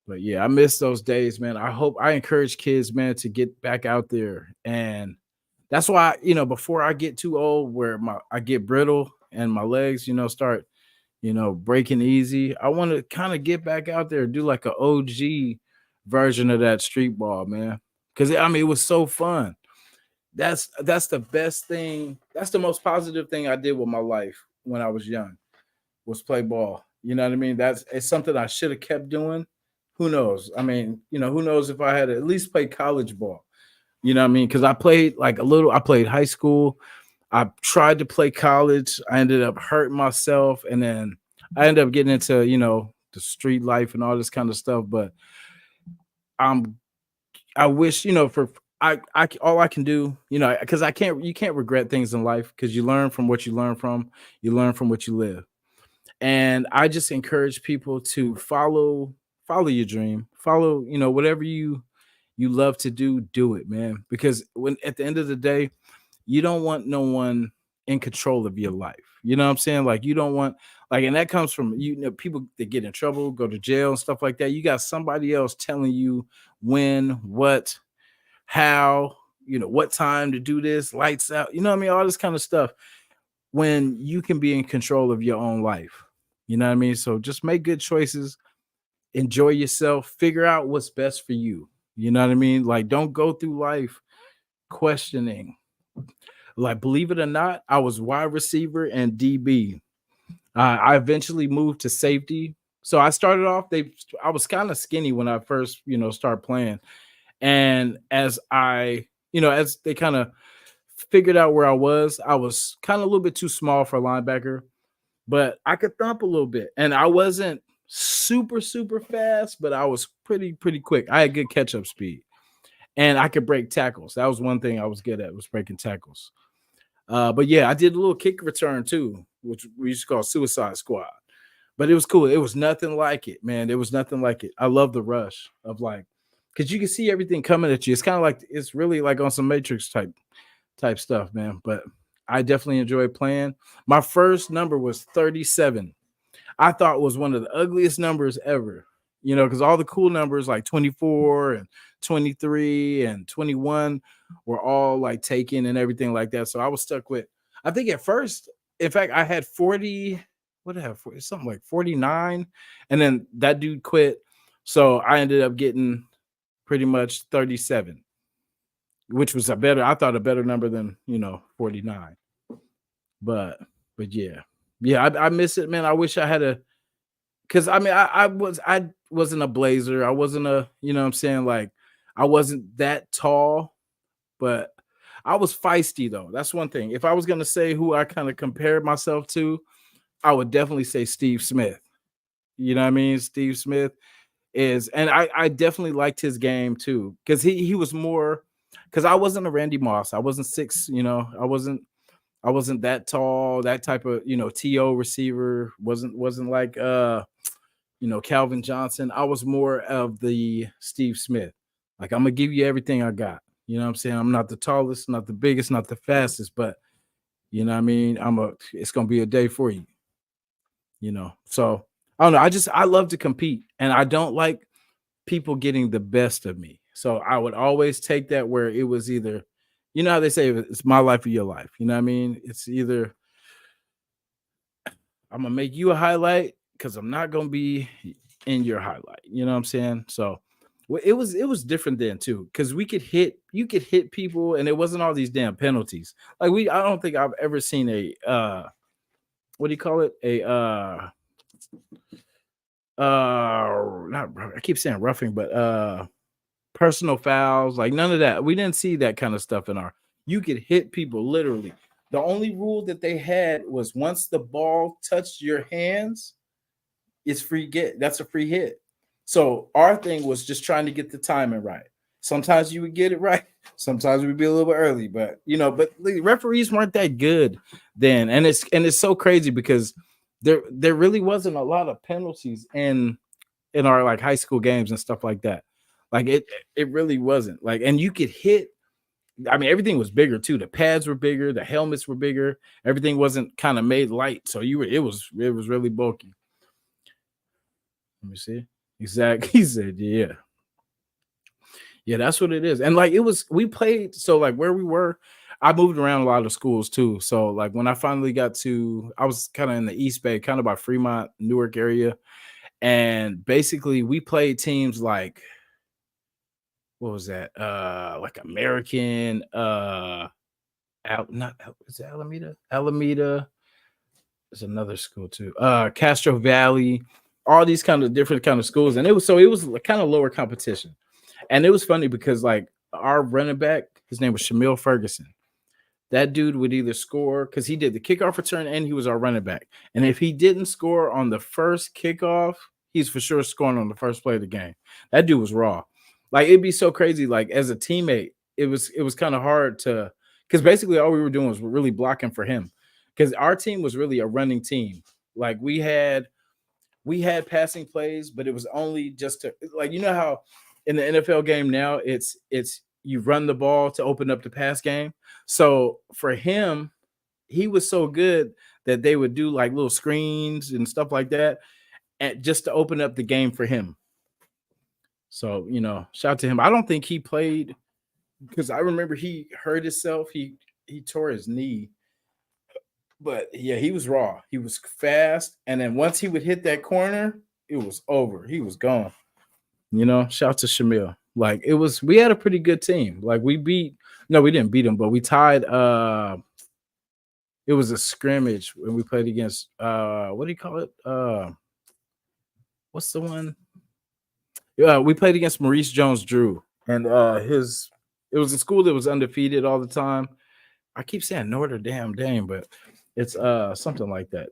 Speaker 1: But yeah, I miss those days, man. I encourage kids, man, to get back out there. And that's why, you know, before I get too old where I get brittle and my legs, you know, start, you know, breaking easy. I want to kind of get back out there, do like an OG version of that street ball, man. Cause I mean, it was so fun. That's the best thing. That's the most positive thing I did with my life when I was young was play ball. You know what I mean? That's it's something I should have kept doing. Who knows? I mean, you know, who knows if I had at least played college ball. You know what I mean? Because I played like a little, I played high school. I tried to play college. I ended up hurting myself. And then I ended up getting into, you know, the street life and all this kind of stuff. But I'm I wish, you know, for I all I can do, you know, because I can't you can't regret things in life because you learn from what you learn from, you learn from what you live. And I just encourage people to follow your dream, follow, you know, whatever you love to do it, man. Because when at the end of the day, you don't want no one in control of your life. You know what I'm saying? Like you don't want like, and that comes from you know people that get in trouble, go to jail and stuff like that. You got somebody else telling you when, what, how, you know, what time to do this, lights out, you know what I mean? All this kind of stuff when you can be in control of your own life. You know what I mean? So just make good choices, enjoy yourself, figure out what's best for you. You know what I mean? Like, don't go through life questioning. Like, believe it or not, I was wide receiver and DB. I eventually moved to safety. So I started off, I was kind of skinny when I first, you know, started playing. And as as they kind of figured out where I was kind of a little bit too small for a linebacker, but I could thump a little bit. And I wasn't super, super fast, but I was pretty quick. I had good catch up speed and I could break tackles. That was one thing I was good at was breaking tackles. But yeah, I did a little kick return too, which we used to call Suicide Squad. But it was cool. It was nothing like it, man. It was nothing like it. I love the rush of like, because you can see everything coming at you. It's kind of like it's really like on some Matrix type stuff, man. But I definitely enjoy playing. My first number was 37. I thought was one of the ugliest numbers ever. You know, because all the cool numbers like 24 and 23 and 21 were all like taken and everything like that. So I was stuck with, I think at first, in fact, I had 40, what did I have? Something like 49. And then that dude quit. So I ended up getting pretty much 37, which was I thought a better number than, you know, 49. But, but yeah. Yeah, I miss it, man. I wish I had a, because I mean, I wasn't a blazer. I wasn't a, you know what I'm saying? Like I wasn't that tall, but I was feisty though. That's one thing. If I was gonna say who I kind of compared myself to, I would definitely say Steve Smith. You know what I mean? Steve Smith is, and I definitely liked his game too, because he was more because I wasn't a Randy Moss. I wasn't six, you know, I wasn't that tall, that type of, you know, TO receiver. Wasn't like you know, Calvin Johnson. I was more of the Steve Smith. Like, I'm gonna give you everything I got. You know what I'm saying? I'm not the tallest, not the biggest, not the fastest, but you know what I mean? It's gonna be a day for you, you know. So I don't know. I love to compete and I don't like people getting the best of me. So I would always take that where it was either, you know how they say it's my life or your life. You know what I mean? It's either I'm gonna make you a highlight because I'm not gonna be in your highlight. You know what I'm saying? So it was different then too, because you could hit people and it wasn't all these damn penalties. Like I don't think I've ever seen a what do you call it? Not I keep saying roughing, but personal fouls, like none of that. We didn't see that kind of stuff in our. You could hit people literally. The only rule that they had was once the ball touched your hands, it's free get. That's a free hit. So our thing was just trying to get the timing right. Sometimes you would get it right. Sometimes we'd be a little bit early, but but the referees weren't that good then, and it's so crazy because there really wasn't a lot of penalties in our like high school games and stuff like that. Like it really wasn't like, and you could hit. I mean, everything was bigger too. The pads were bigger, the helmets were bigger. Everything wasn't kind of made light, so it was really bulky. Let me see. Exactly. He said, yeah. Yeah, that's what it is. And like we played, so like where we were, I moved around a lot of schools too. So like when I finally I was kind of in the East Bay, kind of by Fremont, Newark area. And basically we played teams like, what was that? Like American, not is it Alameda? Alameda. There's another school too. Castro Valley, all these kind of different kind of schools. And it was kind of lower competition. And it was funny because like our running back, his name was Shamil Ferguson. That dude would either score because he did the kickoff return and he was our running back. And if he didn't score on the first kickoff, he's for sure scoring on the first play of the game. That dude was raw. Like it'd be so crazy. Like as a teammate, it was kind of hard to, because basically all we were doing was really blocking for him. Because our team was really a running team. Like we had passing plays, but it was only just to, like, how in the NFL game now it's you run the ball to open up the pass game. So for him, he was so good that they would do like little screens and stuff like that, and just to open up the game for him. So shout out to him. I don't think he played because I remember he hurt himself. He tore his knee, but yeah, he was raw. He was fast, and then once he would hit that corner, it was over. He was gone. Shout out to Shamil. Like we had a pretty good team. Like we didn't beat them, but we tied. It was a scrimmage when we played against what do you call it? What's the one? Yeah, we played against Maurice Jones-Drew, and it was a school that was undefeated all the time. I keep saying Notre Dame, but it's something like that.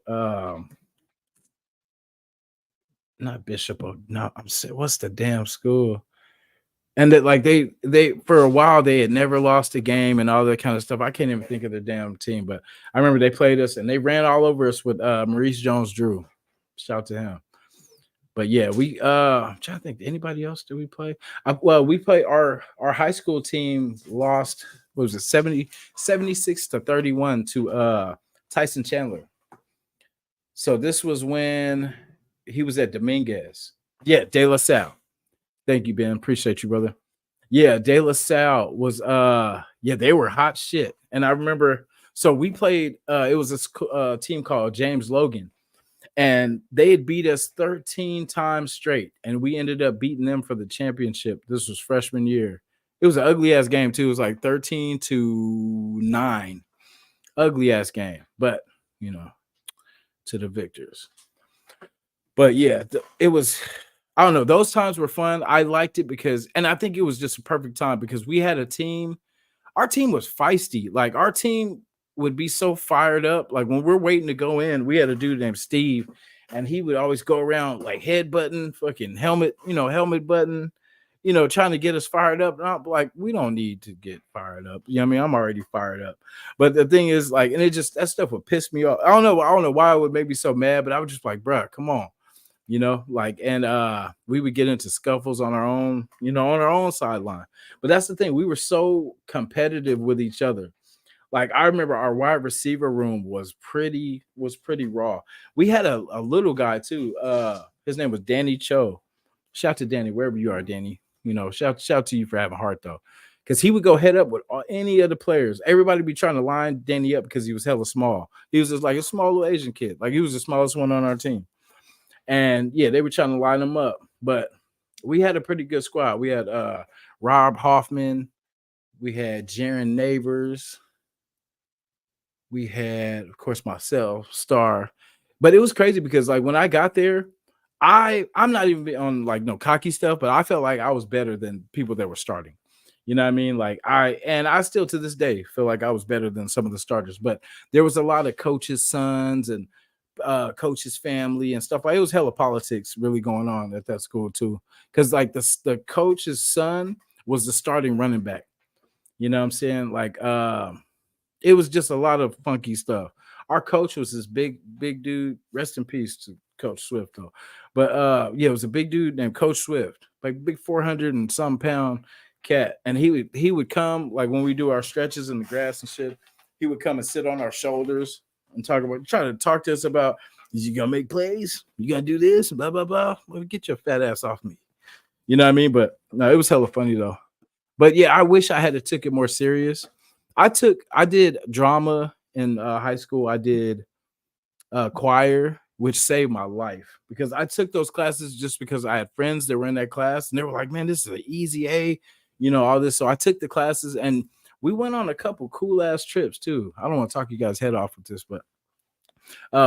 Speaker 1: Not Bishop. No, I'm saying what's the damn school? And that like they for a while they had never lost a game and all that kind of stuff. I can't even think of the damn team, but I remember they played us and they ran all over us with Maurice Jones-Drew. Shout out to him. But yeah, I'm trying to think. Anybody else do we play? Well, we play our high school team lost. What was it? 76-31 to Tyson Chandler. So this was when he was at Dominguez. Yeah, De La Salle. Thank you, Ben. Appreciate you, brother. Yeah, De La Salle was they were hot shit. And I remember, so we played it was a team called James Logan, and they had beat us 13 times straight, and we ended up beating them for the championship. This was freshman year. It was an ugly ass game too. It was like 13-9. Ugly ass game, but to the victors. But yeah, it was, I don't know. Those times were fun. I liked it because, and I think it was just a perfect time because we had a team. Our team was feisty. Like our team would be so fired up. Like when we're waiting to go in, we had a dude named Steve, and he would always go around like head button, fucking helmet button, trying to get us fired up. And I'm like, we don't need to get fired up. You know what I mean? I'm already fired up. But the thing is, like, and that stuff would piss me off. I don't know why it would make me so mad, but I was just like, bruh, come on. Like, and we would get into scuffles on our own, on our own sideline. But that's the thing, we were so competitive with each other. Like I remember our wide receiver room was pretty raw. We had a little guy too. His name was Danny Cho. Shout out to Danny, wherever you are, Danny. Shout to you for having heart though. Because he would go head up with any of the players. Everybody be trying to line Danny up because he was hella small. He was just like a small little Asian kid. Like he was the smallest one on our team. And yeah, they were trying to line them up, but we had a pretty good squad. We had Rob Hoffman, we had Jaron Neighbors, we had, of course, myself, Star. But it was crazy because like when I got there, I'm not even on like no cocky stuff, but I felt like I was better than people that were starting. You know what I mean? Like I still to this day feel like I was better than some of the starters, but there was a lot of coaches' sons and coach's family and stuff. Like it was hella politics really going on at that school too. Cause like the coach's son was the starting running back. You know what I'm saying? Like it was just a lot of funky stuff. Our coach was this big dude. Rest in peace to Coach Swift though. But yeah, it was a big dude named Coach Swift, like big 400 and some pound cat. And he would come like when we do our stretches in the grass and shit, he would come and sit on our shoulders and try to talk to us about, is you gonna make plays? You gonna do this? Blah blah blah. Well, get your fat ass off me. You know what I mean? But no, it was hella funny though. But yeah, I wish I had took it more serious. I did drama in high school. I did choir, which saved my life because I took those classes just because I had friends that were in that class and they were like, man, this is an easy A, all this. So I took the classes and we went on a couple cool ass trips too. I don't want to talk you guys head off with this, but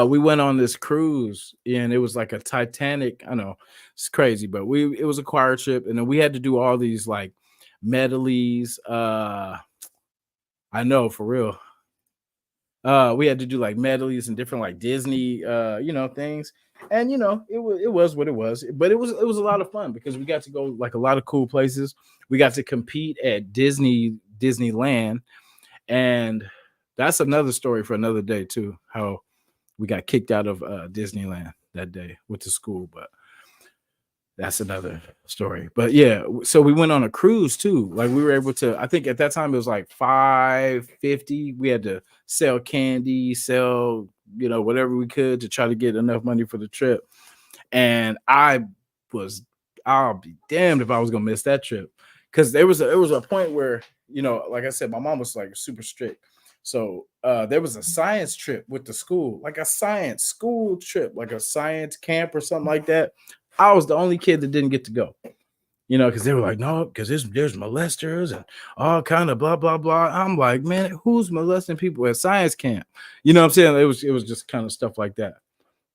Speaker 1: we went on this cruise and it was like a Titanic. I know it's crazy, but it was a choir trip and then we had to do all these like medleys. I know for real. We had to do like medleys and different like Disney things. And it was what it was, but it was a lot of fun because we got to go like a lot of cool places. We got to compete at Disneyland, and that's another story for another day too, how we got kicked out of Disneyland that day with the school, but that's another story. But yeah, so we went on a cruise too. Like we were able to, I think at that time it was like 550. We had to sell candy, sell, whatever we could to try to get enough money for the trip. And I'll be damned if I was gonna miss that trip. Cause there was a point where, like I said, my mom was like super strict. So there was a science trip with the school, like a science school trip, like a science camp or something like that. I was the only kid that didn't get to go, because they were like, no, because there's molesters and all kind of blah, blah, blah. I'm like, man, who's molesting people at science camp? You know what I'm saying? It was just kind of stuff like that.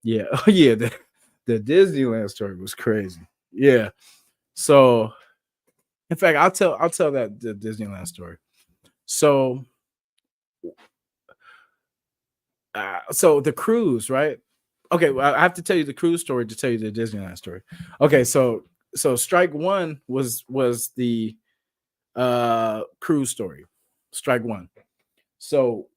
Speaker 1: Yeah. Oh, yeah. The Disneyland story was crazy. Yeah. So, in fact, I'll tell that the Disneyland story. So, so the cruise, right? Okay, well, I have to tell you the cruise story to tell you the Disneyland story. Okay, so strike one was the cruise story. Strike one. So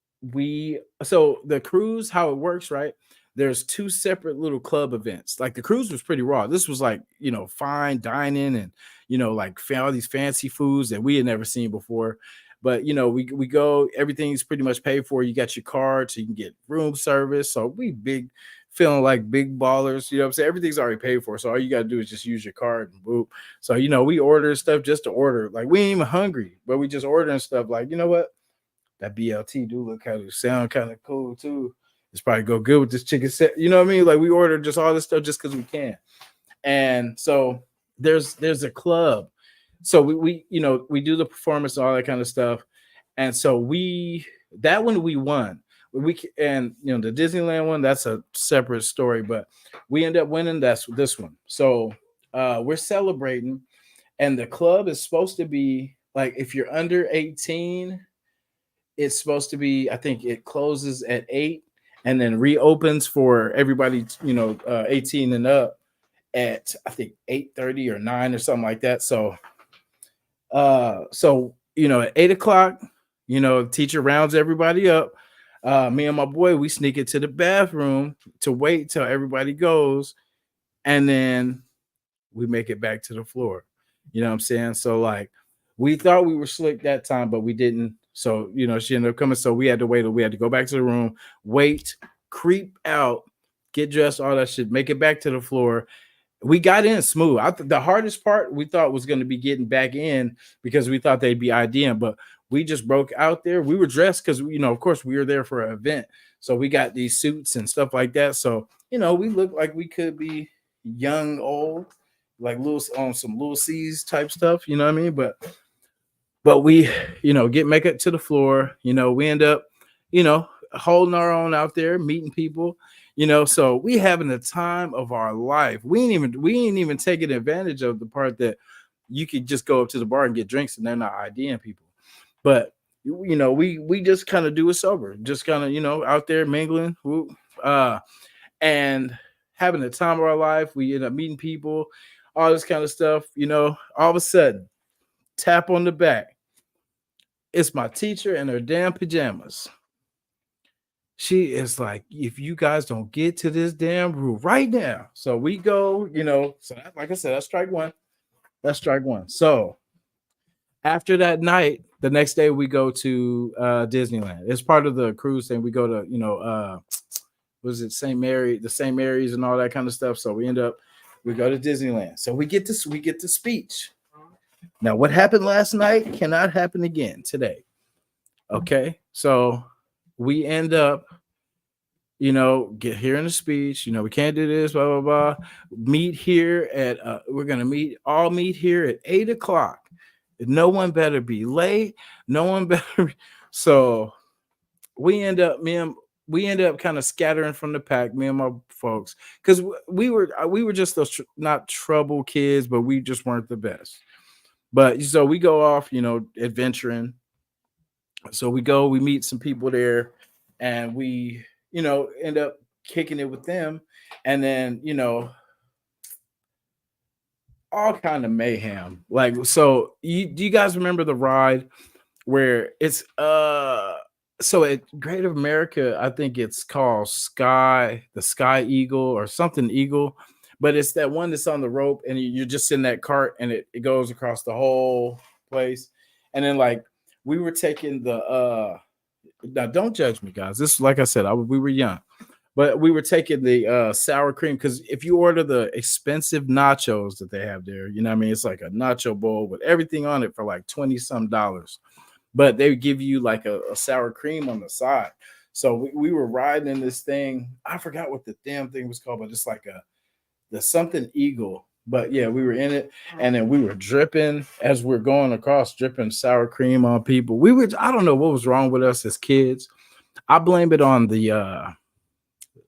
Speaker 1: so the cruise, how it works, right? There's two separate little club events. Like the cruise was pretty raw. This was like, fine dining and like all these fancy foods that we had never seen before. But we go, everything's pretty much paid for. You got your card, so you can get room service. So we feeling like big ballers, you know what I'm saying? Everything's already paid for. So all you gotta do is just use your card and boop. So we order stuff just to order. Like we ain't even hungry, but we just ordering stuff like, you know what? That BLT do look kind of sound kind of cool too. It's probably go good with this chicken set. You know what I mean? Like we ordered just all this stuff just because we can. And so there's a club. So we do the performance and all that kind of stuff. And so that one we won. And the Disneyland one, that's a separate story, but we end up winning this one. So we're celebrating, and the club is supposed to be like, if you're under 18, it's supposed to be, I think it closes at 8 and then reopens for everybody, 18 and up at, I think, 8:30 or 9 or something like that. So at 8 o'clock, teacher rounds everybody up. Me and my boy, we sneak into the bathroom to wait till everybody goes, and then we make it back to the floor. You know what I'm saying? So like we thought we were slick that time, but we didn't. So, she ended up coming. So we had to wait. We had to go back to the room, wait, creep out, get dressed, all that shit, make it back to the floor. We got in smooth. The hardest part we thought was going to be getting back in because we thought they'd be IDing, but we just broke out there. We were dressed because, of course, we were there for an event. So we got these suits and stuff like that. So, we looked like we could be, young, old, like little on some little C's type stuff, you know what I mean? But we, make it to the floor, we end up, holding our own out there, meeting people, so we having the time of our life. We ain't even taking advantage of the part that you could just go up to the bar and get drinks and they're not IDing people. But we just kind of do it sober, just kind of, out there mingling. Uh and having the time of our life. We end up meeting people, all this kind of stuff. All of a sudden, tap on the back. It's my teacher in her damn pajamas. She is like, if you guys don't get to this damn room right now. So we go, like I said, that's strike one. That's strike one. So after that night, the next day we go to Disneyland. It's part of the cruise thing. We go to, was it St. Mary, the St. Mary's and all that kind of stuff. So we go to Disneyland. So we get the speech. Now, what happened last night cannot happen again today. Okay. So we end up, get here in the speech, we can't do this, blah, blah, blah. Meet here at we're gonna meet here at 8 o'clock. No one better be late. No one better. So we end up kind of scattering from the pack, me and my folks, because we were just those not trouble kids, but we just weren't the best. But so we go off, adventuring. So we meet some people there, and we, end up kicking it with them, and then all kind of mayhem. Like, so do you guys remember the ride where it's so at Great America, I think it's called the Sky Eagle or something Eagle, but it's that one that's on the rope and you're just in that cart and it goes across the whole place. And then like we were taking the now don't judge me, guys. This, like I said, we were young, but we were taking the sour cream, because if you order the expensive nachos that they have there, you know what I mean? It's like a nacho bowl with everything on it for like 20 some dollars. But they give you like a sour cream on the side. So we were riding in this thing. I forgot what the damn thing was called, but it's like the something eagle. But yeah, we were in it, and then we were dripping as we're going across, dripping sour cream on people. I don't know what was wrong with us as kids. I blame it on the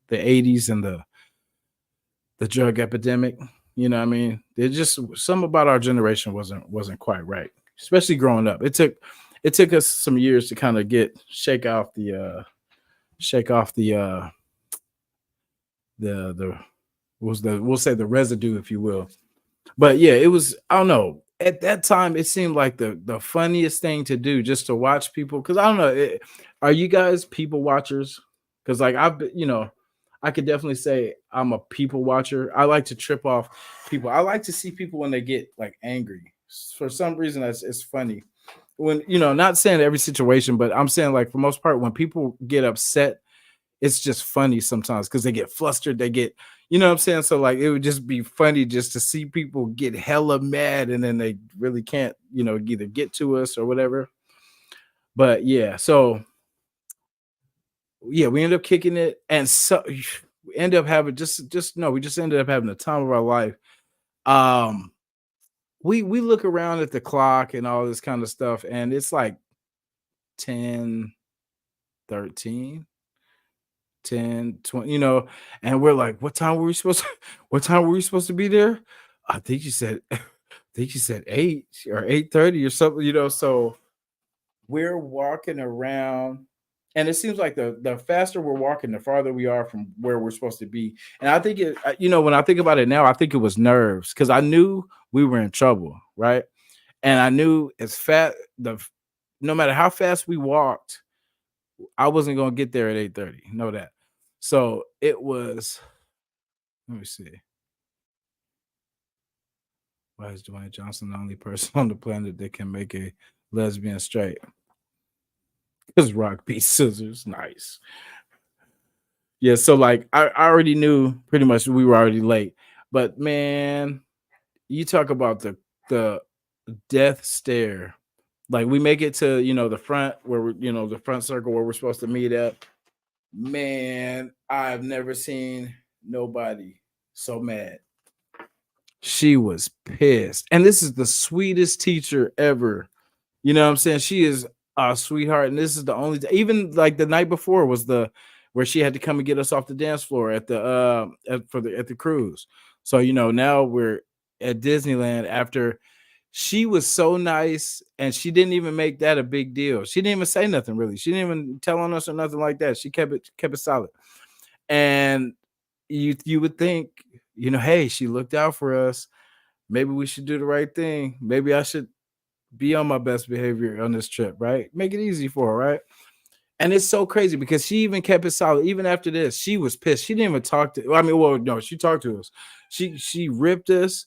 Speaker 1: 80s and the drug epidemic. You know what I mean? It just, some about our generation wasn't quite right, especially growing up. It took us some years to kind of shake off the we'll say the residue, if you will. But yeah, it was, I don't know. At that time, it seemed like the funniest thing to do, just to watch people. Because I don't know, are you guys people watchers? Because like I could definitely say I'm a people watcher. I like to trip off people. I like to see people when they get like angry. For some reason, it's funny. When, not saying every situation, but I'm saying like for most part, when people get upset, it's just funny sometimes because they get flustered. They get, you know what I'm saying? So like it would just be funny just to see people get hella mad and then they really can't, either get to us or whatever. But yeah, so yeah, we end up kicking it, and so we end up having we just ended up having the time of our life. Um, we look around at the clock and all this kind of stuff, and it's like 10, 13, 10, 20, and we're like, what time were we supposed to be there? I think you said I think you said 8 or 8:30 or something, so we're walking around, and it seems like the faster we're walking, the farther we are from where we're supposed to be. And I think when I think about it now, I think it was nerves, because I knew we were in trouble, right? And I knew no matter how fast we walked, I wasn't gonna get there at 8:30. Know that. So it was. Let me see. Why is Dwayne Johnson the only person on the planet that can make a lesbian straight? Because rock beats scissors. Nice. Yeah. So like I already knew pretty much we were already late. But man, you talk about the death stare. Like we make it to the front where the front circle where we're supposed to meet up. Man, I've never seen nobody so mad. She was pissed. And this is the sweetest teacher ever. You know what I'm saying? She is a sweetheart. And this is the only even like the night before was the where she had to come and get us off the dance floor at the at the cruise. So now we're at Disneyland after she was so nice and she didn't even make that a big deal. She didn't even say nothing really. She didn't even tell on us or nothing like that. She kept it solid. And you would think, hey, she looked out for us. Maybe we should do the right thing. Maybe I should be on my best behavior on this trip, right? Make it easy for her, right? And it's so crazy because she even kept it solid. Even after this, she was pissed. She didn't even talk to. I mean, well, no, she talked to us. She ripped us,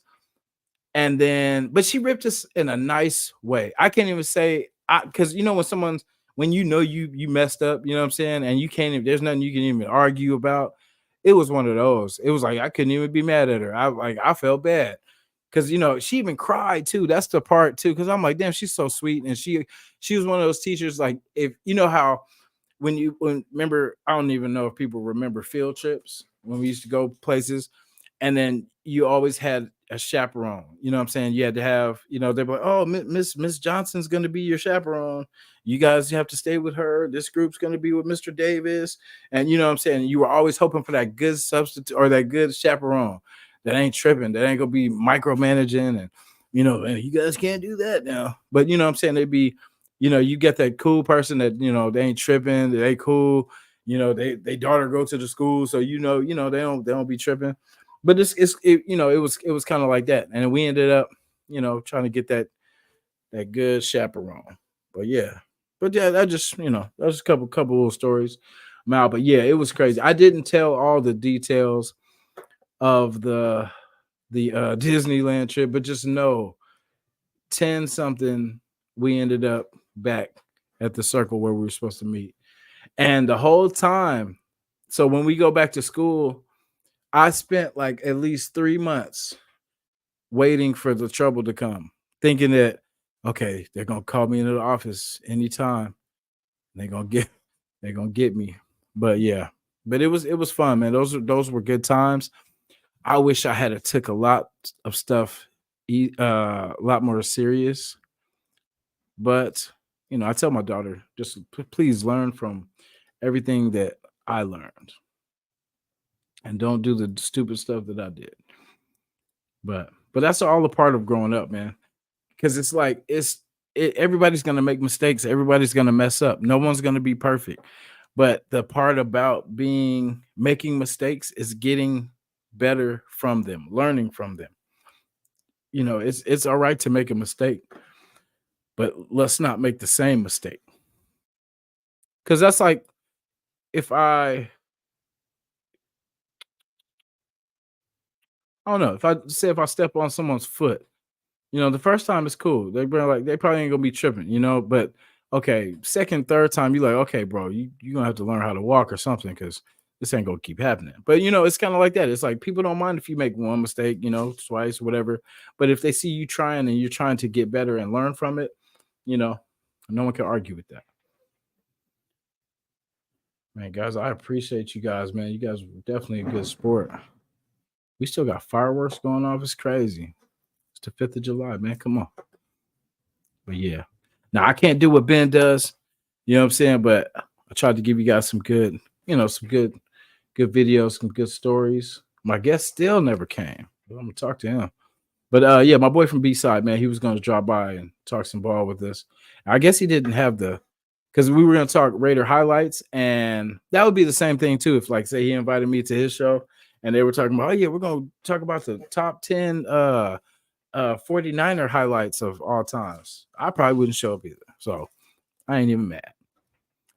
Speaker 1: and then, but she ripped us in a nice way. I can't even say because when someone's when you messed up, you know what I'm saying, and you can't even, there's nothing you can even argue about. It was one of those. It was like I couldn't even be mad at her. I felt bad because she even cried too. That's the part too. Because I'm like, damn, she's so sweet, and she was one of those teachers. Like if you know how when remember, I don't even know if people remember field trips when we used to go places, and then you always had a chaperone. You know what I'm saying? You had to have, they're like, oh, Miss Johnson's going to be your chaperone. You guys have to stay with her. This group's going to be with Mr. Davis, and you know what I'm saying. You were always hoping for that good substitute or that good chaperone that ain't tripping, that ain't gonna be micromanaging, and "Hey, you guys can't do that now." But you know what I'm saying, they'd be, you get that cool person that they ain't tripping, they cool, they daughter go to the school, so they don't be tripping. But it was kind of like that, and we ended up trying to get that good chaperone. But yeah, that just that was a couple little stories, Mal. But yeah, it was crazy. I didn't tell all the details of the Disneyland trip, but just know 10 something we ended up back at the circle where we were supposed to meet. And the whole time, so when we go back to school, I spent like at least 3 months waiting for the trouble to come, thinking that okay, they're gonna call me into the office anytime. They're gonna get they're gonna get me. But yeah, but it was fun, man. Those were good times. I wish I had took a lot of stuff a lot more serious, but I tell my daughter just please learn from everything that I learned and don't do the stupid stuff that I did. But that's all a part of growing up, man. Because it's like everybody's gonna make mistakes, everybody's gonna mess up. No one's gonna be perfect. But the part about making mistakes is getting better from them, learning from them. It's all right to make a mistake, but let's not make the same mistake. Because that's like if I don't know, if I step on someone's foot, the first time it's cool. They probably ain't gonna be tripping, but okay, second, third time, you like, okay, bro, you gonna have to learn how to walk or something because this ain't gonna keep happening. But it's kind of like that. It's like people don't mind if you make one mistake, twice, whatever. But if they see you trying and you're trying to get better and learn from it, you know, no one can argue with that. Man, guys, I appreciate you guys, man. You guys were definitely a good sport. We still got fireworks going off. It's crazy. It's the 5th of July, man. Come on. But yeah. Now I can't do what Ben does, you know what I'm saying? But I tried to give you guys some good, some good videos, some good stories. My guest still never came. I'm gonna talk to him. But yeah, my boy from B side, man, he was gonna drop by and talk some ball with us. I guess he didn't have because we were gonna talk Raider highlights, and that would be the same thing too. If like say he invited me to his show and they were talking about, oh yeah, we're gonna talk about the top 10 49er highlights of all times. I probably wouldn't show up either. So I ain't even mad.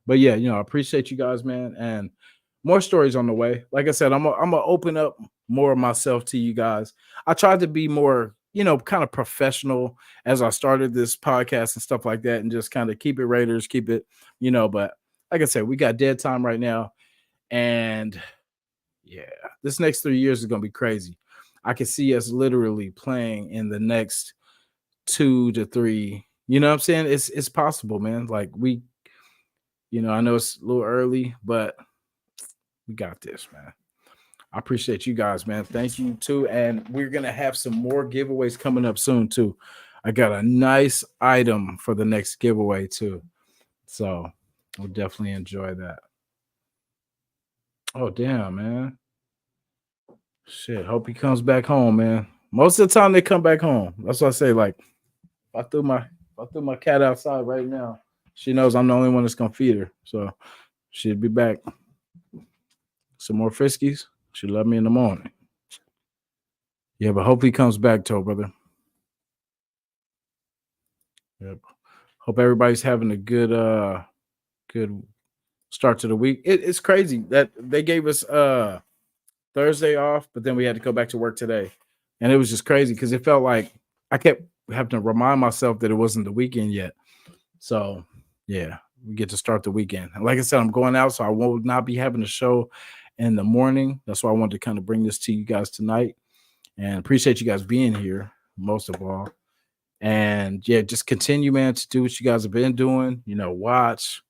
Speaker 1: But yeah, I appreciate you guys, man. And more stories on the way. Like I said, I'm gonna open up more of myself to you guys. I tried to be more, kind of professional as I started this podcast and stuff like that, and just kind of keep it Raiders, keep it, but like I said, we got dead time right now. And yeah, this next 3 years is gonna be crazy. I can see us literally playing in the next 2 to 3. You know what I'm saying? It's possible, man. Like I know it's a little early, but we got this, man. I appreciate you guys, man. Thank you too. And we're gonna have some more giveaways coming up soon too. I got a nice item for the next giveaway too. So we'll definitely enjoy that. Oh damn, man. Shit. Hope he comes back home, man. Most of the time they come back home. That's what I say. Like if I threw my cat outside right now, she knows I'm the only one that's gonna feed her. So she'll be back. Some more Friskies. She love me in the morning. Yeah, but hope he comes back, Toe brother. Yep. Hope everybody's having a good start to the week. It's crazy that they gave us Thursday off, but then we had to go back to work today. And it was just crazy because it felt like I kept having to remind myself that it wasn't the weekend yet. So yeah, we get to start the weekend. And like I said, I'm going out, so I will not be having a show in the morning. That's why I wanted to kind of bring this to you guys tonight. And appreciate you guys being here, most of all. And yeah, just continue, man, to do what you guys have been doing. Watch,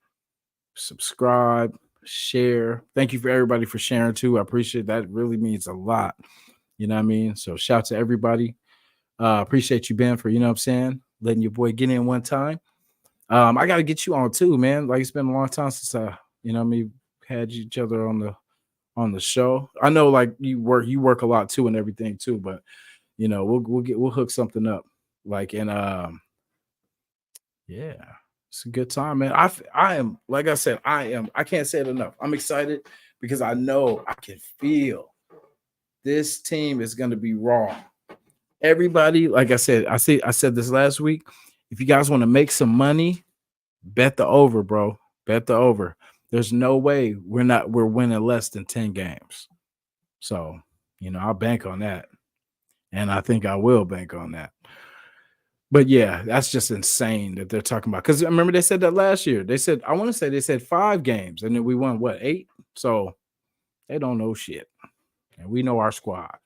Speaker 1: subscribe, share. Thank you for everybody for sharing too. I appreciate that. It really means a lot. You know what I mean? So shout out to everybody. Appreciate you, Ben, for what I'm saying, letting your boy get in one time. I gotta get you on too, man. Like it's been a long time since had each other on the show. I know like you work a lot too and everything too, but we'll hook something up. Like and yeah, it's a good time, man. I am, like I said, I can't say it enough. I'm excited because I know I can feel this team is gonna be raw. Everybody, like I said, I said this last week. If you guys want to make some money, bet the over, bro. Bet the over. There's no way we're winning less than 10 games. So, I'll bank on that. And I think I will bank on that. But yeah, that's just insane that they're talking about. Because remember, they said that last year. They said, I want to say they said 5 games, and then we won what, 8? So they don't know shit. And we know our squad.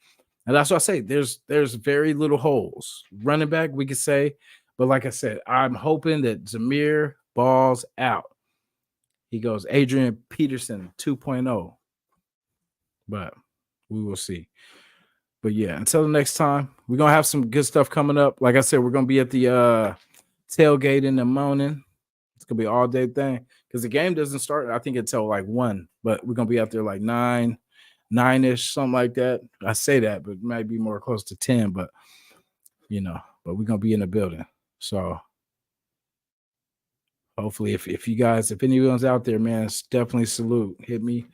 Speaker 1: And that's what I say. There's very little holes. Running back, we could say, but like I said, I'm hoping that Zamir balls out. He goes Adrian Peterson 2.0. But we will see. But yeah, until the next time, we're gonna have some good stuff coming up. Like I said, we're gonna be at the tailgate in the morning. It's gonna be an all-day thing because the game doesn't start, I think, until like 1, but we're gonna be out there like 9-ish, something like that. I say that, but it might be more close to 10, but but we're gonna be in the building. So hopefully if anyone's out there, man, definitely salute. Hit me.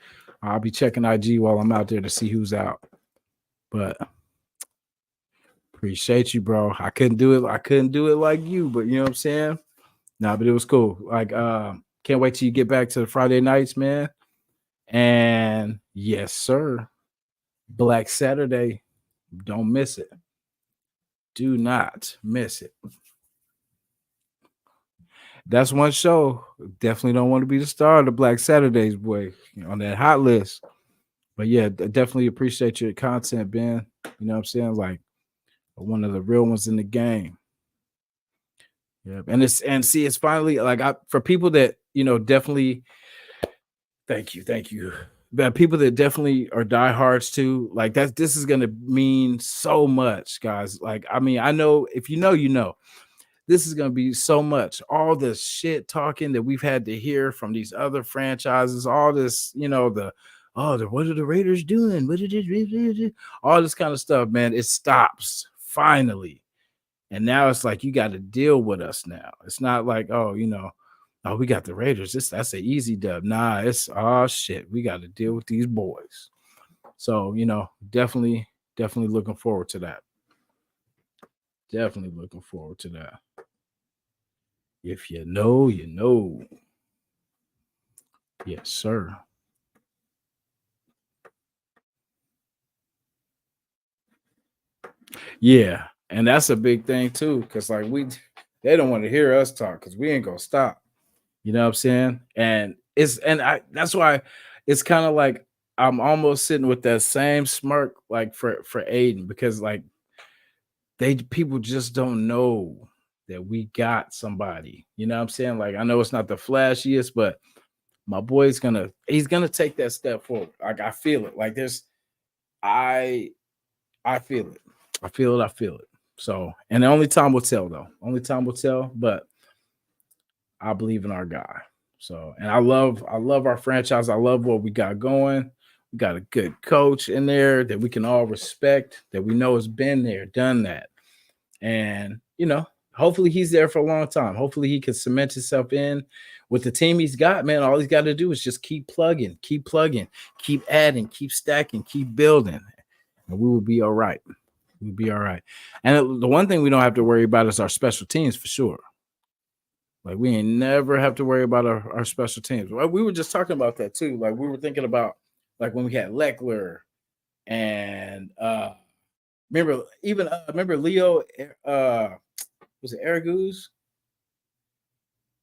Speaker 1: I'll be checking IG while I'm out there to see who's out. But appreciate you, bro. I couldn't do it like you, but you know what I'm saying? Nah, but it was cool. Like can't wait till you get back to the Friday nights, man. And yes, sir. Black Saturday. Don't miss it. Do not miss it. That's one show. Definitely don't want to be the star of the Black Saturdays, boy, on that hot list. But yeah, definitely appreciate your content, Ben. You know what I'm saying? Like one of the real ones in the game. Yeah. It's finally like for people that, definitely thank you. But people that definitely are diehards too, like this is gonna mean so much, guys. Like, I mean, I know if you know. This is going to be so much. All this shit talking that we've had to hear from these other franchises, all this, what are the Raiders doing? What did it, all this kind of stuff, man. It stops finally. And now it's like you got to deal with us now. It's not like, oh, we got the Raiders. That's an easy dub. Nah, it's shit. We got to deal with these boys. So, definitely looking forward to that. Definitely looking forward to that. If you know, you know. Yes, sir. Yeah, and that's a big thing too, because like they don't want to hear us talk because we ain't gonna stop. You know what I'm saying? And that's why it's kind of like I'm almost sitting with that same smirk like for Aiden, because like people just don't know that we got somebody. You know what I'm saying? Like I know it's not the flashiest, but my boy's he's gonna take that step forward. Like I feel it. Like I feel it. I feel it. I feel it. So, and only time will tell, though. Only time will tell. But I believe in our guy. So, and I love our franchise. I love what we got going. We got a good coach in there that we can all respect, that we know has been there, done that. And, hopefully he's there for a long time. Hopefully he can cement himself in with the team he's got, man. All he's got to do is just keep plugging, keep adding, keep stacking, keep building. And we will be all right. We'll be all right. And the one thing we don't have to worry about is our special teams for sure. Like, we ain't never have to worry about our special teams. Well, we were just talking about that too. Like, we were thinking about like when we had Leckler and remember Leo was it Araguz?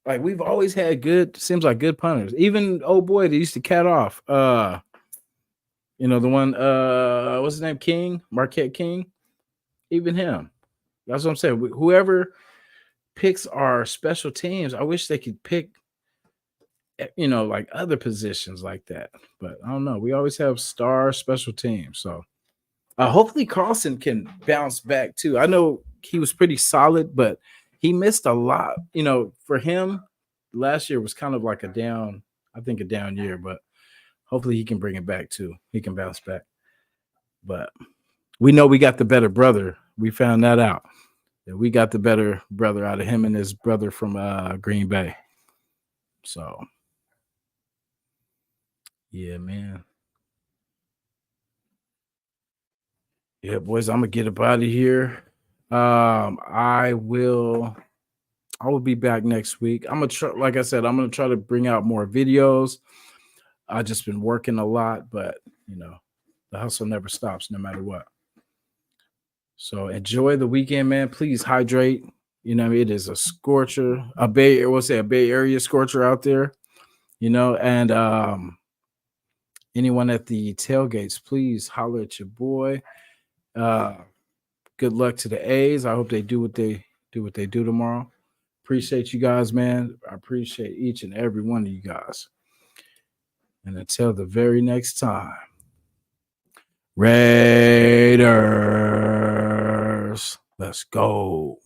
Speaker 1: Like, we've always had good punters. Even old boy that used to cat off. The one what's his name? King, Marquette King. Even him. That's what I'm saying. Whoever picks our special teams, I wish they could pick like other positions like that. But I don't know. We always have star special teams. So hopefully Carlson can bounce back too. I know he was pretty solid, but he missed a lot. For him, last year was kind of like a down year, but hopefully he can bring it back too. He can bounce back. But we know we got the better brother. We found that out. That we got the better brother out of him and his brother from Green Bay. So, yeah, man. Yeah, boys, I'm gonna get up out of here. I will be back next week. I'm gonna try, like I said, I'm gonna try to bring out more videos. I've just been working a lot, but the hustle never stops, no matter what. So enjoy the weekend, man. Please hydrate. It is a scorcher, a Bay Area scorcher out there. And anyone at the tailgates, please holler at your boy. Good luck to the A's. I hope they do what they do tomorrow. Appreciate you guys, man. I appreciate each and every one of you guys. And until the very next time, Raiders, let's go.